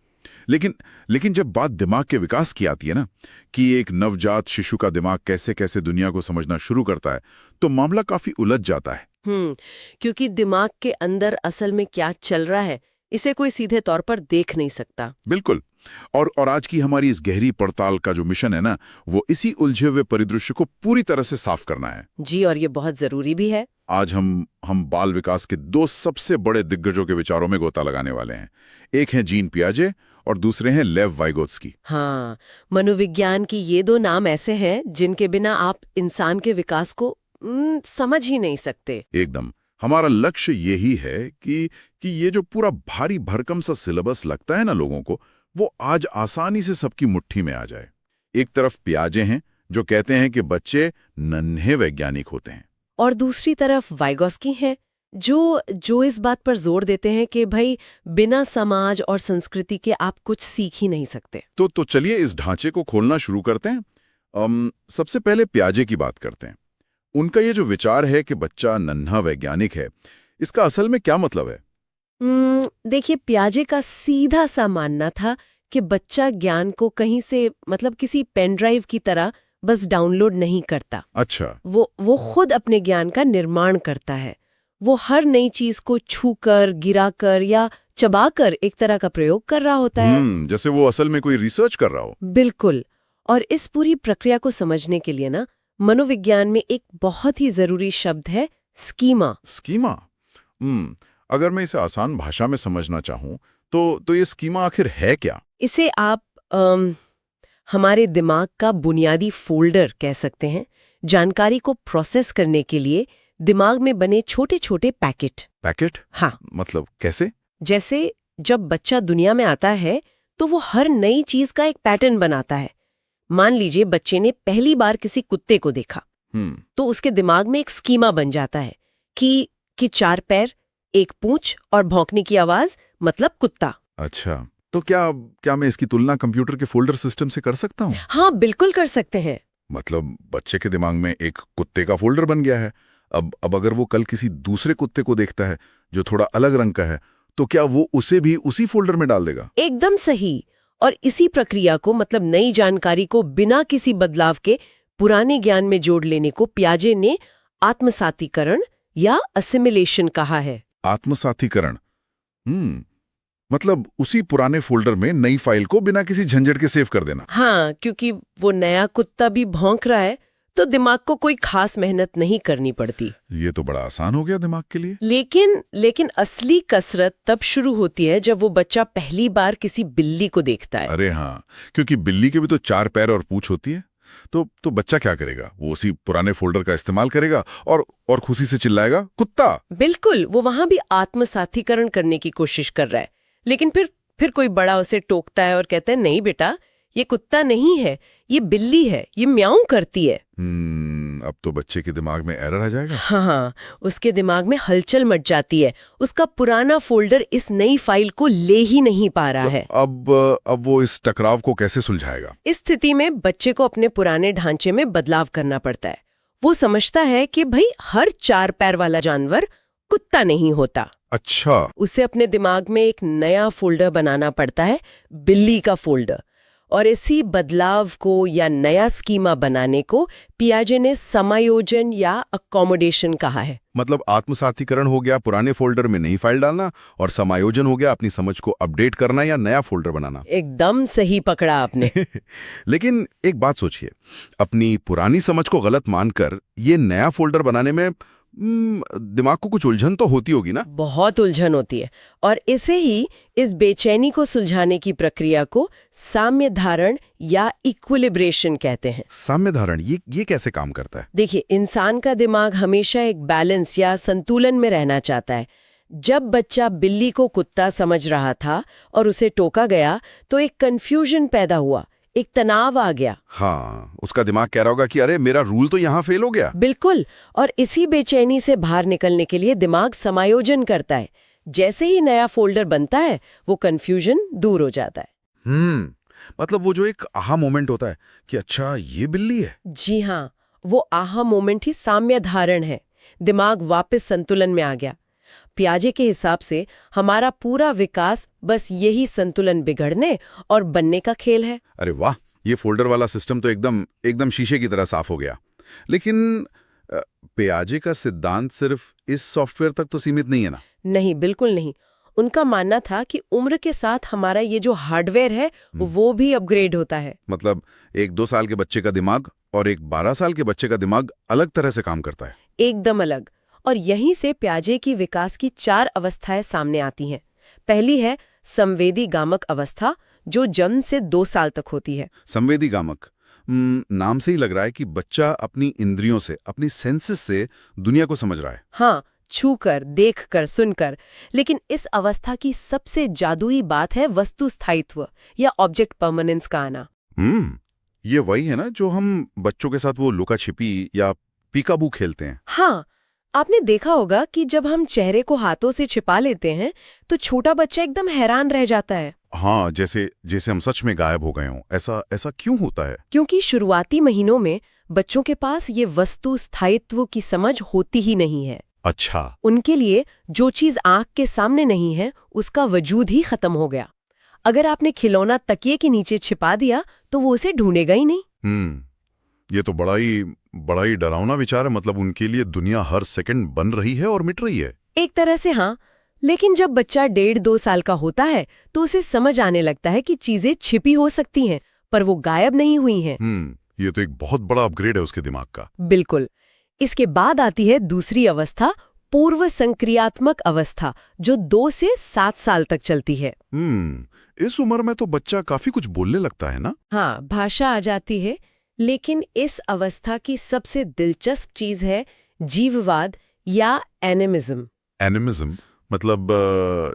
लेकिन जब बात दिमाग के विकास की आती है ना, कि एक नवजात शिशु का दिमाग कैसे कैसे दुनिया को समझना शुरू करता है, तो मामला काफी उलझ जाता है। क्योंकि दिमाग के अंदर असल में क्या चल रहा है, इसे कोई सीधे तौर पर देख नहीं सकता। बिल्कुल। और आज की हमारी इस गहरी पड़ताल का जो मिशन है ना, वो इसी उलझे हुए परिदृश्य को पूरी तरह से साफ करना है। जी, और ये बहुत जरूरी भी है। आज हम बाल विकास के 2 सबसे बड़े दिग्गजों के विचारों में गोता लगाने वाले हैं। एक हैं जीन पियाजे और दूसरे हैं लेव वाइगोत्स्की। हाँ, मनोविज्ञान की ये 2 नाम ऐसे हैं जिनके बिना आप इंसान के विकास को समझ ही नहीं सकते। एकदम। हमारा लक्ष्य यही है कि ये जो पूरा भारी भरकम सा सिलेबस लगता है ना लोगों को, वो आज आसानी से सबकी मुट्ठी में आ जाए। एक तरफ पियाजे हैं जो कहते हैं कि बच्चे नन्हे वैज्ञानिक होते हैं, और दूसरी तरफ वाइगोत्स्की हैं जो इस बात पर जोर देते हैं कि भाई बिना समाज और संस्कृति के आप कुछ सीख ही नहीं सकते। तो चलिए इस ढांचे को खोलना शुरू करते हैं। सबसे पहले पियाजे की बात करते हैं। उनका ये जो विचार है कि बच्चा नन्हा वैज्ञानिक है, इसका असल में क्या मतलब है? देखिए, पियाजे का सीधा सा मानना था कि बच्चा ज्ञान को कहीं से मतलब किसी पेन ड्राइव की तरह बस डाउनलोड नहीं करता। अच्छा, वो खुद अपने ज्ञान का निर्माण करता है। वो हर नई चीज को छूकर, गिराकर या चबाकर एक तरह का प्रयोग कर रहा होता है। जैसे वो असल में कोई रिसर्च कर रहा हो। बिल्कुल। और इस पूरी प्रक्रिया को समझने के लिए ना मनोविज्ञान में एक बहुत ही जरूरी शब्द है स्कीमा। स्कीमा। अगर मैं इसे आसान भाषा में समझना चाहूं तो ये स्कीमा आखिर है क्या? इसे आप हमारे दिमाग का बुनियादी फोल्डर कह सकते हैं। जानकारी को प्रोसेस करने के लिए दिमाग में बने छोटे छोटे पैकेट। पैकेट? हाँ, मतलब कैसे? जैसे जब बच्चा दुनिया में आता है तो वो हर नई चीज का एक पैटर्न बनाता है। मान लीजिए बच्चे ने पहली बार किसी कुत्ते को देखा, तो उसके दिमाग में एक स्कीमा बन जाता है कि 4 पैर, 1 पूंछ और भौंकने की आवाज मतलब कुत्ता। अच्छा, तो क्या मैं इसकी तुलना कंप्यूटर के फोल्डर सिस्टम से कर सकता हूँ? हाँ, बिल्कुल कर सकते हैं। मतलब बच्चे के दिमाग में एक कुत्ते का फोल्डर बन गया है। अब अगर वो कल किसी दूसरे कुत्ते को देखता है जो थोड़ा अलग रंग का है, तो क्या वो उसे भी उसी फोल्डर में डाल देगा? एकदम सही। और इसी प्रक्रिया को मतलब नई जानकारी को बिना किसी बदलाव के पुराने ज्ञान में जोड़ लेने को पियाजे ने आत्मसातीकरण या असिमिलेशन कहा है। आत्मसातीकरण। मतलब उसी पुराने फोल्डर में नई फाइल को बिना किसी झंझट के सेव कर देना। हाँ, क्योंकि वो नया कुत्ता भी भौंक रहा है तो दिमाग को कोई खास मेहनत नहीं करनी पड़ती। ये तो बड़ा आसान हो गया दिमाग के लिए। लेकिन असली कसरत तब शुरू होती है जब वो बच्चा पहली बार किसी बिल्ली को देखता है। अरे हाँ, क्योंकि बिल्ली के भी तो 4 पैर और पूंछ होती है। तो बच्चा क्या करेगा? वो उसी पुराने फोल्डर का इस्तेमाल करेगा और खुशी से चिल्लाएगा, कुत्ता। बिल्कुल, वो वहां भी आत्मसातीकरण करने की कोशिश कर रहा है। लेकिन फिर कोई बड़ा उसे टोकता है और कहता है, नहीं बेटा, ये कुत्ता नहीं है, ये बिल्ली है, ये म्याऊं करती है। अब तो बच्चे के दिमाग में एरर आ जाएगा। हाँ, उसके दिमाग में हलचल मच जाती है। उसका पुराना फोल्डर इस नई फाइल को ले ही नहीं पा रहा है। अब वो इस टकराव को कैसे सुलझाएगा? इस स्थिति में बच्चे को अपने पुराने ढांचे में बदलाव करना पड़ता है। वो समझता है कि भाई हर 4 पैर वाला जानवर कुत्ता नहीं होता। अच्छा, उसे अपने दिमाग में एक नया फोल्डर बनाना पड़ता है, बिल्ली का फोल्डर। और इसी बदलाव को या नया स्कीमा बनाने को पियाजे ने समायोजन या अकोमोडेशन कहा है। मतलब आत्मसातीकरण हो गया पुराने फोल्डर में नई फाइल डालना, और समायोजन हो गया अपनी समझ को अपडेट करना या नया फोल्डर बनाना। एकदम सही पकड़ा आपने। लेकिन एक बात सोचिए, अपनी पुरानी समझ को गलत मानकर ये नया फोल्डर बनाने में दिमाग को कुछ उलझन तो होती होगी ना? बहुत उलझन होती है। और इसे ही इस बेचैनी को सुलझाने की प्रक्रिया को साम्य धारण या इक्विलिब्रेशन कहते हैं। साम्य धारण, ये कैसे काम करता है? देखिए, इंसान का दिमाग हमेशा एक बैलेंस या संतुलन में रहना चाहता है। जब बच्चा बिल्ली को कुत्ता समझ रहा था और उसे टोका गया तो एक कंफ्यूजन पैदा हुआ, एक तनाव आ गया। हाँ, उसका दिमाग कह रहा होगा कि अरे मेरा रूल तो यहाँ फेल हो गया। बिल्कुल। और इसी बेचैनी से बाहर निकलने के लिए दिमाग समायोजन करता है। जैसे ही नया फोल्डर बनता है वो कंफ्यूजन दूर हो जाता है। मतलब वो जो एक आहा मोमेंट होता है कि अच्छा ये बिल्ली है। जी हाँ, वो आहा मोमेंट ही साम्य धारण है। दिमाग वापस संतुलन में आ गया। पियाजे के हिसाब से हमारा पूरा विकास बस यही संतुलन बिगड़ने और बनने का खेल है। अरे वाह, ये फोल्डर वाला सिस्टम तो एकदम शीशे की तरह साफ हो गया। लेकिन पियाजे का सिद्धांत सिर्फ इस सॉफ्टवेयर तक तो सीमित नहीं है ना? नहीं, बिल्कुल नहीं। उनका मानना था कि उम्र के साथ हमारा ये जो हार्डवेयर है वो भी अपग्रेड होता है। मतलब एक 2 साल के बच्चे का दिमाग और एक 12 साल के बच्चे का दिमाग अलग तरह से काम करता है। एकदम अलग। और यहीं से पियाजे की विकास की 4 अवस्थाएं सामने आती हैं। पहली है संवेदी गामक अवस्था, जो जन्म से 2 साल तक होती है। संवेदी गामक, नाम से ही लग रहा है कि बच्चा अपनी इंद्रियों से, अपनी सेंसेस से दुनिया को समझ रहा है। हाँ, छूकर, देखकर, सुनकर। लेकिन इस अवस्था की सबसे जादुई बात है वस्तु स्थायित्व या ऑब्जेक्ट परमानेंस का आना। ये वही है ना जो हम बच्चों के साथ वो लुका छिपी या पीकाबू खेलते हैं। हाँ, आपने देखा होगा कि जब हम चेहरे को हाथों से छिपा लेते हैं तो छोटा बच्चा एकदम हैरान रह जाता है। हाँ, जैसे हम सच में गायब हो गए हों। ऐसा क्यों होता है? क्योंकि शुरुआती महीनों में बच्चों के पास ये वस्तु स्थायित्व की समझ होती ही नहीं है। अच्छा। उनके लिए जो चीज आंख के सामने नहीं है उसका वजूद ही खत्म हो गया। अगर आपने खिलौना तकिए के नीचे छिपा दिया तो वो उसे ढूंढेगा ही नहीं। ये तो बड़ा ही डरावना विचार है। मतलब उनके लिए दुनिया हर सेकंड बन रही है और मिट रही है। एक तरह से हाँ, लेकिन जब बच्चा 1.5-2 साल का होता है तो उसे समझ आने लगता है कि चीजें छिपी हो सकती हैं पर वो गायब नहीं हुई हैं। ये तो एक बहुत बड़ा अपग्रेड है उसके दिमाग का। बिल्कुल। इसके बाद आती है दूसरी अवस्था, पूर्व संक्रियात्मक अवस्था, जो 2 से 7 साल तक चलती है। इस उम्र में तो बच्चा काफी कुछ बोलने लगता है ना? हाँ, भाषा आ जाती है। लेकिन इस अवस्था की सबसे दिलचस्प चीज है जीववाद या एनिमिज्म। एनिमिज्म मतलब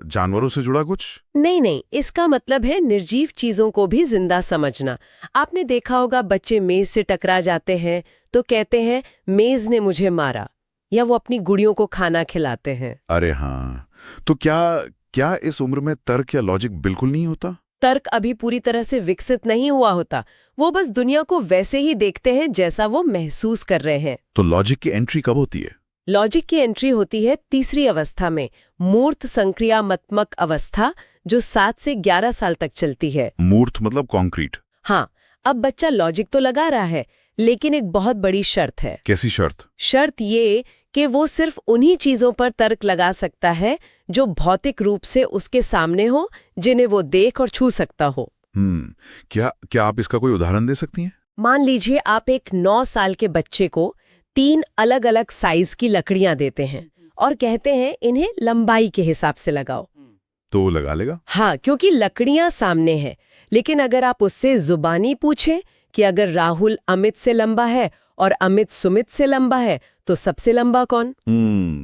जानवरों से जुड़ा कुछ? नहीं, इसका मतलब है निर्जीव चीजों को भी जिंदा समझना। आपने देखा होगा बच्चे मेज से टकरा जाते हैं तो कहते हैं मेज ने मुझे मारा, या वो अपनी गुड़ियों को खाना खिलाते हैं। अरे हाँ, तो क्या इस उम्र में तर्क या लॉजिक बिल्कुल नहीं होता? तर्क अभी पूरी तरह से विकसित नहीं हुआ होता। वो बस दुनिया को वैसे ही देखते हैं जैसा वो महसूस कर रहे हैं। तो लॉजिक की एंट्री कब होती है? लॉजिक की एंट्री होती है तीसरी अवस्था में, मूर्त संक्रियात्मक अवस्था, जो 7 से 11 साल तक चलती है। मूर्त मतलब कॉन्क्रीट? हाँ, अब बच्चा लॉजिक तो लगा रहा है, लेकिन एक बहुत बड़ी शर्त है। कैसी शर्त? शर्त ये कि वो सिर्फ उन्हीं चीजों पर तर्क लगा सकता है जो भौतिक रूप से उसके सामने हो, जिन्हें वो देख और छू सकता हो। क्या आप इसका कोई उदाहरण दे सकती हैं? मान लीजिए आप एक 9 साल के बच्चे को 3 अलग-अलग साइज की लकड़ियां देते हैं और कहते हैं इन्हें लंबाई के हिसाब से लगाओ। तो वो लगा लेगा? हाँ, क्योंकि लकड़ियां सामने हैं। लेकिन अगर आप उससे जुबानी पूछें कि अगर राहुल अमित से लंबा है और अमित सुमित से लंबा है तो सबसे लंबा कौन?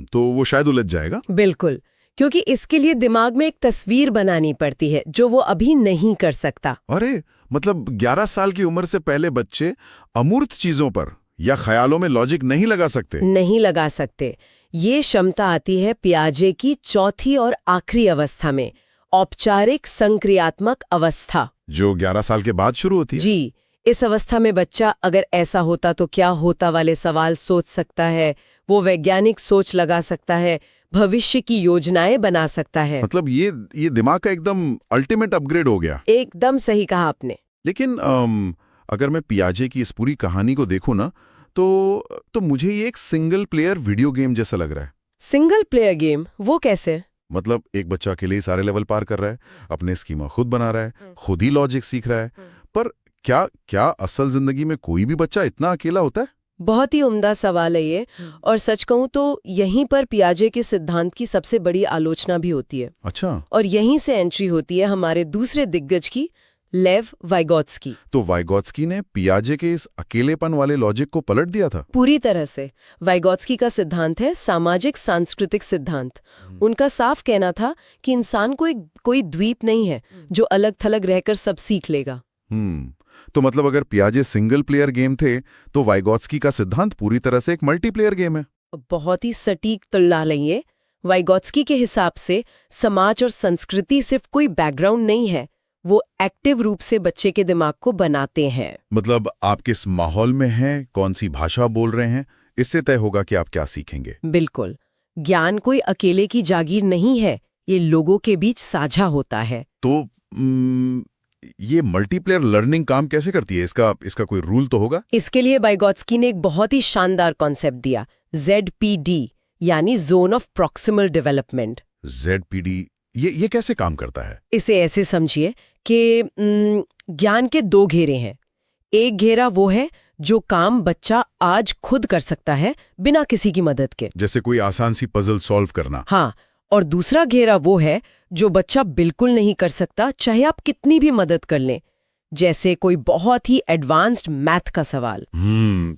तो वो शायद उलझ जाएगा। बिल्कुल, क्योंकि इसके लिए दिमाग में एक तस्वीर बनानी पड़ती है जो वो अभी नहीं कर सकता। अरे मतलब 11 साल की उम्र से पहले बच्चे अमूर्त चीजों पर या ख्यालों में लॉजिक नहीं लगा सकते? नहीं लगा सकते। ये क्षमता आती है पियाजे की चौथी और आखिरी अवस्था में, औपचारिक संक्रियात्मक अवस्था, जो 11 साल के बाद शुरू होती है। जी, इस अवस्था में बच्चा अगर ऐसा होता तो क्या होता वाले सवाल सोच सकता है, वो वैज्ञानिक सोच लगा सकता है, भविष्य की योजनाएं बना सकता है। मतलब ये दिमाग का एकदम अल्टीमेट अपग्रेड हो गया। एकदम सही कहा आपने। लेकिन अगर मैं पियाजे की इस पूरी कहानी को देखूं ना तो मुझे ये एक सिंगल प्लेयर वीडियो गेम जैसा लग रहा है। Single player game? वो कैसे? मतलब एक बच्चा अकेले ही सारे लेवल पार कर रहा है, अपने स्कीमा खुद बना रहा है, खुद ही लॉजिक सीख रहा है। पर क्या असल जिंदगी में कोई भी बच्चा इतना अकेला होता है? बहुत ही उम्दा सवाल है ये, और सच कहूं तो यहीं पर पियाजे के सिद्धांत की सबसे बड़ी आलोचना भी होती है। अच्छा। और यहीं से एंट्री होती है हमारे दूसरे दिग्गज की, लेव वाइगोत्स्की। तो वाइगोत्स्की ने पियाजे के इस अकेलेपन वाले लॉजिक को पलट दिया था पूरी तरह से। वाइगोत्स्की का सिद्धांत है सामाजिक सांस्कृतिक सिद्धांत। उनका साफ कहना था कि इंसान कोई द्वीप नहीं है जो अलग थलग रहकर सब सीख लेगा। तो मतलब अगर पियाजे सिंगल प्लेयर गेम थे तो वाइगोत्स्की का सिद्धांत पूरी तरह से एक मल्टीप्लेयर गेम है। बहुत ही सटीक तुलना लेंगे। वाइगोत्स्की के हिसाब से समाज और संस्कृति सिर्फ कोई बैकग्राउंड नहीं है, वो एक्टिव रूप से बच्चे के दिमाग को बनाते हैं। मतलब आप किस माहौल में हैं, कौन सी भाषा बोल रहे हैं, इससे तय होगा कि आप क्या सीखेंगे। बिल्कुल। ज्ञान कोई अकेले की जागीर नहीं है, ये लोगों के बीच साझा होता है। तो ये मल्टीप्लेयर लर्निंग काम कैसे करती है? इसका कोई रूल तो होगा? इसके लिए वाइगोत्स्की ने एक बहुत ही शानदार कॉन्सेप्ट दिया, ZPD, यानी zone of proximal development. ZPD ये कैसे काम करता है? इसे ऐसे समझिए कि ज्ञान के 2 घेरे हैं। एक घेरा वो है जो काम बच्चा आज खुद कर सकता है बिना किसी की मदद के, जैसे कोई आसान सी पजल सॉल्व करना। हाँ, और दूसरा घेरा वो है जो बच्चा बिल्कुल नहीं कर सकता चाहे आप कितनी भी मदद कर लें, जैसे कोई बहुत ही एडवांस्ड मैथ का सवाल।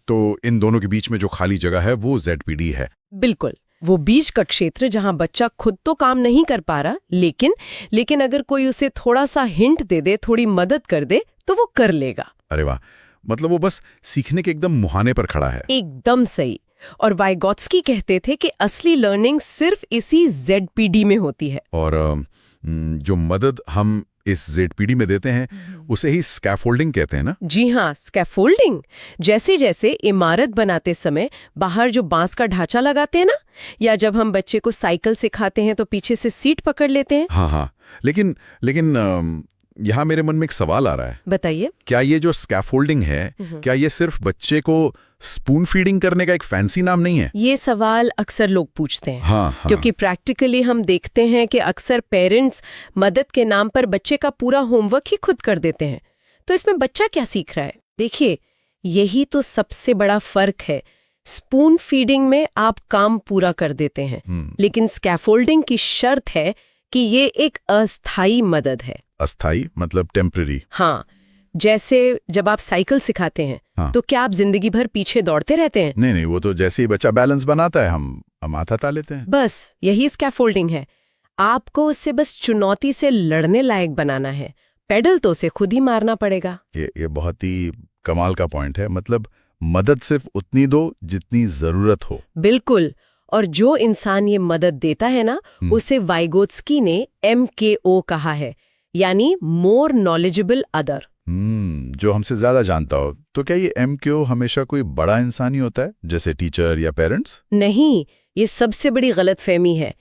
तो इन दोनों के बीच में जो खाली जगह है वो ZPD है। बिल्कुल, वो बीच का क्षेत्र जहां बच्चा खुद तो काम नहीं कर पा रहा, लेकिन अगर कोई उसे थोड़ा सा हिंट दे दे, थोड़ी मदद कर दे, तो वो कर लेगा। अरे वाह, मतलब वो बस सीखने के एकदम मुहाने पर खड़ा है। एकदम सही। और वाइगोत्स्की कहते थे कि असली लर्निंग सिर्फ इसी ZPD में होती है। और जो मदद हम इस ZPD में देते हैं उसे ही स्कैफोल्डिंग कहते हैं ना? जी हाँ, स्कैफोल्डिंग। जैसे इमारत बनाते समय बाहर जो बांस का ढांचा लगाते हैं ना, या जब हम बच्चे को साइकिल सिखाते हैं तो पीछे से सीट पकड़ लेते हैं। हाँ, लेकिन यहाँ मेरे मन में एक सवाल आ रहा है, बताइए। क्या ये जो स्कैफोल्डिंग है, क्या ये सिर्फ बच्चे को स्पून फीडिंग करने का एक फैंसी नाम नहीं है? ये सवाल अक्सर लोग पूछते हैं। हाँ, हाँ। क्योंकि प्रैक्टिकली हम देखते हैं कि अक्सर पेरेंट्स मदद के नाम पर बच्चे का पूरा होमवर्क ही खुद कर देते हैं। तो इसमें बच्चा क्या सीख रहा है? देखिए, यही तो सबसे बड़ा फर्क है। स्पून फीडिंग में आप काम पूरा कर देते हैं, लेकिन स्कैफोल्डिंग की शर्त है कि ये एक अस्थायी मदद है। अस्थाई मतलब टेम्पररी? हाँ, जैसे जब आप साइकिल सिखाते हैं, हाँ। तो क्या आप जिंदगी भर पीछे दौड़ते रहते हैं? नहीं, वो तो जैसे ही बच्चा बैलेंस बनाता है हम हाथ हटा लेते हैं। बस यही स्कैफोल्डिंग है। आपको उससे बस चुनौती से लड़ने लायक बनाना है। पेडल तो उसे खुद ही मारना पड़ेगा। ये बहुत ही कमाल का पॉइंट है। मतलब मदद सिर्फ उतनी दो जितनी जरूरत हो। बिल्कुल। और जो इंसान ये मदद देता है ना, उसे वाइगोत्स्की ने MKO कहा है, यानी मोर नॉलेजेबल अदर। जो हमसे ज्यादा जानता हो। तो क्या ये MKO हमेशा कोई बड़ा इंसान ही होता है, जैसे टीचर या पेरेंट्स? नहीं, ये सबसे बड़ी गलतफहमी है।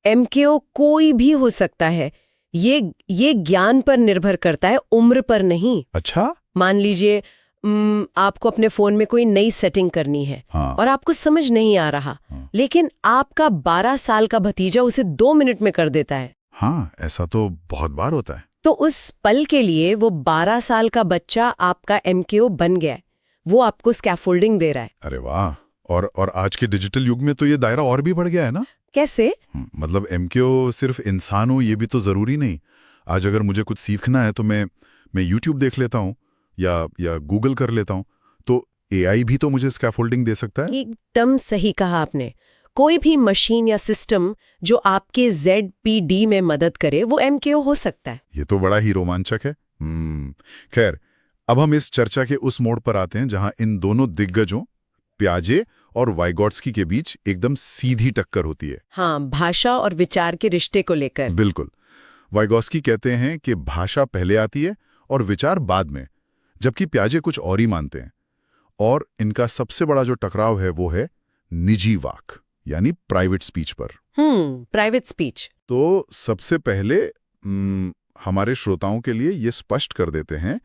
MKO कोई भी हो सकता है। ये ज्ञान पर निर्भर करता है, उम्र पर नहीं। अच्छा। मान लीजिए आपको अपने फोन में कोई नई सेटिंग करनी है, हाँ। और आपको समझ नहीं आ रहा, लेकिन आपका 12 साल का भतीजा उसे 2 मिनट में कर देता है। हाँ, ऐसा तो बहुत बार होता है। तो उस पल के लिए वो 12 साल का बच्चा आपका MKO बन गया है। वो आपको स्कैफोल्डिंग दे रहा है। अरे वाह। और आज के डिजिटल युग में तो ये दायरा और भी बढ़ गया है ना? कैसे? मतलब MKO सिर्फ इंसान हो ये भी तो जरूरी नहीं। आज अगर मुझे कुछ सीखना है तो मैं YouTube देख लेता हूँ या गूगल कर लेता हूँ। तो AI भी तो मुझे स्कैफोल्डिंग दे सकता है। एकदम सही कहा आपने। कोई भी मशीन या सिस्टम जो आपके ZPD में मदद करे, वो MKO हो सकता है। ये तो बड़ा ही रोमांचक है। खैर, अब हम इस चर्चा के उस मोड़ पर आते हैं जहां इन दोनों दिग्गजों पियाजे और वाइगोट्स्की के बीच एकदम सीधी टक्कर होती है। हाँ, भाषा और विचार के रिश्ते को लेकर। बिल्कुल। वाइगोट्स्की कहते हैं कि भाषा पहले आती है और विचार बाद में, जबकि पियाजे कुछ और ही मानते हैं। और इनका सबसे बड़ा जो टकराव है वो है निजी वाक, यानी प्राइवेट स्पीच पर। Private speech. तो सबसे पहले हमारे श्रोताओं के लिए ये स्पष्ट कर देते हैं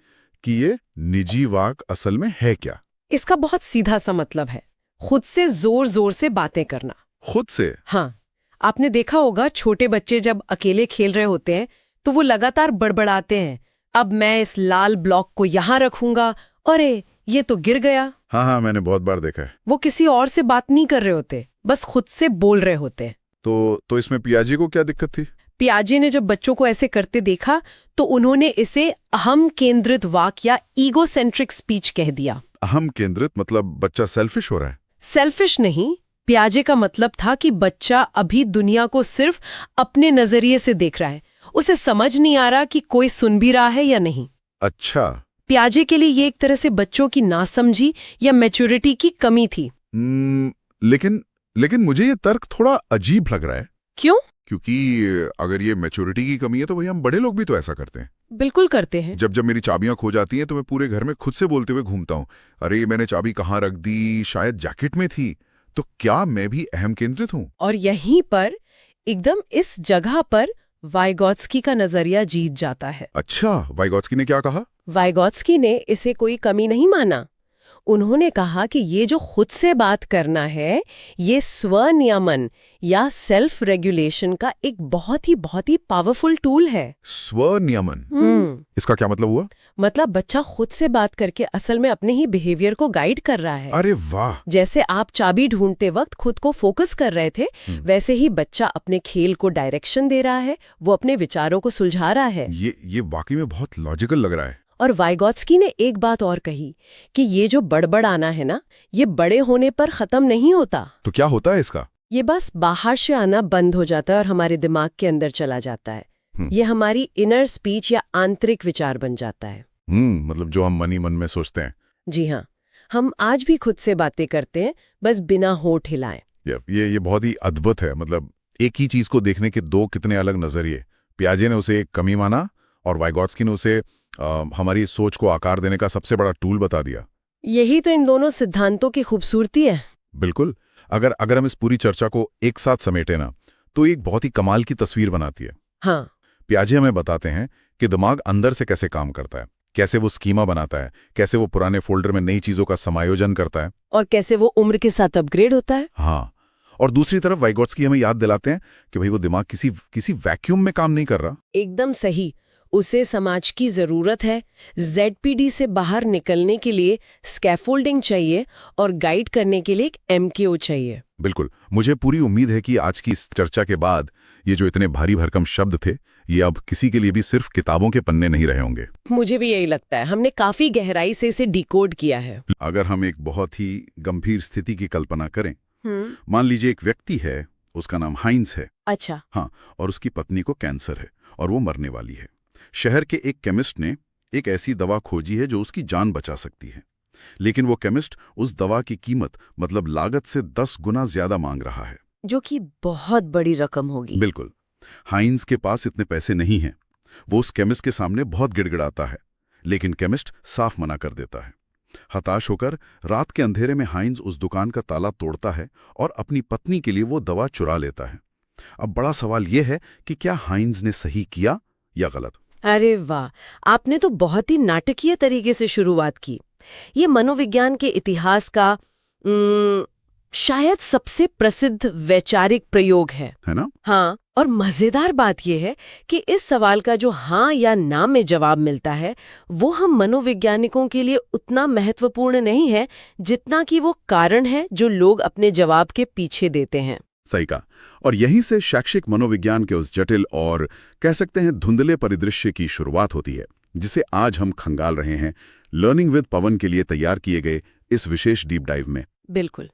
कि ये निजी वाक असल में है क्या। इसका बहुत सीधा सा मतलब है खुद से जोर जोर से बातें करना। खुद से? हाँ, आपने देखा होगा छोटे बच्चे जब अकेले खेल रहे होते हैं तो वो लगातार बड़बड़ाते हैं, अब मैं इस लाल ब्लॉक को यहाँ रखूंगा, अरे ये तो गिर गया। हाँ, मैंने बहुत बार देखा है। वो किसी और से बात नहीं कर रहे होते, बस खुद से बोल रहे होते हैं। तो इसमें पियाजे को क्या दिक्कत थी? पियाजे ने जब बच्चों को ऐसे करते देखा तो उन्होंने इसे अहम केंद्रित वाक या ईगोसेंट्रिक स्पीच कह दिया। अहम केंद्रित मतलब बच्चा सेल्फिश हो रहा है? सेल्फिश नहीं, पियाजे का मतलब था कि बच्चा अभी दुनिया को सिर्फ अपने नजरिए से देख रहा है, उसे समझ नहीं आ रहा कि कोई सुन भी रहा है या नहीं। अच्छा। पियाजे के लिए ये एक तरह से बच्चों की नासमझी या मैच्योरिटी की कमी थी। लेकिन मुझे ये तर्क थोड़ा अजीब लग रहा है। क्यों? क्योंकि अगर ये मैच्योरिटी की कमी है तो भाई हम बड़े लोग भी तो ऐसा करते हैं। बिल्कुल करते हैं। जब मेरी चाबियां खो जाती हैं तो मैं पूरे घर में खुद से बोलते हुए घूमता हूँ, अरे ये मैंने चाबी कहाँ रख दी, शायद जैकेट में थी। तो क्या मैं भी अहम केंद्रित हूँ? और यहीं पर एकदम इस जगह पर वाइगोत्स्की का नजरिया जीत जाता है। अच्छा, वाइगोत्स्की ने क्या कहा? वाइगोत्स्की ने इसे कोई कमी नहीं माना। उन्होंने कहा कि ये जो खुद से बात करना है, ये स्वनियमन या सेल्फ रेगुलेशन का एक बहुत ही पावरफुल टूल है। स्वनियमन? इसका क्या मतलब हुआ? मतलब बच्चा खुद से बात करके असल में अपने ही बिहेवियर को गाइड कर रहा है। अरे वाह। जैसे आप चाबी ढूंढते वक्त खुद को फोकस कर रहे थे, वैसे ही बच्चा अपने खेल को डायरेक्शन दे रहा है, वो अपने विचारों को सुलझा रहा है। ये वाकई में बहुत लॉजिकल लग रहा है। और वाइगोत्स्की ने एक बात और कही कि ये जो बड़बड़ आना है ना, ये बड़े होने पर खत्म नहीं होता। तो क्या होता है इसका? ये बस बाहर से आना बंद हो जाता है और हमारे दिमाग के अंदर चला जाता है। ये हमारी इनर स्पीच या आंतरिक विचार बन जाता है। मतलब जो हम मन में सोचते हैं। जी हाँ, हम आज भी खुद से बातें करते हैं, बस बिना होठ हिलाएं। ये बहुत ही अद्भुत है। मतलब एक ही चीज को देखने के दो कितने अलग नजरिए। पियाजे ने उसे एक कमी माना और वाइगोत्स्की ने उसे हमारी सोच को आकार देने का सबसे बड़ा टूल बता दिया। यही तो इन दोनों सिद्धांतों की खूबसूरती है। बिल्कुल। अगर हम इस पूरी चर्चा को एक साथ समेटे ना, तो एक बहुत ही कमाल की तस्वीर बनाती है। हाँ। पियाजे हमें बताते हैं कि दिमाग अंदर से कैसे काम करता है, कैसे वो स्कीमा बनाता है, कैसे वो पुराने फोल्डर में नई चीजों का समायोजन करता है। और कैसे वो उम्र के साथ अपग्रेड होता है। हाँ, और दूसरी तरफ वाइगोट्स्की हमें याद दिलाते हैं कि भाई वो दिमाग किसी वैक्यूम में काम नहीं कर रहा। एकदम सही। उसे समाज की जरूरत है। ZPD से बाहर निकलने के लिए स्कैफोल्डिंग चाहिए और गाइड करने के लिए एक MKO चाहिए। बिल्कुल, मुझे पूरी उम्मीद है कि आज की इस चर्चा के बाद ये जो इतने भारी भरकम शब्द थे, ये अब किसी के लिए भी सिर्फ किताबों के पन्ने नहीं रहे होंगे। मुझे भी यही लगता है। हमने काफी गहराई से इसे डिकोड किया है। अगर हम एक बहुत ही गंभीर स्थिति की कल्पना करें, मान लीजिए एक व्यक्ति है, उसका नाम हाइंस है। अच्छा। हाँ, और उसकी पत्नी को कैंसर है और वो मरने वाली है। शहर के एक केमिस्ट ने एक ऐसी दवा खोजी है जो उसकी जान बचा सकती है, लेकिन वो केमिस्ट उस दवा की कीमत मतलब लागत से 10 गुना ज्यादा मांग रहा है, जो कि बहुत बड़ी रकम होगी। बिल्कुल। हाइंस के पास इतने पैसे नहीं हैं। वो उस केमिस्ट के सामने बहुत गिड़गिड़ाता है, लेकिन केमिस्ट साफ मना कर देता है। हताश होकर रात के अंधेरे में हाइंस उस दुकान का ताला तोड़ता है और अपनी पत्नी के लिए वो दवा चुरा लेता है। अब बड़ा सवाल यह है कि क्या हाइंस ने सही किया या गलत? अरे वाह, आपने तो बहुत ही नाटकीय तरीके से शुरुआत की। ये मनोविज्ञान के इतिहास का शायद सबसे प्रसिद्ध वैचारिक प्रयोग है ना? हाँ, और मजेदार बात यह है कि इस सवाल का जो हाँ या ना में जवाब मिलता है, वो हम मनोवैज्ञानिकों के लिए उतना महत्वपूर्ण नहीं है जितना कि वो कारण है जो लोग अपने जवाब के पीछे देते हैं। सही कहा। और यहीं से शैक्षिक मनोविज्ञान के उस जटिल और कह सकते हैं धुंधले परिदृश्य की शुरुआत होती है, जिसे आज हम खंगाल रहे हैं लर्निंग विद पवन के लिए तैयार किए गए इस विशेष डीप डाइव में। बिल्कुल,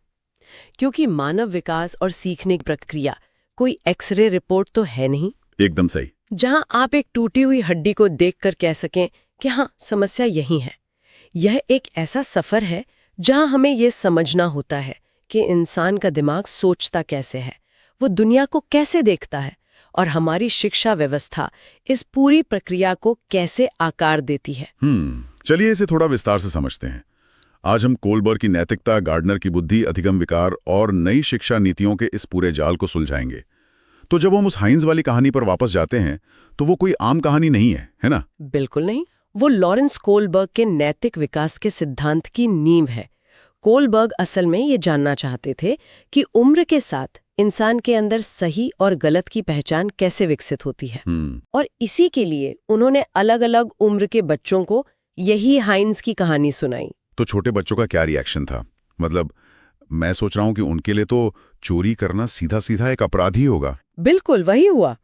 क्योंकि मानव विकास और सीखने की प्रक्रिया कोई एक्सरे रिपोर्ट तो है नहीं। एकदम सही। जहां आप एक टूटी हुई हड्डी को देखकर कह सकें कि हाँ, समस्या यही है। यह एक ऐसा सफर है जहां हमें यह समझना होता है कि इंसान का दिमाग सोचता कैसे है, वो दुनिया को कैसे देखता है, और हमारी शिक्षा व्यवस्था इस पूरी प्रक्रिया को कैसे आकार देती है। चलिए इसे थोड़ा विस्तार से समझते हैं। आज हम कोलबर्ग की नैतिकता, गार्डनर की बुद्धि, अधिगम विकार और नई शिक्षा नीतियों के इस पूरे जाल को सुलझाएंगे। तो जब हम उस हाइंस वाली कहानी पर वापस जाते हैं तो वो कोई आम कहानी नहीं है ना? बिल्कुल नहीं। वो लॉरेंस कोलबर्ग के नैतिक विकास के सिद्धांत की नींव है। कोलबर्ग असल में ये जानना चाहते थे कि उम्र के साथ इंसान के अंदर सही और गलत की पहचान कैसे विकसित होती है, और इसी के लिए उन्होंने अलग अलग उम्र के बच्चों को यही हाइंस की कहानी सुनाई। तो छोटे बच्चों का क्या रिएक्शन था? मतलब मैं सोच रहा हूं कि उनके लिए तो चोरी करना सीधा सीधा एक अपराध ही होगा। बिल्कुल वही हुआ।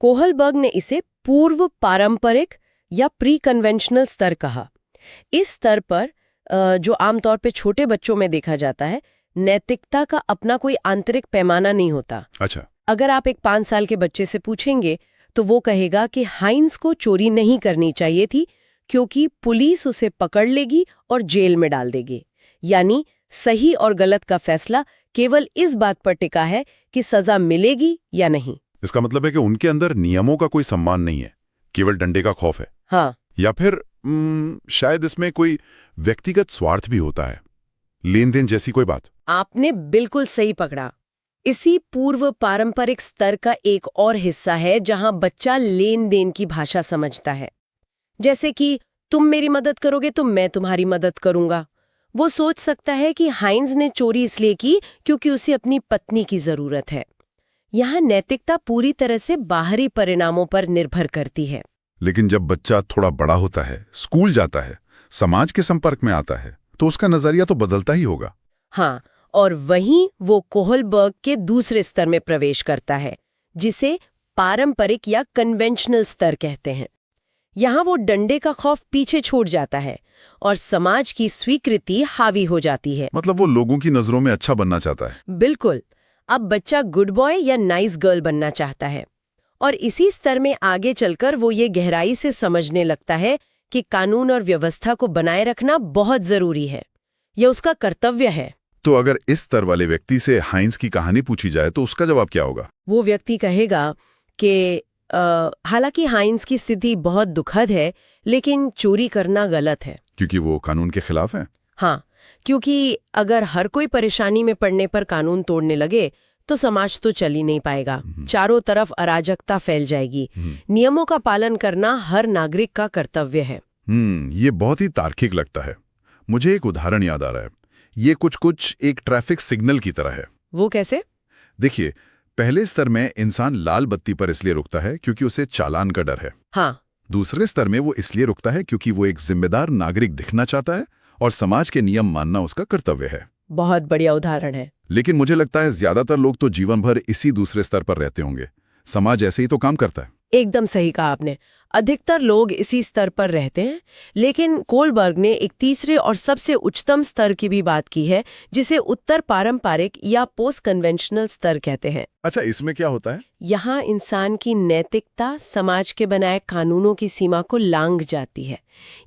कोहलबर्ग ने इसे पूर्व पारंपरिक या प्री कन्वेंशनल स्तर कहा। इस स्तर पर जो आमतौर पे छोटे बच्चों में देखा जाता है, नैतिकता का अपना कोई आंतरिक पैमाना नहीं होता। अच्छा। अगर आप एक 5 साल के बच्चे से पूछेंगे तो वो कहेगा कि हाइंस को चोरी नहीं करनी चाहिए थी क्योंकि पुलिस उसे पकड़ लेगी और जेल में डाल देगी। यानी सही और गलत का फैसला केवल इस बात पर टिका है कि सजा मिलेगी या नहीं। इसका मतलब है कि उनके अंदर नियमों का कोई सम्मान नहीं है, केवल डंडे का खौफ है। हाँ। या फिर शायद इसमें कोई व्यक्तिगत स्वार्थ भी होता है, लेन देन जैसी कोई बात। आपने बिल्कुल सही पकड़ा। इसी पूर्व पारंपरिक स्तर का एक और हिस्सा है जहां बच्चा लेन देन की भाषा समझता है। जैसे कि तुम मेरी मदद करोगे तो मैं तुम्हारी मदद करूंगा। वो सोच सकता है कि हाइंस ने चोरी इसलिए की क्योंकि उसे अपनी पत्नी की जरूरत है। यहाँ नैतिकता पूरी तरह से बाहरी परिणामों पर निर्भर करती है। लेकिन जब बच्चा थोड़ा बड़ा होता है, स्कूल जाता है, समाज के संपर्क में आता है, तो उसका नजरिया तो बदलता ही होगा। हाँ, और वहीं वो कोहलबर्ग के दूसरे स्तर में प्रवेश करता है, जिसे पारंपरिक या कन्वेंशनल स्तर कहते हैं। यहाँ वो डंडे का खौफ पीछे छोड़ जाता है और समाज की स्वीकृति हावी हो जाती है। मतलब वो लोगों की नजरों में अच्छा बनना चाहता है। बिल्कुल। अब बच्चा गुड बॉय या नाइस गर्ल बनना चाहता है, और इसी स्तर में आगे चलकर वो ये गहराई से समझने लगता है कि कानून और व्यवस्था को बनाए रखना बहुत जरूरी है, यह उसका कर्तव्य है। तो अगर इस स्तर वाले व्यक्ति से हाइंस की कहानी पूछी जाए तो उसका जवाब क्या होगा? वो व्यक्ति कहेगा कि हालांकि हाइंस की स्थिति बहुत दुखद है, लेकिन चोरी करना गलत है। क्योंकि वो कानून के खिलाफ है। हाँ, क्योंकि अगर हर कोई परेशानी में पड़ने पर कानून तोड़ने लगे तो समाज तो चल ही नहीं पाएगा। चारों तरफ अराजकता फैल जाएगी। नियमों का पालन करना हर नागरिक का कर्तव्य है। ये बहुत ही तार्किक लगता है। मुझे एक उदाहरण याद आ रहा है। ये कुछ एक ट्रैफिक सिग्नल की तरह है। वो कैसे? देखिए, पहले स्तर में इंसान लाल बत्ती पर इसलिए रुकता है क्योंकि उसे चालान का डर है। हाँ। दूसरे स्तर में वो इसलिए रुकता है क्योंकि वो एक जिम्मेदार नागरिक दिखना चाहता है और समाज के नियम मानना उसका कर्तव्य है। बहुत बढ़िया उदाहरण है। लेकिन मुझे लगता है ज्यादातर लोग तो जीवन भर इसी दूसरे स्तर पर रहते होंगे। समाज ऐसे ही तो काम करता है। एकदम सही कहा आपने। अधिकतर लोग इसी स्तर पर रहते हैं, लेकिन कोलबर्ग ने एक तीसरे और सबसे उच्चतम स्तर की भी बात की है, जिसे उत्तर पारंपरिक या पोस्ट कन्वेंशनल स्तर कहते हैं। अच्छा, इसमें क्या होता है? यहाँ इंसान की नैतिकता समाज के बनाए कानूनों की सीमा को लांघ जाती है।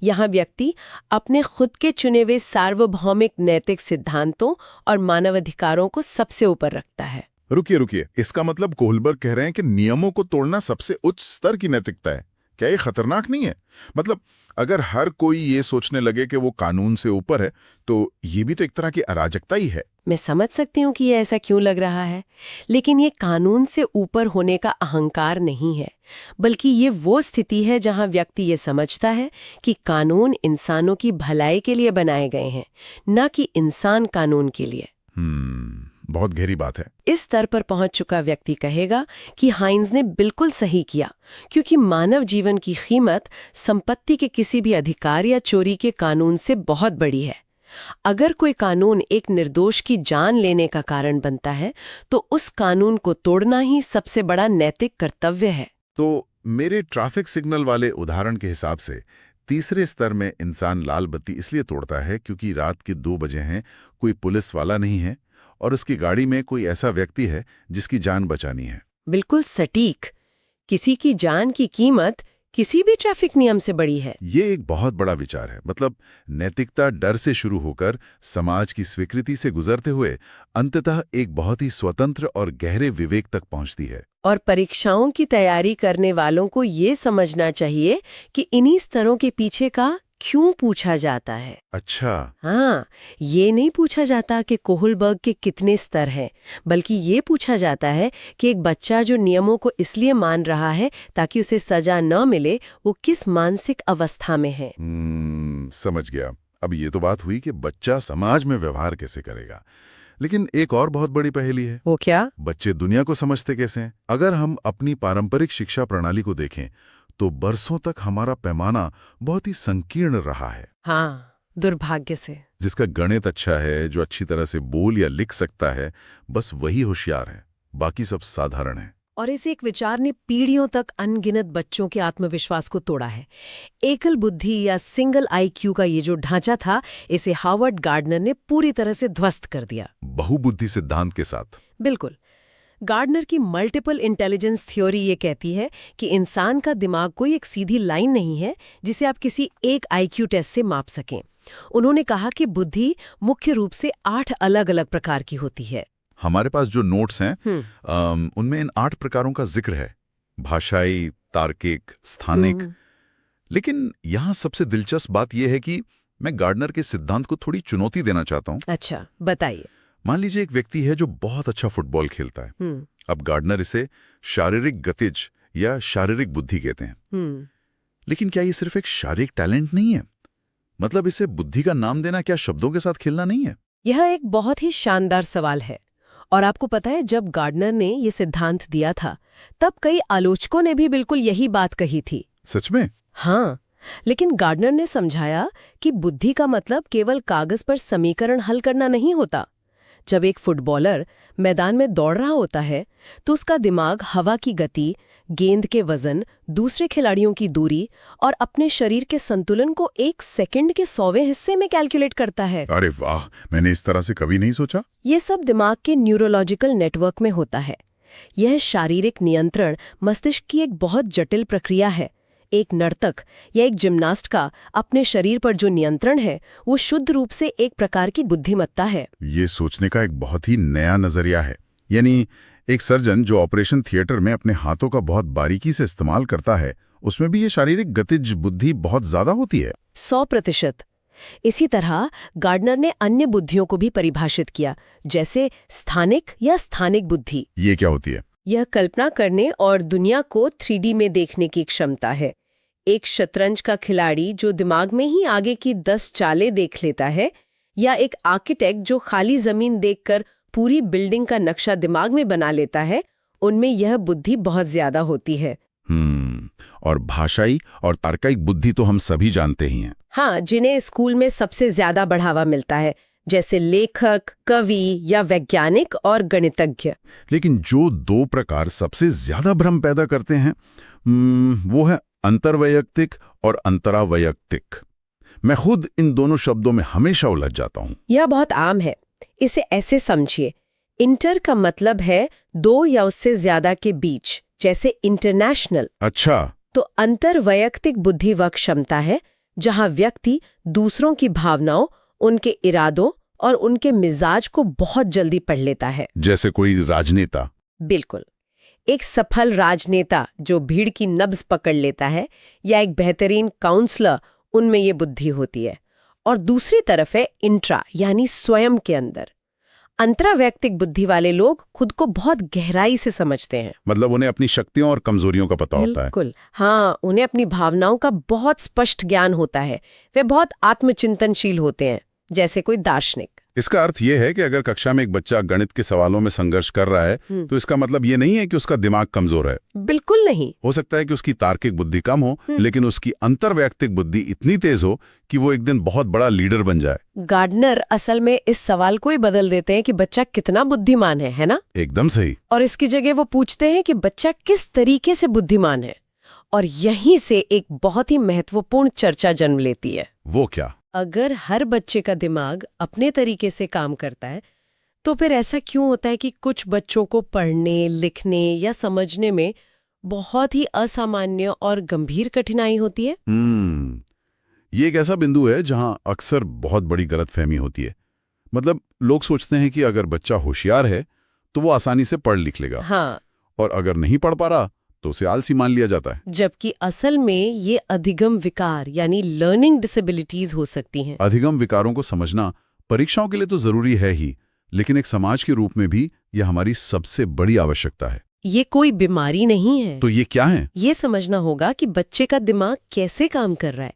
यहाँ व्यक्ति अपने खुद के चुने हुए सार्वभौमिक नैतिक सिद्धांतों और मानवाधिकारों को सबसे ऊपर रखता है। रुकिए, इसका मतलब कोहलबर्ग कह रहे हैं कि नियमों को तोड़ना सबसे उच्च स्तर की नैतिकता है। क्या ये खतरनाक नहीं है? मतलब अगर हर कोई ये सोचने लगे कि वो कानून से ऊपर है, तो ये भी तो एक तरह की अराजकता ही है। मैं समझ सकती हूँ कि ये ऐसा क्यों लग रहा है, लेकिन ये कानून से ऊपर होने का अहंकार नहीं है, बल्कि ये वो स्थिति है जहाँ व्यक्ति ये समझता है कि कानून इंसानों की भलाई के लिए बनाए गए हैं, न कि इंसान कानून के लिए। बहुत गहरी बात है। इस स्तर पर पहुंच चुका व्यक्ति कहेगा कि हाइंज ने बिल्कुल सही किया, क्योंकि मानव जीवन की कीमत संपत्ति के किसी भी अधिकार या चोरी के कानून से बहुत बड़ी है। अगर कोई कानून एक निर्दोष की जान लेने का कारण बनता है, तो उस कानून को तोड़ना ही सबसे बड़ा नैतिक कर्तव्य है। तो मेरे ट्रैफिक सिग्नल वाले उदाहरण के हिसाब से तीसरे स्तर में इंसान लाल बत्ती इसलिए तोड़ता है क्योंकि रात के 2 बजे हैं, कोई पुलिस वाला नहीं है और उसकी गाड़ी में कोई ऐसा व्यक्ति है जिसकी जान बचानी है। बिल्कुल सटीक। किसी की जान की कीमत किसी भी ट्रैफिक नियम से बड़ी है। ये एक बहुत बड़ा विचार है। मतलब नैतिकता डर से शुरू होकर समाज की स्वीकृति से गुजरते हुए अंततः एक बहुत ही स्वतंत्र और गहरे विवेक तक पहुंचती है। और परीक्षाओं की तैयारी करने वालों को ये समझना चाहिए कि इन्हीं स्तरों के पीछे का क्यों पूछा जाता है। अच्छा। हाँ, ये नहीं पूछा जाता कि कोहलबर्ग के कितने स्तर हैं, बल्कि ये पूछा जाता है कि एक बच्चा जो नियमों को इसलिए मान रहा है ताकि उसे सजा न मिले, वो किस मानसिक अवस्था में है। समझ गया। अब ये तो बात हुई कि बच्चा समाज में व्यवहार कैसे करेगा, लेकिन एक और बहुत बड़ी पहेली है। वो क्या? बच्चे दुनिया को समझते कैसे हैं? अगर हम अपनी पारंपरिक शिक्षा प्रणाली को देखें तो बरसों तक हमारा पैमाना बहुत ही संकीर्ण रहा है। हाँ, दुर्भाग्य से। जिसका गणित अच्छा है, जो अच्छी तरह से बोल या लिख सकता है, बस वही होशियार है, बाकी सब साधारण है। और इस एक विचार ने पीढ़ियों तक अनगिनत बच्चों के आत्मविश्वास को तोड़ा है। एकल बुद्धि या सिंगल आईक्यू का ये जो ढांचा था, इसे हार्वर्ड गार्डनर ने पूरी तरह से ध्वस्त कर दिया। बहुबुद्धि सिद्धांत के साथ। बिल्कुल। गार्डनर की मल्टीपल इंटेलिजेंस थ्योरी ये कहती है कि इंसान का दिमाग कोई एक सीधी लाइन नहीं है जिसे आप किसी एक आईक्यू टेस्ट से माप सकें। उन्होंने कहा कि बुद्धि मुख्य रूप से 8 अलग-अलग प्रकार की होती है। हमारे पास जो नोट्स हैं उनमें इन 8 प्रकारों का जिक्र है। भाषाई, तार्किक, स्थानिक। लेकिन यहाँ सबसे दिलचस्प बात यह है कि मैं गार्डनर के सिद्धांत को थोड़ी चुनौती देना चाहता हूँ। अच्छा, बताइए। मान लीजिए एक व्यक्ति है जो बहुत अच्छा फुटबॉल खेलता है। अब गार्डनर इसे शारीरिक गतिज या शारीरिक बुद्धि कहते हैं। लेकिन क्या ये सिर्फ एक शारीरिक टैलेंट नहीं है? मतलब इसे बुद्धि का नाम देना क्या शब्दों के साथ खेलना नहीं है? यह एक बहुत ही शानदार सवाल है। और आपको पता है, जब गार्डनर ने ये सिद्धांत दिया था, तब कई आलोचकों ने भी बिल्कुल यही बात कही थी। सच में? हाँ, लेकिन गार्डनर ने समझाया कि बुद्धि का मतलब केवल कागज पर समीकरण हल करना नहीं होता। जब एक फुटबॉलर मैदान में दौड़ रहा होता है, तो उसका दिमाग हवा की गति, गेंद के वजन, दूसरे खिलाड़ियों की दूरी और अपने शरीर के संतुलन को 1 सेकंड के 100वें हिस्से में कैलकुलेट करता है। अरे वाह, मैंने इस तरह से कभी नहीं सोचा। ये सब दिमाग के न्यूरोलॉजिकल नेटवर्क में होता है। यह शारीरिक नियंत्रण मस्तिष्क की एक बहुत जटिल प्रक्रिया है। एक नर्तक या एक जिम्नास्ट का अपने शरीर पर जो नियंत्रण है, वो शुद्ध रूप से एक प्रकार की बुद्धिमत्ता है। ये सोचने का एक बहुत ही नया नजरिया है। यानी एक सर्जन जो ऑपरेशन थिएटर में अपने हाथों का बहुत बारीकी से इस्तेमाल करता है, उसमें भी ये शारीरिक गतिज बुद्धि बहुत ज्यादा होती है। 100%। इसी तरह गार्डनर ने अन्य बुद्धियों को भी परिभाषित किया, जैसे स्थानिक या स्थानिक बुद्धि। ये क्या होती है? यह कल्पना करने और दुनिया को 3D में देखने की क्षमता है। एक शतरंज का खिलाड़ी जो दिमाग में ही आगे की 10 चालें देख लेता है, या एक आर्किटेक्ट जो खाली जमीन देखकर पूरी बिल्डिंग का नक्शा दिमाग में बना लेता है, उनमें यह बुद्धि बहुत ज्यादा होती है। और भाषाई और तार्किक बुद्धि तो हम सभी जानते ही हैं। हाँ, जिन्हें स्कूल में सबसे ज्यादा बढ़ावा मिलता है, जैसे लेखक, कवि या वैज्ञानिक और गणितज्ञ। लेकिन जो दो प्रकार सबसे ज्यादा भ्रम पैदा करते हैं वो है अंतर्वैयक्तिक और अंतरावैयक्तिक। मैं खुद इन दोनों शब्दों में हमेशा उलझ जाता हूँ। यह बहुत आम है। इसे ऐसे समझिए, इंटर का मतलब है दो या उससे ज्यादा के बीच, जैसे इंटरनेशनल। अच्छा। तो अंतर्वैयक्तिक बुद्धि वह क्षमता है जहां व्यक्ति दूसरों की भावनाओं, उनके इरादों और उनके मिजाज को बहुत जल्दी पढ़ लेता है। जैसे कोई राजनेता। बिल्कुल। एक सफल राजनेता जो भीड़ की नब्ज पकड़ लेता है, या एक बेहतरीन काउंसलर, उनमें ये बुद्धि होती है। और दूसरी तरफ है इंट्रा, यानी स्वयं के अंदर। अंतरावैयक्तिक बुद्धि वाले लोग खुद को बहुत गहराई से समझते हैं। मतलब उन्हें अपनी शक्तियों और कमजोरियों का पता होता है। बिल्कुल, हाँ, उन्हें अपनी भावनाओं का बहुत स्पष्ट ज्ञान होता है। वे बहुत आत्मचिंतनशील होते हैं, जैसे कोई दार्शनिक। इसका अर्थ यह है कि अगर कक्षा में एक बच्चा गणित के सवालों में संघर्ष कर रहा है तो इसका मतलब ये नहीं है कि उसका दिमाग कमजोर है। बिल्कुल नहीं। हो सकता है कि उसकी तार्किक बुद्धि कम हो, लेकिन उसकी अंतर्वैयक्तिक बुद्धि इतनी तेज हो कि वो एक दिन बहुत बड़ा लीडर बन जाए। गार्डनर असल में इस सवाल को ही बदल देते हैं कि बच्चा कितना बुद्धिमान है ना? एकदम सही। और इसकी जगह वो पूछते हैं कि बच्चा किस तरीके से बुद्धिमान है। और यहीं से एक बहुत ही महत्वपूर्ण चर्चा जन्म लेती है। वो क्या? अगर हर बच्चे का दिमाग अपने तरीके से काम करता है, तो फिर ऐसा क्यों होता है कि कुछ बच्चों को पढ़ने, लिखने या समझने में बहुत ही असामान्य और गंभीर कठिनाई होती है? ये एक ऐसा बिंदु है जहां अक्सर बहुत बड़ी गलतफहमी होती है। मतलब लोग सोचते हैं कि अगर बच्चा होशियार है तो वो आसानी से पढ़ लिख लेगा। हाँ। और अगर नहीं पढ़ पा रहा तो उसे आलसी मान लिया जाता है। जबकि असल में ये अधिगम विकार यानी लर्निंग डिसेबिलिटीज हो सकती हैं। अधिगम विकारों को समझना परीक्षाओं के लिए तो जरूरी है ही, लेकिन एक समाज के रूप में भी यह हमारी सबसे बड़ी आवश्यकता है। ये कोई बीमारी नहीं है। तो ये क्या है? ये समझना होगा कि बच्चे का दिमाग कैसे काम कर रहा है।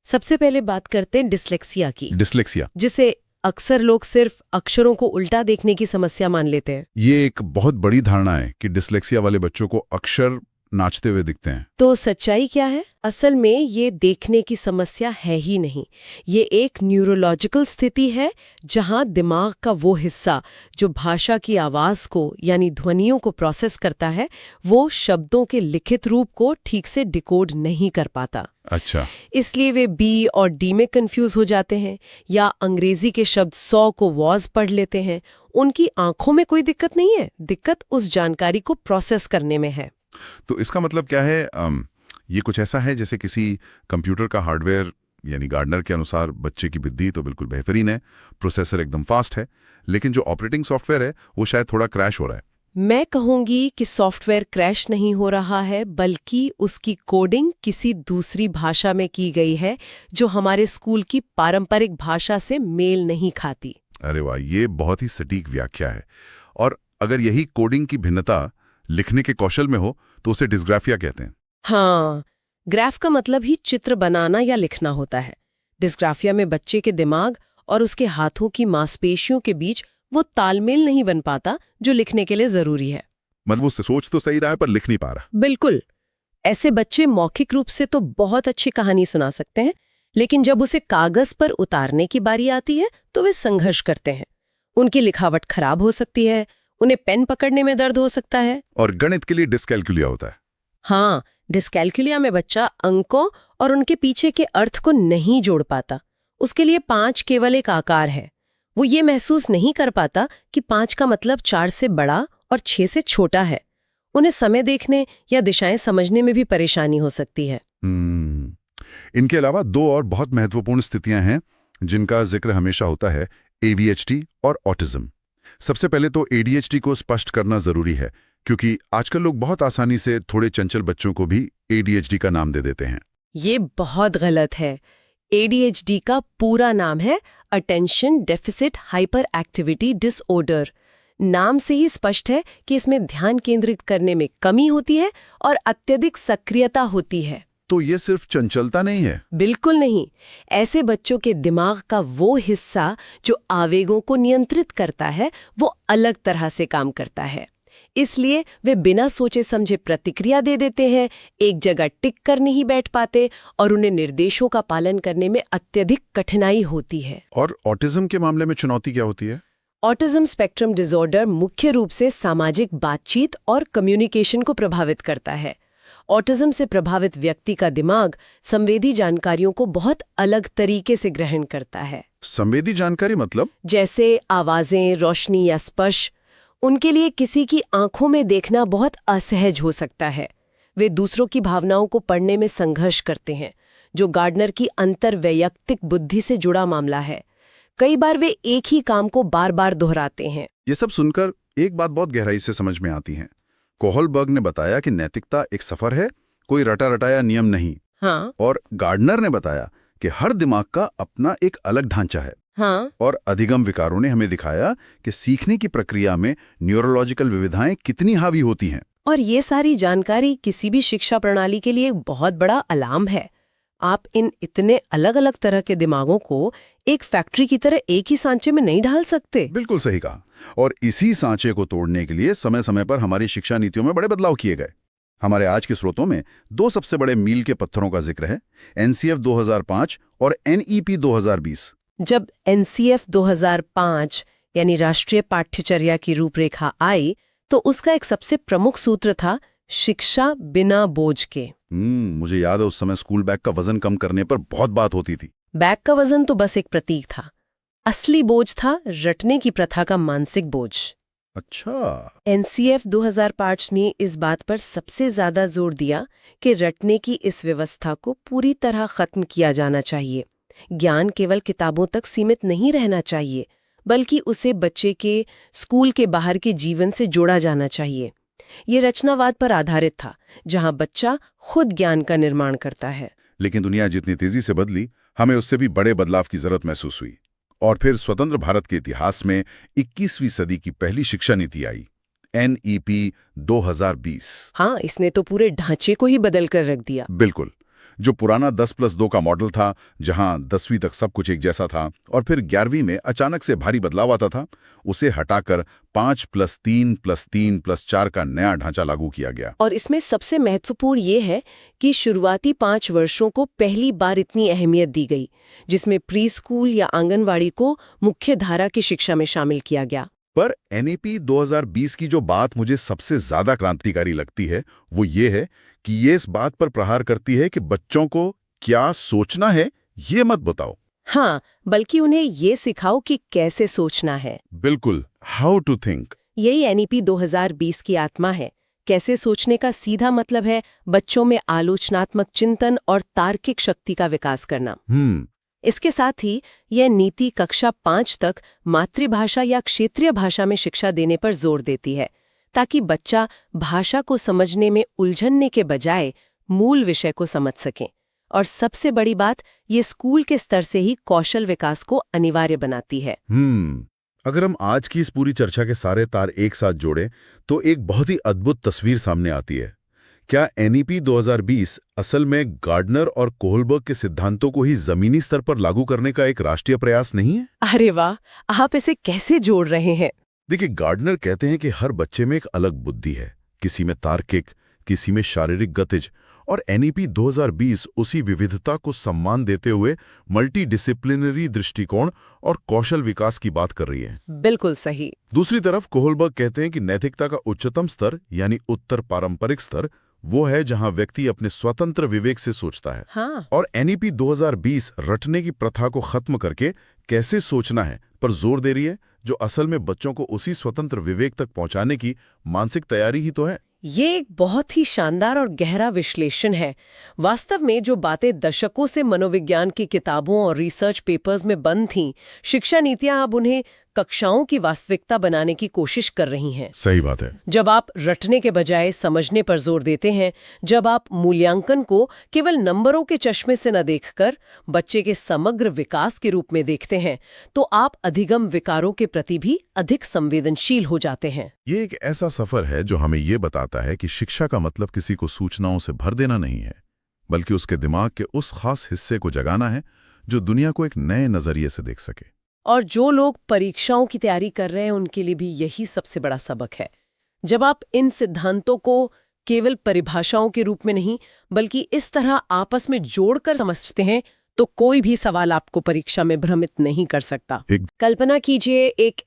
सबसे पहले बात करते हैं डिस्लेक्सिया की। डिस्लेक्सिया, जिसे अक्सर लोग सिर्फ अक्षरों को उल्टा देखने की समस्या मान लेते हैं। ये एक बहुत बड़ी धारणा है कि डिस्लेक्सिया वाले बच्चों को अक्षर नाचते हुए दिखते हैं। तो सच्चाई क्या है? असल में ये देखने की समस्या है ही नहीं। ये एक न्यूरोलॉजिकल स्थिति है जहां दिमाग का वो हिस्सा जो भाषा की आवाज को यानी ध्वनियों को प्रोसेस करता है, वो शब्दों के लिखित रूप को ठीक से डिकोड नहीं कर पाता। अच्छा। इसलिए वे बी और डी में कंफ्यूज हो जाते हैं, या अंग्रेजी के शब्द 100 को वॉज पढ़ लेते हैं। उनकी आंखों में कोई दिक्कत नहीं है, दिक्कत उस जानकारी को प्रोसेस करने में है। तो इसका मतलब क्या है? ये कुछ ऐसा है जैसे किसी कंप्यूटर का हार्डवेयर, यानी गार्डनर के अनुसार बच्चे की बुद्धि तो बिल्कुल बेहतरीन है, प्रोसेसर एकदम फास्ट है, लेकिन जो ऑपरेटिंग सॉफ्टवेयर है वो शायद थोड़ा क्रैश हो रहा है। मैं कहूंगी कि सॉफ्टवेयर क्रैश नहीं हो रहा है, बल्कि उसकी कोडिंग किसी दूसरी भाषा में की गई है जो हमारे स्कूल की पारंपरिक भाषा से मेल नहीं खाती। अरे वाह, ये बहुत ही सटीक व्याख्या है। और अगर यही कोडिंग की भिन्नता लिखने के कौशल में हो तो उसे डिस्ग्राफिया कहते हैं। हाँ, ग्राफ का मतलब ही चित्र बनाना या लिखना होता है। डिस्ग्राफिया में बच्चे के दिमाग और उसके हाथों की मांसपेशियों के बीच वो तालमेल नहीं बन पाता जो लिखने के लिए जरूरी है। मतलब वो सोच तो सही रहा है पर लिख नहीं पा रहा। बिल्कुल। ऐसे बच्चे मौखिक रूप से तो बहुत अच्छी कहानी सुना सकते हैं, लेकिन जब उसे कागज पर उतारने की बारी आती है तो वे संघर्ष करते हैं। उनकी लिखावट खराब हो सकती है, उन्हें पेन पकड़ने में दर्द हो सकता है। और गणित के लिए डिस्कैल्कुलिया होता है। हाँ, डिस्कैल्कुलिया में बच्चा अंकों और उनके पीछे के अर्थ को नहीं जोड़ पाता। उसके लिए 5 केवल एक आकार है। वो ये महसूस नहीं कर पाता कि 5 का मतलब 4 से बड़ा और 6 से छोटा है। उन्हें समय देखने या दिशाएं समझने में भी परेशानी हो सकती है। इनके अलावा 2 और बहुत महत्वपूर्ण स्थितियां हैं जिनका जिक्र हमेशा होता है, ADHD और ऑटिज्म। सबसे पहले तो ADHD को स्पष्ट करना जरूरी है, क्योंकि आजकल लोग बहुत आसानी से थोड़े चंचल बच्चों को भी ADHD का नाम दे देते हैं। ये बहुत गलत है। ADHD का पूरा नाम है attention deficit hyper activity disorder. नाम से ही स्पष्ट है कि इसमें ध्यान केंद्रित करने में कमी होती है और अत्यधिक सक्रियता होती है। तो ये सिर्फ चंचलता नहीं है? बिल्कुल नहीं। ऐसे बच्चों के दिमाग का वो हिस्सा जो आवेगों को नियंत्रित करता है वो अलग तरह से काम करता है। इसलिए वे बिना सोचे समझे प्रतिक्रिया दे देते हैं, एक जगह टिक कर नहीं बैठ पाते और उन्हें निर्देशों का पालन करने में अत्यधिक कठिनाई होती है। और ऑटिज्म के मामले में चुनौती क्या होती है? ऑटिज्म स्पेक्ट्रम डिसऑर्डर मुख्य रूप से सामाजिक बातचीत और कम्युनिकेशन को प्रभावित करता है। ऑटिज्म से प्रभावित व्यक्ति का दिमाग संवेदी जानकारियों को बहुत अलग तरीके से ग्रहण करता है। संवेदी जानकारी मतलब? जैसे आवाजें, रोशनी या स्पर्श। उनके लिए किसी की आंखों में देखना बहुत असहज हो सकता है। वे दूसरों की भावनाओं को पढ़ने में संघर्ष करते हैं, जो गार्डनर की अंतर्वैयक्तिक बुद्धि से जुड़ा मामला है। कई बार वे एक ही काम को बार बार दोहराते हैं। ये सब सुनकर एक बात बहुत गहराई से समझ में आती है। कोहलबर्ग ने बताया कि नैतिकता एक सफर है, कोई रटा रटाया नियम नहीं। हाँ। और गार्डनर ने बताया कि हर दिमाग का अपना एक अलग ढांचा है। हाँ। और अधिगम विकारों ने हमें दिखाया कि सीखने की प्रक्रिया में न्यूरोलॉजिकल विविधताएं कितनी हावी होती हैं। और ये सारी जानकारी किसी भी शिक्षा प्रणाली के लिए एक बहुत बड़ा अलार्म है। आप इन इतने अलग अलग तरह के दिमागों को एक फैक्ट्री की तरह एक ही सांचे में नहीं ढाल सकते। बिल्कुल सही कहा। और इसी सांचे को तोड़ने के लिए समय समय पर हमारी शिक्षा नीतियों में बड़े बदलाव किए गए। हमारे आज के स्रोतों में दो सबसे बड़े मील के पत्थरों का जिक्र है, NCF 2005 और NEP 2020। जब NCF 2005 यानी राष्ट्रीय पाठ्यचर्या की रूपरेखा आई तो उसका एक सबसे प्रमुख सूत्र था शिक्षा बिना बोझ के। मुझे याद है उस समय स्कूल बैग का वजन कम करने पर बहुत बात होती थी। बैग का वजन तो बस एक प्रतीक था, असली बोझ था रटने की प्रथा का मानसिक बोझ। अच्छा। NCF 2005 ने इस बात पर सबसे ज्यादा जोर दिया कि रटने की इस व्यवस्था को पूरी तरह खत्म किया जाना चाहिए। ज्ञान केवल किताबों तक सीमित नहीं रहना चाहिए, बल्कि उसे बच्चे के स्कूल के बाहर के जीवन से जोड़ा जाना चाहिए। ये रचनावाद पर आधारित था, जहां बच्चा खुद ज्ञान का निर्माण करता है। लेकिन दुनिया जितनी तेजी से बदली, हमें उससे भी बड़े बदलाव की जरूरत महसूस हुई। और फिर स्वतंत्र भारत के इतिहास में 21वीं सदी की पहली शिक्षा नीति आई, NEP 2020। हाँ, इसने तो पूरे ढांचे को ही बदल कर रख दिया। बिल्कुल। जो पुराना 10+2 का मॉडल था, जहां 10वीं तक सब कुछ एक जैसा था और फिर 11वीं में अचानक से भारी बदलाव आता था, उसे हटाकर 5+3+3+4 का नया ढांचा लागू किया गया। और इसमें सबसे महत्वपूर्ण ये है कि शुरुआती 5 वर्षों को पहली बार इतनी अहमियत दी गई, जिसमें प्री स्कूल या आंगनवाड़ी को मुख्य धारा की शिक्षा में शामिल किया गया। पर NEP 2020 की जो बात मुझे सबसे ज्यादा क्रांतिकारी लगती है, वो ये है कि ये इस बात पर प्रहार करती है कि बच्चों को क्या सोचना है ये मत बताओ। हाँ, बल्कि उन्हें ये सिखाओ कि कैसे सोचना है। बिल्कुल, हाउ टू थिंक। यही NEP 2020 की आत्मा है। कैसे सोचने का सीधा मतलब है बच्चों में आलोचनात्मक चिंतन और तार्किक शक्ति का विकास करना। इसके साथ ही यह नीति कक्षा 5 तक मातृभाषा या क्षेत्रीय भाषा में शिक्षा देने पर जोर देती है, ताकि बच्चा भाषा को समझने में उलझनने के बजाय मूल विषय को समझ सके। और सबसे बड़ी बात, ये स्कूल के स्तर से ही कौशल विकास को अनिवार्य बनाती है। अगर हम आज की इस पूरी चर्चा के सारे तार एक साथ जोड़ें तो एक बहुत ही अद्भुत तस्वीर सामने आती है। क्या NEP 2020 असल में गार्डनर और कोहलबर्ग के सिद्धांतों को ही जमीनी स्तर पर लागू करने का एक राष्ट्रीय प्रयास नहीं है? अरे वाह, आप इसे कैसे जोड़ रहे हैं? देखिए, गार्डनर कहते हैं कि हर बच्चे में एक अलग बुद्धि है, किसी में तार्किक, किसी में शारीरिक गतिज, और NEP 2020 उसी विविधता को सम्मान देते हुए मल्टीडिसिप्लिनरी दृष्टिकोण और कौशल विकास की बात कर रही है। बिल्कुल सही। दूसरी तरफ कोहलबर्ग कहते हैं कि नैतिकता का उच्चतम स्तर यानी उत्तर पारंपरिक स्तर वो है जहां व्यक्ति अपने स्वतंत्र विवेक से सोचता है। हाँ। और NEP 2020 रटने की प्रथा को खत्म करके कैसे सोचना है पर जोर दे रही है, जो असल में बच्चों को उसी स्वतंत्र विवेक तक पहुंचाने की मानसिक तैयारी ही तो है। ये एक बहुत ही शानदार और गहरा विश्लेषण है। वास्तव में जो बातें दशकों से मनोविज्ञान की किताबों और रिसर्च पेपर्स में बंद थीं, शिक्षा नीतियां अब उन्हें कक्षाओं की वास्तविकता बनाने की कोशिश कर रही हैं। सही बात है। जब आप रटने के बजाय समझने पर जोर देते हैं, जब आप मूल्यांकन को केवल नंबरों के चश्मे से न देखकर बच्चे के समग्र विकास के रूप में देखते हैं, तो आप अधिगम विकारों के प्रति भी अधिक संवेदनशील हो जाते हैं। ये एक ऐसा सफर है जो हमें ये बताता है कि शिक्षा का मतलब किसी को सूचनाओं से भर देना नहीं है, बल्कि उसके दिमाग के उस खास हिस्से को जगाना है जो दुनिया को एक नए नजरिए से देख सके। और जो लोग परीक्षाओं की तैयारी कर रहे हैं उनके लिए भी यही सबसे बड़ा सबक है। जब आप इन सिद्धांतों को केवल परिभाषाओं के रूप में नहीं बल्कि इस तरह आपस में जोड़कर समझते हैं, तो कोई भी सवाल आपको परीक्षा में भ्रमित नहीं कर सकता। कल्पना कीजिए एक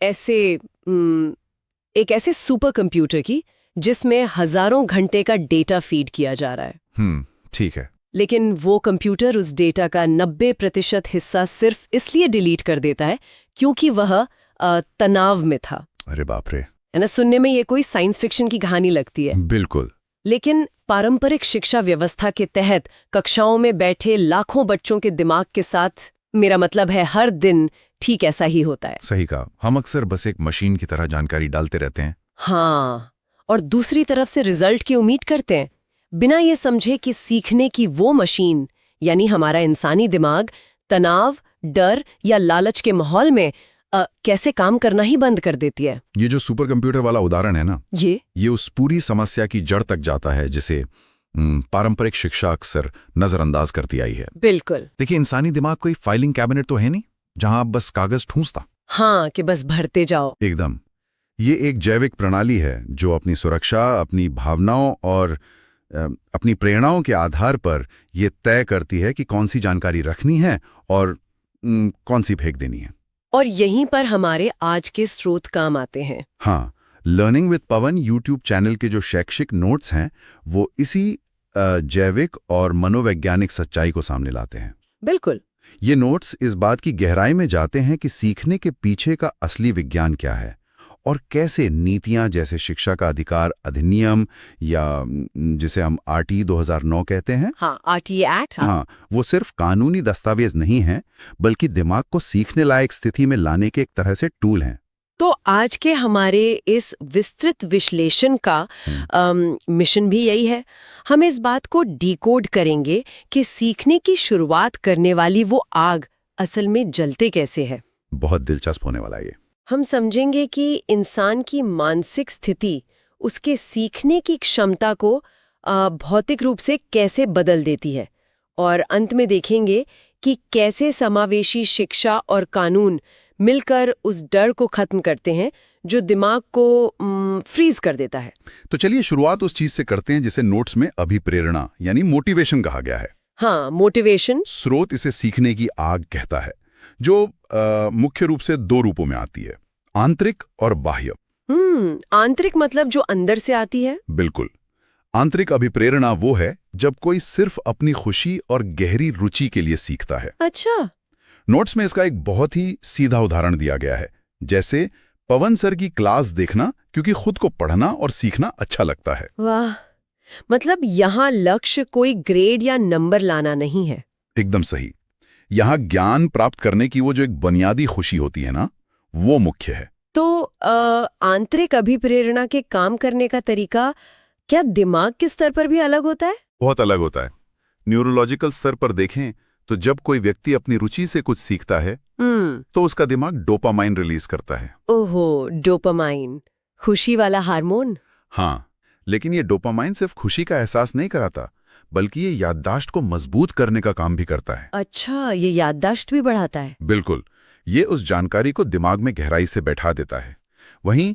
ऐसे सुपर कंप्यूटर की जिसमें हजारों घंटे का डेटा फीड किया जा रहा है। ठीक है। लेकिन वो कंप्यूटर उस डेटा का 90% हिस्सा सिर्फ इसलिए डिलीट कर देता है क्योंकि वह तनाव में था। अरे बाप रे। है ना, सुनने में ये कोई साइंस फिक्शन की कहानी लगती है। बिल्कुल। लेकिन पारंपरिक शिक्षा व्यवस्था के तहत कक्षाओं में बैठे लाखों बच्चों के दिमाग के साथ, मेरा मतलब है हर दिन ठीक ऐसा ही होता है। सही कहा। हम अक्सर बस एक मशीन की तरह जानकारी डालते रहते हैं। हाँ, और दूसरी तरफ से रिजल्ट की उम्मीद करते हैं, बिना ये समझे कि सीखने की वो मशीन यानी हमारा इंसानी दिमाग तनाव, डर या लालच के माहौल में कैसे काम करना ही बंद कर देती है। ये जो सुपर कंप्यूटर वाला उदाहरण है ना, ये उस पूरी समस्या की जड़ तक जाता है जिसे पारंपरिक शिक्षा अक्सर नजरअंदाज करती आई है। बिल्कुल। देखिए, इंसानी दिमाग कोई फाइलिंग कैबिनेट तो है नहीं जहां आप बस कागज ठूंसता। हाँ, कि बस भरते जाओ। एकदम। ये एक जैविक प्रणाली है जो अपनी सुरक्षा, अपनी भावनाओं और अपनी प्रेरणाओं के आधार पर ये तय करती है कि कौन सी जानकारी रखनी है और कौन सी फेंक देनी है। और यहीं पर हमारे आज के स्रोत काम आते हैं। हाँ, learning with Pawan YouTube channel के जो शैक्षिक नोट्स हैं वो इसी जैविक और मनोवैज्ञानिक सच्चाई को सामने लाते हैं। बिल्कुल। ये नोट्स इस बात की गहराई में जाते हैं कि सीखने के पीछे का असली विज्ञान क्या है और कैसे नीतियां जैसे शिक्षा का अधिकार अधिनियम या जिसे हम आरटी 2009 कहते हैं, हाँ, आरटी एक्ट, हाँ, वो सिर्फ कानूनी दस्तावेज नहीं हैं बल्कि दिमाग को सीखने लायक स्थिति में लाने के एक तरह से टूल हैं। तो आज के हमारे इस विस्तृत विश्लेषण का मिशन भी यही है। हम इस बात को डिकोड करेंगे कि सीखने की शुरुआत करने वाली वो आग असल में जलते कैसे है। बहुत दिलचस्प होने वाला ये। हम समझेंगे कि इंसान की मानसिक स्थिति उसके सीखने की क्षमता को भौतिक रूप से कैसे बदल देती है, और अंत में देखेंगे कि कैसे समावेशी शिक्षा और कानून मिलकर उस डर को खत्म करते हैं जो दिमाग को फ्रीज कर देता है। तो चलिए शुरुआत उस चीज से करते हैं जिसे नोट्स में अभिप्रेरणा यानी मोटिवेशन कहा गया है। हाँ, मोटिवेशन। स्रोत इसे सीखने की आग कहता है, जो मुख्य रूप से दो रूपों में आती है, आंतरिक और बाह्य। आंतरिक मतलब जो अंदर से आती है। बिल्कुल। आंतरिक अभिप्रेरणा वो है जब कोई सिर्फ अपनी खुशी और गहरी रुचि के लिए सीखता है। अच्छा। नोट्स में इसका एक बहुत ही सीधा उदाहरण दिया गया है, जैसे पवन सर की क्लास देखना क्योंकि खुद को पढ़ना और सीखना अच्छा लगता है। वाह, मतलब यहाँ लक्ष्य कोई ग्रेड या नंबर लाना नहीं है। एकदम सही। यहाँ ज्ञान प्राप्त करने की वो जो एक बुनियादी खुशी होती है ना, वो मुख्य है। तो आंतरिक अभिप्रेरणा के काम करने का तरीका क्या दिमाग के स्तर पर भी अलग होता है? बहुत अलग होता है। न्यूरोलॉजिकल स्तर पर देखें तो जब कोई व्यक्ति अपनी रुचि से कुछ सीखता है तो उसका दिमाग डोपामाइन रिलीज करता है। ओहो, डोपामाइन, खुशी वाला हार्मोन। हाँ, लेकिन ये डोपामाइन सिर्फ खुशी का एहसास नहीं कराता, बल्कि ये याददाश्त को मजबूत करने का काम भी करता है। अच्छा, ये याददाश्त भी बढ़ाता है। बिल्कुल। ये उस जानकारी को दिमाग में गहराई से बैठा देता है। वहीं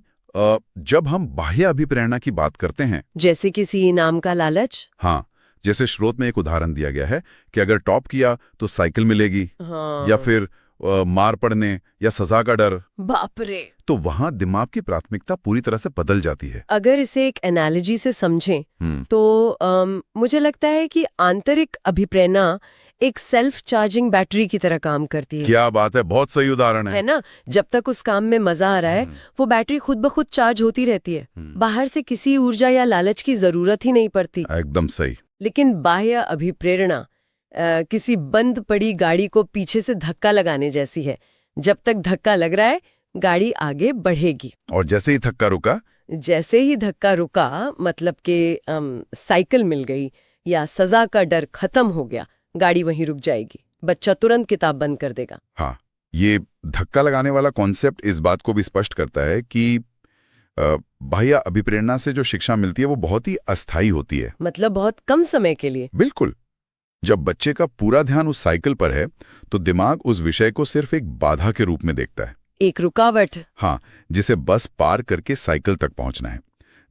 जब हम बाह्य अभिप्रेरणा की बात करते हैं, जैसे किसी इनाम का लालच। हाँ, जैसे स्रोत में एक उदाहरण दिया गया है कि अगर टॉप किया तो साइकिल मिलेगी, हाँ। या फिर मार पड़ने या सजा का डर। बाप रे। तो वहां दिमाग की प्राथमिकता पूरी तरह से बदल जाती है। अगर इसे एक एनालॉजी से समझें तो मुझे लगता है कि आंतरिक अभिप्रेरणा एक सेल्फ चार्जिंग बैटरी की तरह काम करती है। क्या बात है, बहुत सही उदाहरण है ना। जब तक उस काम में मजा आ रहा है वो बैटरी खुद ब खुद चार्ज होती रहती है, बाहर से किसी ऊर्जा या लालच की जरूरत ही नहीं पड़ती। एकदम सही। लेकिन बाह्य अभिप्रेरणा किसी बंद पड़ी गाड़ी को पीछे से धक्का लगाने जैसी है। जब तक धक्का लग रहा है गाड़ी आगे बढ़ेगी। और जैसे ही धक्का रुका, जैसे ही धक्का रुका मतलब कि साइकिल मिल गई या सजा का डर खत्म हो गया, गाड़ी वहीं रुक जाएगी, बच्चा तुरंत किताब बंद कर देगा। हाँ, ये धक्का लगाने वाला कॉन्सेप्ट इस बात को भी स्पष्ट करता है कि बाह्य अभिप्रेरणा से जो शिक्षा मिलती है वो बहुत ही अस्थायी होती है। मतलब बहुत कम समय के लिए। बिल्कुल। जब बच्चे का पूरा ध्यान उस साइकिल पर है तो दिमाग उस विषय को सिर्फ एक बाधा के रूप में देखता है, एक रुकावट। हाँ, जिसे बस पार करके साइकिल तक पहुंचना है।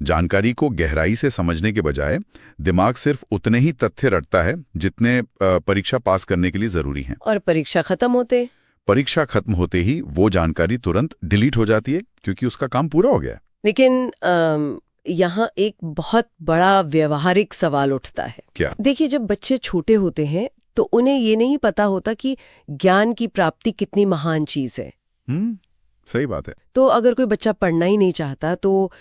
जानकारी को गहराई से समझने के बजाय दिमाग सिर्फ उतने ही तथ्य रटता है जितने परीक्षा पास करने के लिए जरूरी हैं। और परीक्षा खत्म होते ही वो जानकारी तुरंत डिलीट हो जाती है क्योंकि उसका काम पूरा हो गया। लेकिन यहाँ एक बहुत बड़ा व्यवहारिक सवाल उठता है। क्या? देखिए, जब बच्चे छोटे होते हैं तो उन्हें ये नहीं पता होता कि ज्ञान की प्राप्ति कितनी महान चीज है। सही बात है। तो अगर कोई बच्चा पढ़ना ही नहीं चाहता तो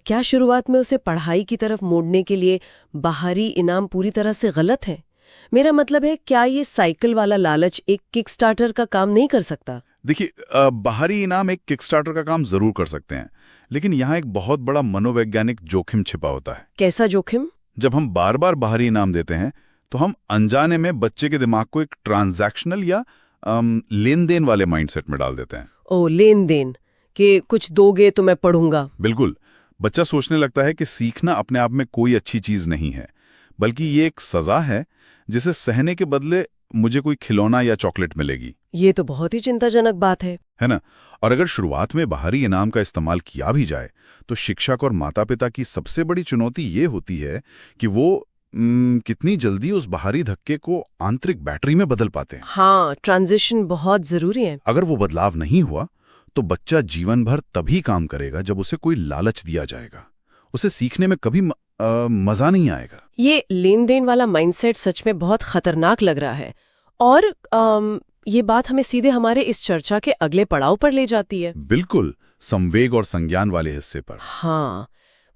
क्या शुरुआत में उसे पढ़ाई की तरफ मोड़ने के लिए बाहरी इनाम पूरी तरह से गलत है? मेरा मतलब है, क्या ये साइकिल वाला लालच एक किकस्टार्टर का काम नहीं कर सकता? देखिए, बाहरी इनाम एक किकस्टार्टर का काम जरूर कर सकते हैं, लेकिन यहाँ एक बहुत बड़ा मनोवैज्ञानिक जोखिम छिपा होता है। कैसा जोखिम? जब हम बार बार बाहरी इनाम देते हैं तो हम अनजाने में बच्चे के दिमाग को एक ट्रांजैक्शनल या लेन देन वाले माइंडसेट में डाल देते हैं। ओ, लेन देन, कि कुछ दोगे तो मैं पढ़ूंगा। बिल्कुल। बच्चा सोचने लगता है कि सीखना अपने आप में कोई अच्छी चीज नहीं है, बल्कि ये एक सजा है जिसे सहने के बदले मुझे कोई खिलौना या चॉकलेट मिलेगी। ये तो बहुत ही चिंताजनक बात है ना? और अगर शुरुआत में बाहरी इनाम का इस्तेमाल किया भी जाए तो शिक्षक और माता पिता की सबसे बड़ी चुनौती ये होती है कि वो कितनी जल्दी उस बाहरी धक्के को आंतरिक बैटरी में बदल पाते हैं। हाँ, ट्रांजिशन बहुत जरूरी है। अगर वो बदलाव नहीं हुआ तो बच्चा जीवन भर तभी काम करेगा जब उसे कोई लालच दिया जाएगा। उसे सीखने में कभी मजा नहीं आएगा। ये लेन देन वाला माइंडसेट सच में बहुत खतरनाक लग रहा है। और ये बात हमें सीधे हमारे इस चर्चा के अगले पड़ाव पर ले जाती है। बिल्कुल, संवेग और संज्ञान वाले हिस्से पर। हाँ,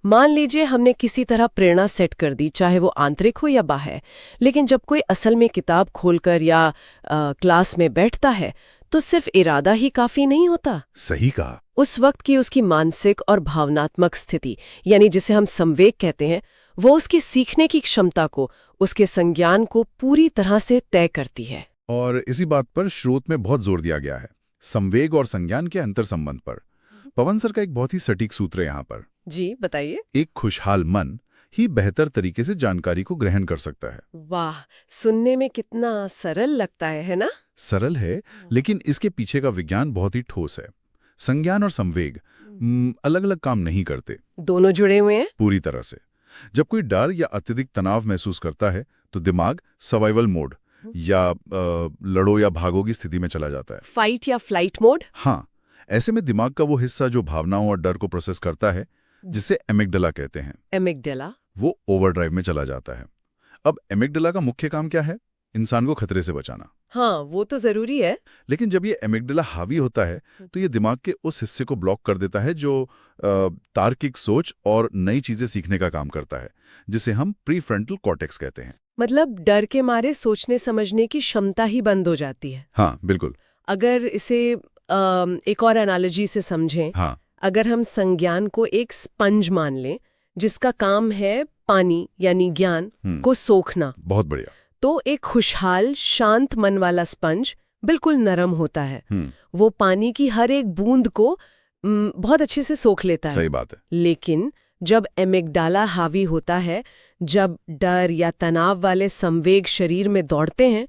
मान लीजिए हमने किसी तरह प्रेरणा सेट कर दी, चाहे वो आंतरिक हो या बाह्य, लेकिन जब कोई असल में किताब खोलकर या क्लास में बैठता है तो सिर्फ इरादा ही काफी नहीं होता। सही कहा। उस वक्त की उसकी मानसिक और भावनात्मक स्थिति, यानी जिसे हम संवेग कहते हैं, वो उसकी सीखने की क्षमता को, उसके संज्ञान को पूरी तरह से तय करती है। और इसी बात पर स्रोत में बहुत जोर दिया गया है, संवेग और संज्ञान के अंतर संबंध पर। पवन सर का एक बहुत ही सटीक सूत्र है यहाँ पर। जी, बताइए। एक खुशहाल मन ही बेहतर तरीके से जानकारी को ग्रहण कर सकता है। वाह, सुनने में कितना सरल लगता है ना? सरल है, लेकिन इसके पीछे का विज्ञान बहुत ही ठोस है। संज्ञान और संवेग अलग अलग काम नहीं करते, दोनों जुड़े हुए हैं पूरी तरह से। जब कोई डर या अत्यधिक तनाव महसूस करता है तो दिमाग सर्वाइवल मोड या लड़ो या भागो की स्थिति में चला जाता है, फाइट या फ्लाइट मोड। हाँ, ऐसे में दिमाग का वो हिस्सा जो भावनाओं और डर को प्रोसेस करता है, जिसे एमिगडाला कहते हैं, एमिगडाला, वो ओवरड्राइव में चला जाता है। अब एमिगडाला का मुख्य काम क्या है? इंसान को खतरे से बचाना। हाँ, वो तो जरूरी है। लेकिन जब ये एमिगडाला हावी होता है तो ये दिमाग के उस हिस्से को ब्लॉक कर देता है जो तार्किक सोच और नई चीजें सीखने का काम करता है, जिसे हम प्रीफ्रंटल कॉर्टेक्स कहते हैं। मतलब डर के मारे सोचने समझने की क्षमता ही बंद हो जाती है। हाँ, बिल्कुल। अगर इसे एक और एनालॉजी से समझें, हाँ, अगर हम संज्ञान को एक स्पंज मान लें जिसका काम है पानी यानी ज्ञान को सोखना, बहुत बढ़िया। तो एक खुशहाल शांत मन वाला स्पंज बिल्कुल नरम होता है। वो पानी की हर एक बूंद को बहुत अच्छे से सोख लेता है। सही बात है। लेकिन जब एमिगडाला हावी होता है, जब डर या तनाव वाले संवेग शरीर में दौड़ते हैं,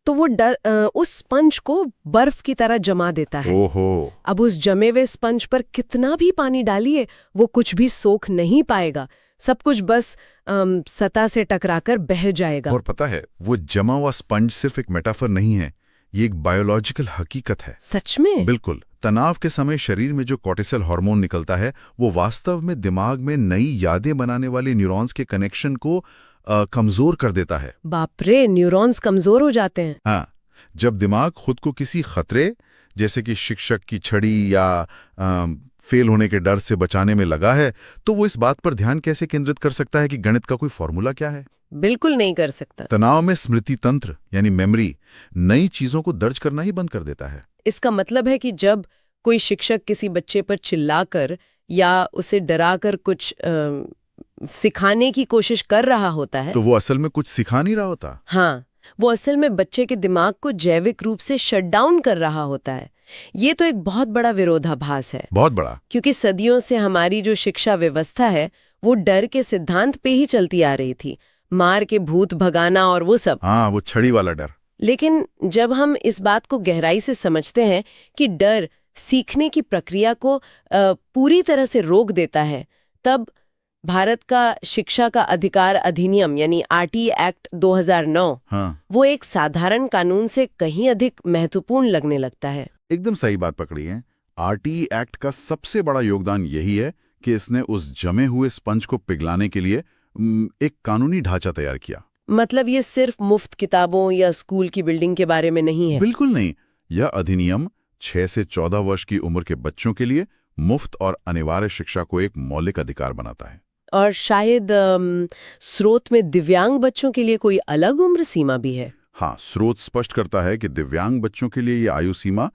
तो वो डर उस स्पंज को बर्फ की तरह जमा देता है। ओहो। अब उस जमे हुए स्पंज पर कितना भी पानी डालिए, वो कुछ भी सोख नहीं पाएगा। सब कुछ बस सतह से टकराकर बह जाएगा। और पता है, वो जमा हुआ स्पंज सिर्फ एक मेटाफर नहीं है, ये एक बायोलॉजिकल हकीकत है। सच में? बिल्कुल। तनाव के समय शरीर में जो कॉर्टिसोल हार्मोन निकलता है, वो वास्तव में दिमाग में नई यादें बनाने वाले न्यूरॉन्स के कनेक्शन को कमजोर कर देता है। बाप रे, न्यूरॉन्स कमजोर हो जाते हैं? हाँ, जब दिमाग खुद को किसी खतरे जैसे कि शिक्षक की छड़ी या फेल होने के डर से बचाने में लगा है, तो वो इस बात पर ध्यान कैसे केंद्रित कर सकता है कि गणित का कोई फॉर्मूला क्या है? बिल्कुल नहीं कर सकता। तनाव में स्मृति तंत्र यानी मेमोरी नई चीजों को दर्ज करना ही बंद कर देता है। इसका मतलब है कि जब कोई शिक्षक किसी बच्चे पर चिल्लाकर या उसे डराकर कुछ सिखाने की कोशिश कर रहा होता है, तो वो असल में कुछ सिखा नहीं रहा होता। हाँ, वो असल में बच्चे के दिमाग को जैविक रूप से शट डाउन कर रहा होता है। ये तो एक बहुत बड़ा विरोधाभास है, बहुत बड़ा। क्योंकि सदियों से हमारी जो शिक्षा व्यवस्था है वो डर के सिद्धांत पे ही चलती आ रही थी, मार के भूत भगाना और वो सब। हाँ, वो छड़ी वाला डर। लेकिन जब हम इस बात को गहराई से समझते हैं कि डर सीखने की प्रक्रिया को पूरी तरह से रोक देता है, तब भारत का शिक्षा का अधिकार अधिनियम यानी आरटी एक्ट 2009, हाँ, वो एक साधारण कानून से कहीं अधिक महत्वपूर्ण लगने लगता है। एकदम सही बात पकड़ी है। आरटी एक्ट का सबसे बड़ा योगदान यही है कि इसने उस जमे हुए स्पंज को पिघलाने के लिए एक कानूनी ढांचा तैयार किया। मतलब ये सिर्फ मुफ्त किताबों या स्कूल की बिल्डिंग के बारे में नहीं है। बिल्कुल नहीं। यह अधिनियम 6 से 14 वर्ष की उम्र के बच्चों के लिए मुफ्त और अनिवार्य शिक्षा को एक मौलिक अधिकार बनाता है। और शायद स्रोत में दिव्यांग बच्चों के लिए कोई अलग उम्र सीमा भी है। हाँ, स्रोत स्पष्ट करता है कि दिव्यांग बच्चों के लिए ये आयु सीमा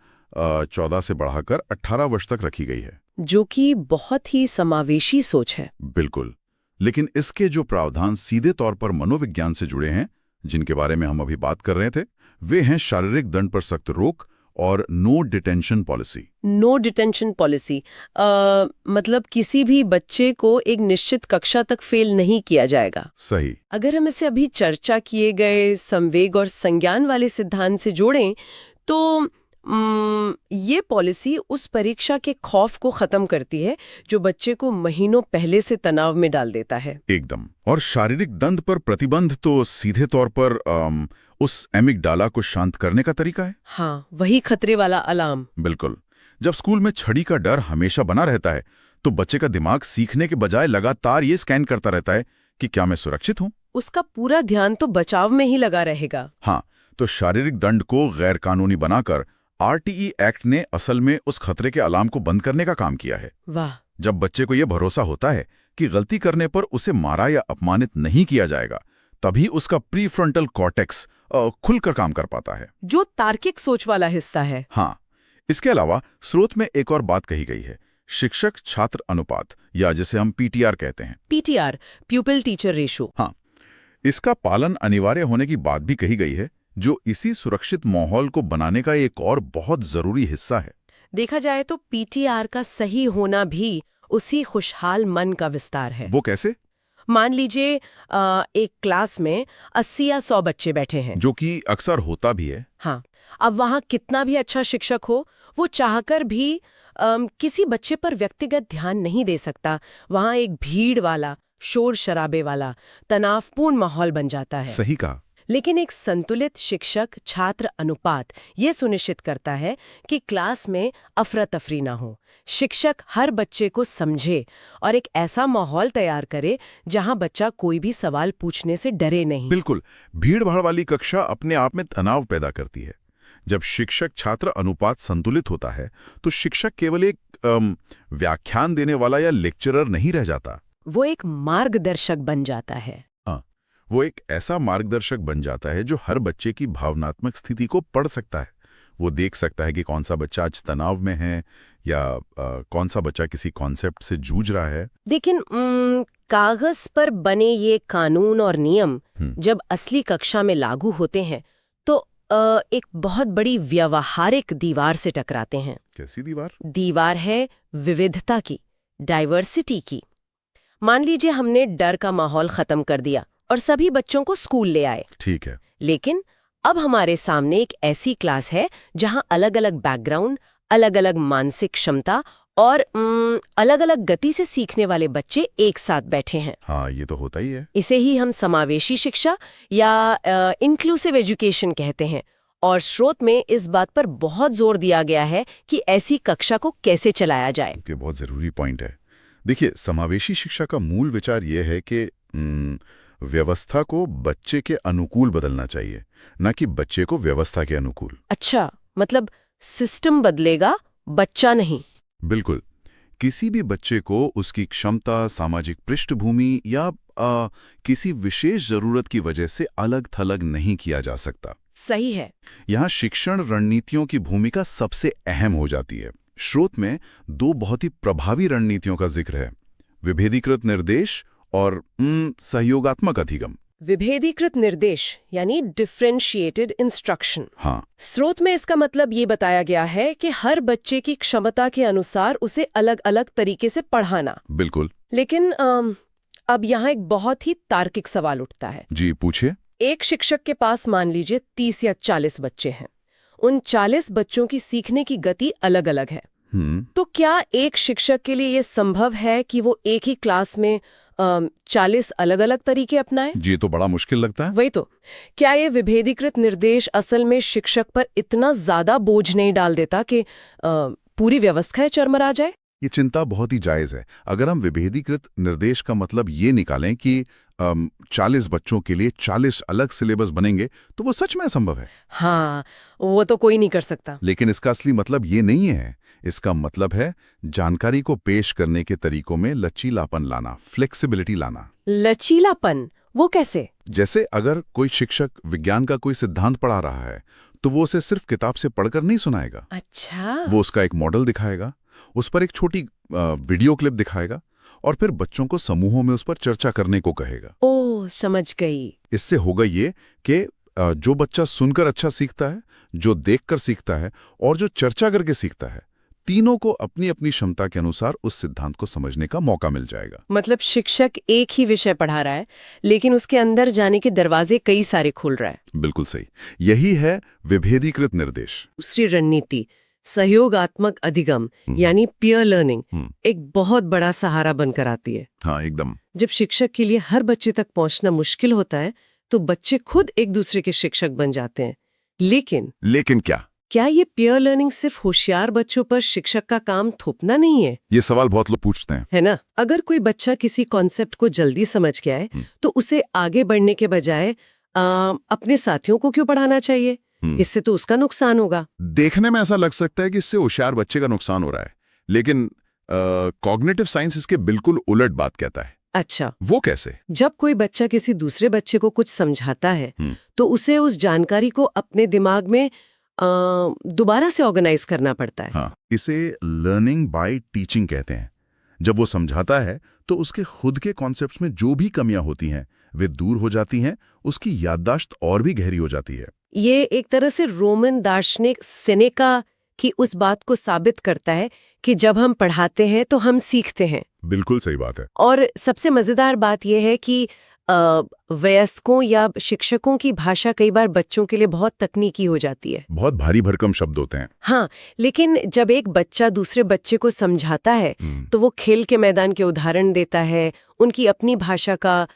14 से बढ़ाकर 18 वर्ष तक रखी गई है, जो कि बहुत ही समावेशी सोच है। बिल्कुल। लेकिन इसके जो प्रावधान सीधे तौर पर मनोविज्ञान से जुड़े हैं, जिनके बारे में हम अभी बात कर रहे थे, वे हैं शारीरिक दंड पर सख्त रोक और no detention policy. No detention policy मतलब किसी भी बच्चे को एक निश्चित कक्षा तक फेल नहीं किया जाएगा। सही। अगर हम इसे अभी चर्चा किए गए संवेग और संज्ञान वाले सिद्धांत से जोड़ें तो ये पॉलिसी उस परीक्षा के खौफ को खत्म करती है जो बच्चे को महीनों पहले से तनाव में डाल देता है। एकदम। और शारीरिक दंड पर प्रतिबंध तो सीधे तौर पर उस एमिगडाला को शांत करने का तरीका है। हाँ, वही खतरे वाला अलार्म। बिल्कुल। जब स्कूल में छड़ी का डर हमेशा बना रहता है तो बच्चे का दिमाग सीखने के बजाय लगातार ये स्कैन करता रहता है कि क्या मैं सुरक्षित हूं। उसका पूरा ध्यान तो बचाव में ही लगा रहेगा। हाँ, तो शारीरिक दंड को गैर कानूनी बनाकर आरटीई एक्ट ने असल में उस खतरे के अलार्म को बंद करने का काम किया है। वाह। जब बच्चे को यह भरोसा होता है कि गलती करने पर उसे मारा या अपमानित नहीं किया जाएगा, तभी उसका प्रीफ्रंटल कॉर्टेक्स खुलकर काम कर पाता है, जो तार्किक सोच वाला हिस्सा है। हाँ। इसके अलावा स्रोत में एक और बात कही गई है, शिक्षक छात्र अनुपात, या जिसे हम पीटीआर कहते हैं। PTR, प्यूपिल teacher ratio. हाँ, इसका पालन अनिवार्य होने की बात भी कही गई है, जो इसी सुरक्षित माहौल को बनाने का एक और बहुत जरूरी हिस्सा है। देखा जाए तो पीटीआर का सही होना भी उसी खुशहाल मन का विस्तार है। वो कैसे? मान लीजिए एक क्लास में 80 या 100 बच्चे बैठे हैं, जो कि अक्सर होता भी है। हाँ, अब वहाँ कितना भी अच्छा शिक्षक हो, वो चाहकर भी किसी बच्चे पर व्यक्तिगत ध्यान नहीं दे सकता। वहाँ एक भीड़ वाला, शोर शराबे वाला, तनावपूर्ण माहौल बन जाता है। सही कहा। लेकिन एक संतुलित शिक्षक छात्र अनुपात ये सुनिश्चित करता है कि क्लास में अफरा तफरी ना हो। शिक्षक हर बच्चे को समझे और एक ऐसा माहौल तैयार करे जहां बच्चा कोई भी सवाल पूछने से डरे नहीं। बिल्कुल। भीड़-भाड़ वाली कक्षा अपने आप में तनाव पैदा करती है। जब शिक्षक छात्र अनुपात संतुलित होता है तो शिक्षक केवल एक व्याख्यान देने वाला या लेक्चरर नहीं रह जाता। वो एक मार्गदर्शक बन जाता है। वो एक ऐसा मार्गदर्शक बन जाता है जो हर बच्चे की भावनात्मक स्थिति को पढ़ सकता है। वो देख सकता है कि कौन सा बच्चा आज तनाव में है या कौन सा बच्चा किसी कॉन्सेप्ट से जूझ रहा है। लेकिन कागज पर बने ये कानून और नियम जब असली कक्षा में लागू होते हैं तो एक बहुत बड़ी व्यावहारिक दीवार से टकराते हैं। कैसी दीवार? दीवार है विविधता की, डाइवर्सिटी की। मान लीजिए हमने डर का माहौल खत्म कर दिया और सभी बच्चों को स्कूल ले आए। ठीक है। लेकिन अब हमारे सामने एक ऐसी क्लास है जहां अलग-अलग बैकग्राउंड, अलग-अलग मानसिक क्षमता और अलग-अलग गति से सीखने वाले बच्चे एक साथ बैठे हैं। हाँ, ये तो होता ही है। इसे ही हम समावेशी शिक्षा या इंक्लूसिव एजुकेशन कहते हैं। और स्रोत में इस बात पर बहुत जोर दिया गया है कि ऐसी कक्षा को कैसे चलाया जाए। ये बहुत जरूरी पॉइंट है। देखिए, समावेशी शिक्षा का मूल विचार यह है कि व्यवस्था को बच्चे के अनुकूल बदलना चाहिए, न कि बच्चे को व्यवस्था के अनुकूल। अच्छा, मतलब सिस्टम बदलेगा, बच्चा नहीं। बिल्कुल। किसी भी बच्चे को उसकी क्षमता, सामाजिक पृष्ठभूमि या किसी विशेष जरूरत की वजह से अलग थलग नहीं किया जा सकता। सही है। यहाँ शिक्षण रणनीतियों की भूमिका सबसे अहम हो जाती है। स्रोत में दो बहुत ही प्रभावी रणनीतियों का जिक्र है, विभेदीकृत निर्देश और सहयोगात्मक अधिगम। विभेदीकृत निर्देश यानी डिफरेंशिएटेड इंस्ट्रक्शन। हाँ, स्रोत में इसका मतलब ये बताया गया है कि हर बच्चे की क्षमता के अनुसार उसे अलग अलग तरीके से पढ़ाना। बिल्कुल। लेकिन अब यहाँ एक बहुत ही तार्किक सवाल उठता है। जी पूछिए। एक शिक्षक के पास मान लीजिए 30 या 40 बच्चे हैं। उन 40 बच्चों की सीखने की गति अलग अलग है। तो क्या एक शिक्षक के लिए ये संभव है कि वो एक ही क्लास में 40 अलग अलग तरीके अपनाएं? जी, तो बड़ा मुश्किल लगता है। वही तो। क्या ये विभेदीकृत निर्देश असल में शिक्षक पर इतना ज्यादा बोझ नहीं डाल देता कि पूरी व्यवस्था चरमरा जाए? ये चिंता बहुत ही जायज है। अगर हम विभेदीकृत निर्देश का मतलब ये निकालें कि 40 बच्चों के लिए 40 अलग सिलेबस बनेंगे, तो वो सच में असंभव है। हाँ, वो तो कोई नहीं कर सकता। लेकिन इसका असली मतलब ये नहीं है। इसका मतलब है जानकारी को पेश करने के तरीकों में लचीलापन लाना, फ्लेक्सिबिलिटी लाना। लचीलापन? वो कैसे? जैसे अगर कोई शिक्षक विज्ञान का कोई सिद्धांत पढ़ा रहा है, तो वो उसे सिर्फ किताब से पढ़कर नहीं सुनाएगा। अच्छा। वो उसका एक मॉडल दिखाएगा, उस पर एक छोटी वीडियो क्लिप दिखाएगा और फिर बच्चों को समूहों में उस पर चर्चा करने को कहेगा। ओह, समझ गई। इससे होगा ये कि जो बच्चा सुनकर अच्छा सीखता है, जो देखकर सीखता है और जो चर्चा करके सीखता है, तीनों को अपनी अपनी क्षमता के अनुसार उस सिद्धांत को समझने का मौका मिल जाएगा। मतलब शिक्षक एक ही विषय पढ़ा रहा है, लेकिन उसके अंदर जाने के दरवाजे कई सारे खोल रहा है। बिल्कुल सही। यही है विभेदीकृत निर्देश। दूसरी रणनीति सहयोगात्मक अधिगम यानी पीयर लर्निंग एक बहुत बड़ा सहारा बनकर आती है। हाँ, एकदम। जब शिक्षक के लिए हर बच्चे तक पहुंचना मुश्किल होता है, तो बच्चे खुद एक दूसरे के शिक्षक बन जाते हैं। लेकिन क्या ये पीयर लर्निंग सिर्फ होशियार बच्चों पर शिक्षक का काम थोपना नहीं है? ये सवाल बहुत लोग पूछते हैं। है ना? अगर कोई बच्चा किसी कॉन्सेप्ट को जल्दी समझ गया है, तो उसे आगे बढ़ने के बजाय अपने साथियों को क्यों पढ़ाना चाहिए? इससे तो उसका नुकसान होगा। देखने में ऐसा लग सकता है कि इससे होशियार बच्चे का नुकसान हो रहा है, लेकिन कॉग्निटिव साइंस इसके बिल्कुल उलट बात कहता है। अच्छा, वो कैसे? जब कोई बच्चा किसी दूसरे बच्चे को कुछ समझाता है, तो उसे उस जानकारी को अपने दिमाग में दोबारा से ऑर्गेनाइज करना पड़ता है। हाँ, इसे लर्निंग बाय टीचिंग कहते हैं। जब वो समझाता है, तो उसके खुद के कॉन्सेप्ट्स में जो भी कमियां होती हैं, वे दूर हो जाती हैं, उसकी याददाश्त और भी गहरी हो जाती है। ये एक तरह से रोमन दार्शनिक सेनेका की उस बात को साबित करता है कि जब हम पढ़ाते हैं तो हम सीखते हैं। बिल्कुल सही बात है। और सबसे मजेदार बात यह है कि वयस्कों या शिक्षकों की भाषा कई बार बच्चों के लिए बहुत तकनीकी हो जाती है। बहुत भारी भरकम शब्द होते हैं। हाँ, लेकिन जब एक बच्चा दूसरे बच्चे को समझाता है, तो वो खेल के मैदान के उदाहरण देता है, उनकी अपनी भाषा का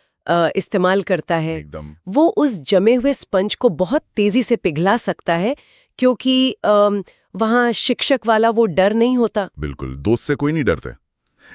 इस्तेमाल करता है। एकदम। वो उस जमे हुए स्पंज को बहुत तेजी से पिघला सकता है, क्योंकि वहाँ शिक्षक वाला वो डर नहीं होता। बिल्कुल, दोस्त से कोई नहीं डरते।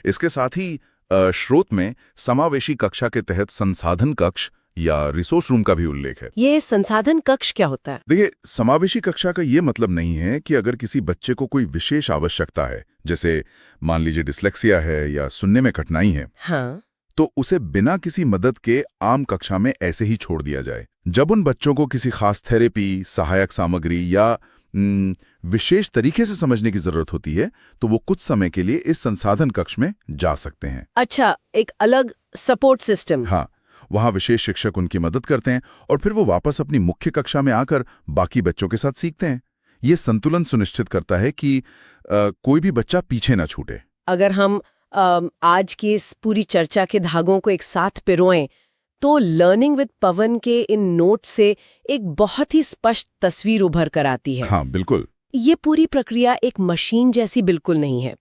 इसके साथ ही स्रोत में समावेशी कक्षा के तहत संसाधन कक्ष या रिसोर्स रूम का भी उल्लेख है। ये संसाधन कक्ष क्या होता है? देखिए, समावेशी कक्षा का ये मतलब नहीं है कि अगर किसी बच्चे को कोई विशेष आवश्यकता है, जैसे मान लीजिए डिस्लेक्सिया है या सुनने में कठिनाई है, हाँ, तो उसे बिना किसी मदद के आम कक्षा में ऐसे ही छोड़ दिया जाए। जब उन बच्चों को किसी खास थेरेपी, सहायक सामग्री या विशेष तरीके से समझने की जरूरत होती है, तो वो कुछ समय के लिए इस संसाधन कक्ष में जा सकते हैं। अच्छा, एक अलग सपोर्ट सिस्टम। हाँ, वहाँ विशेष शिक्षक उनकी मदद करते हैं और फिर वो वापस अपनी मुख्य कक्षा में आकर बाकी बच्चों के साथ सीखते हैं। ये संतुलन सुनिश्चित करता है कि कोई भी बच्चा पीछे ना छूटे। अगर हम आज की इस पूरी चर्चा के धागों को एक साथ पिरोएं, तो लर्निंग विद पवन के इन नोट से एक बहुत ही स्पष्ट तस्वीर उभर कर आती है। हाँ, बिल्कुल। ये पूरी प्रक्रिया एक मशीन जैसी बिल्कुल नहीं है।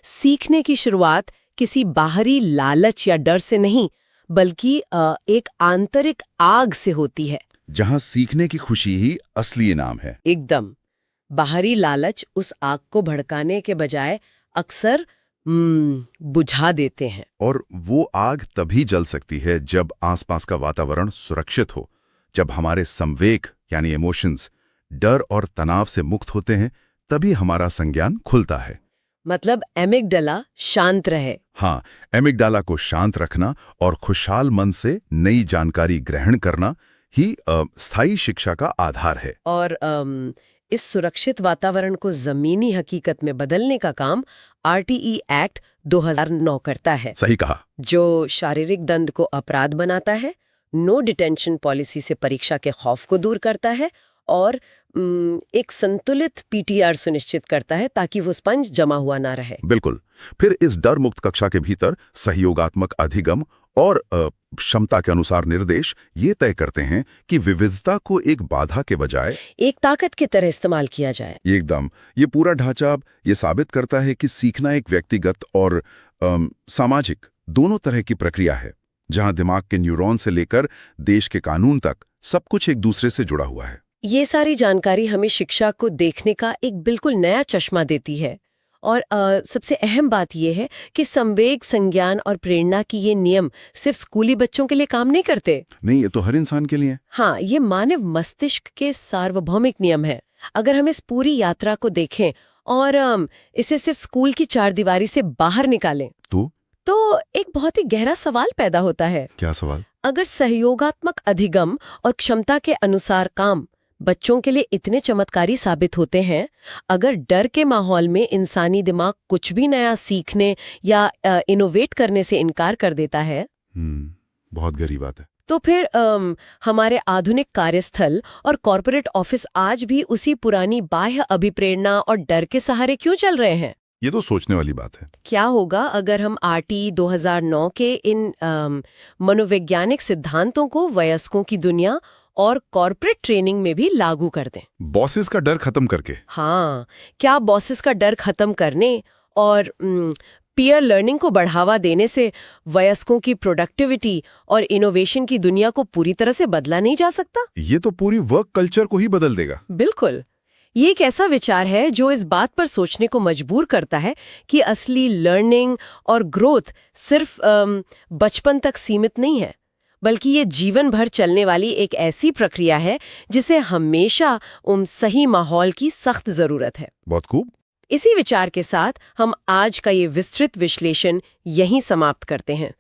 सीखने की शुरुआत किसी बाहरी लालच या डर से नहीं, बल्कि एक आंतरिक आग से होती है, जहां सीखने की खुशी ही असली इनाम है। एकदम। बाहरी लालच उस आग को भड़काने के बजाय अक्सर बुझा देते हैं। और वो आग तभी जल सकती है जब आसपास का वातावरण सुरक्षित हो, जब हमारे संवेग यानी इमोशंस डर और तनाव से मुक्त होते हैं, तभी हमारा संज्ञान खुलता है। मतलब एमिगडाला शांत रहे। हाँ, एमिगडाला को शांत रखना और खुशहाल मन से नई जानकारी ग्रहण करना ही स्थायी शिक्षा का आधार है। और इस सुरक्षित वातावरण को जमीनी हकीकत में बदलने का काम RTE एक्ट 2009 करता है, सही कहा। जो शारीरिक दंड को अपराध बनाता है, नो डिटेंशन पॉलिसी से परीक्षा के खौफ को दूर करता है और एक संतुलित PTR सुनिश्चित करता है ताकि वो स्पंज जमा हुआ ना रहे। बिल्कुल। फिर इस डर मुक्त कक्षा के भीतर सहयोगात्मक अधिगम और क्षमता के अनुसार निर्देश ये तय करते हैं कि विविधता को एक बाधा के बजाय एक ताकत की तरह इस्तेमाल किया जाए। एकदम, ये पूरा ढांचा ये साबित करता है कि सीखना एक व्यक्तिगत और सामाजिक दोनों तरह की प्रक्रिया है, जहां दिमाग के न्यूरॉन से लेकर देश के कानून तक सब कुछ एक दूसरे से जुड़ा हुआ है। ये सारी जानकारी हमें शिक्षा को देखने का एक बिल्कुल नया चश्मा देती है और सबसे अहम बात यह है कि संवेग, संज्ञान और प्रेरणा की ये नियम सिर्फ स्कूली बच्चों के लिए काम नहीं करते। नहीं, ये तो हर इंसान के लिए। हाँ, ये मानव मस्तिष्क के सार्वभौमिक नियम है। अगर हम इस पूरी यात्रा को देखें और इसे सिर्फ स्कूल की चारदीवारी से बाहर निकालें तो एक बहुत ही गहरा सवाल पैदा होता है। क्या सवाल? अगर सहयोगात्मक अधिगम और क्षमता के अनुसार काम बच्चों के लिए इतने चमत्कारी साबित होते हैं, अगर डर के माहौल में इंसानी दिमाग कुछ भी नया सीखने या इनोवेट करने से इनकार कर देता है, बहुत गहरी बात है। तो फिर हमारे आधुनिक कार्यस्थल और कॉरपोरेट ऑफिस आज भी उसी पुरानी बाह्य अभिप्रेरणा और डर के सहारे क्यों चल रहे हैं? ये तो सोचने वाली बात है। क्या होगा अगर हम RTE 2009 के इन मनोवैज्ञानिक सिद्धांतों को वयस्कों की दुनिया और कॉर्पोरेट ट्रेनिंग में भी लागू कर दें? बॉसेस का डर खत्म करके। हाँ, क्या बॉसेस का डर खत्म करने और पीयर लर्निंग को बढ़ावा देने से वयस्कों की प्रोडक्टिविटी और इनोवेशन की दुनिया को पूरी तरह से बदला नहीं जा सकता? ये तो पूरी वर्क कल्चर को ही बदल देगा। बिल्कुल। ये एक ऐसा विचार है जो इस बात पर सोचने को मजबूर करता है कि असली लर्निंग और ग्रोथ सिर्फ बचपन तक सीमित नहीं है, बल्कि ये जीवन भर चलने वाली एक ऐसी प्रक्रिया है जिसे हमेशा सही माहौल की सख्त जरूरत है। बहुत खूब। इसी विचार के साथ हम आज का ये विस्तृत विश्लेषण यहीं समाप्त करते हैं।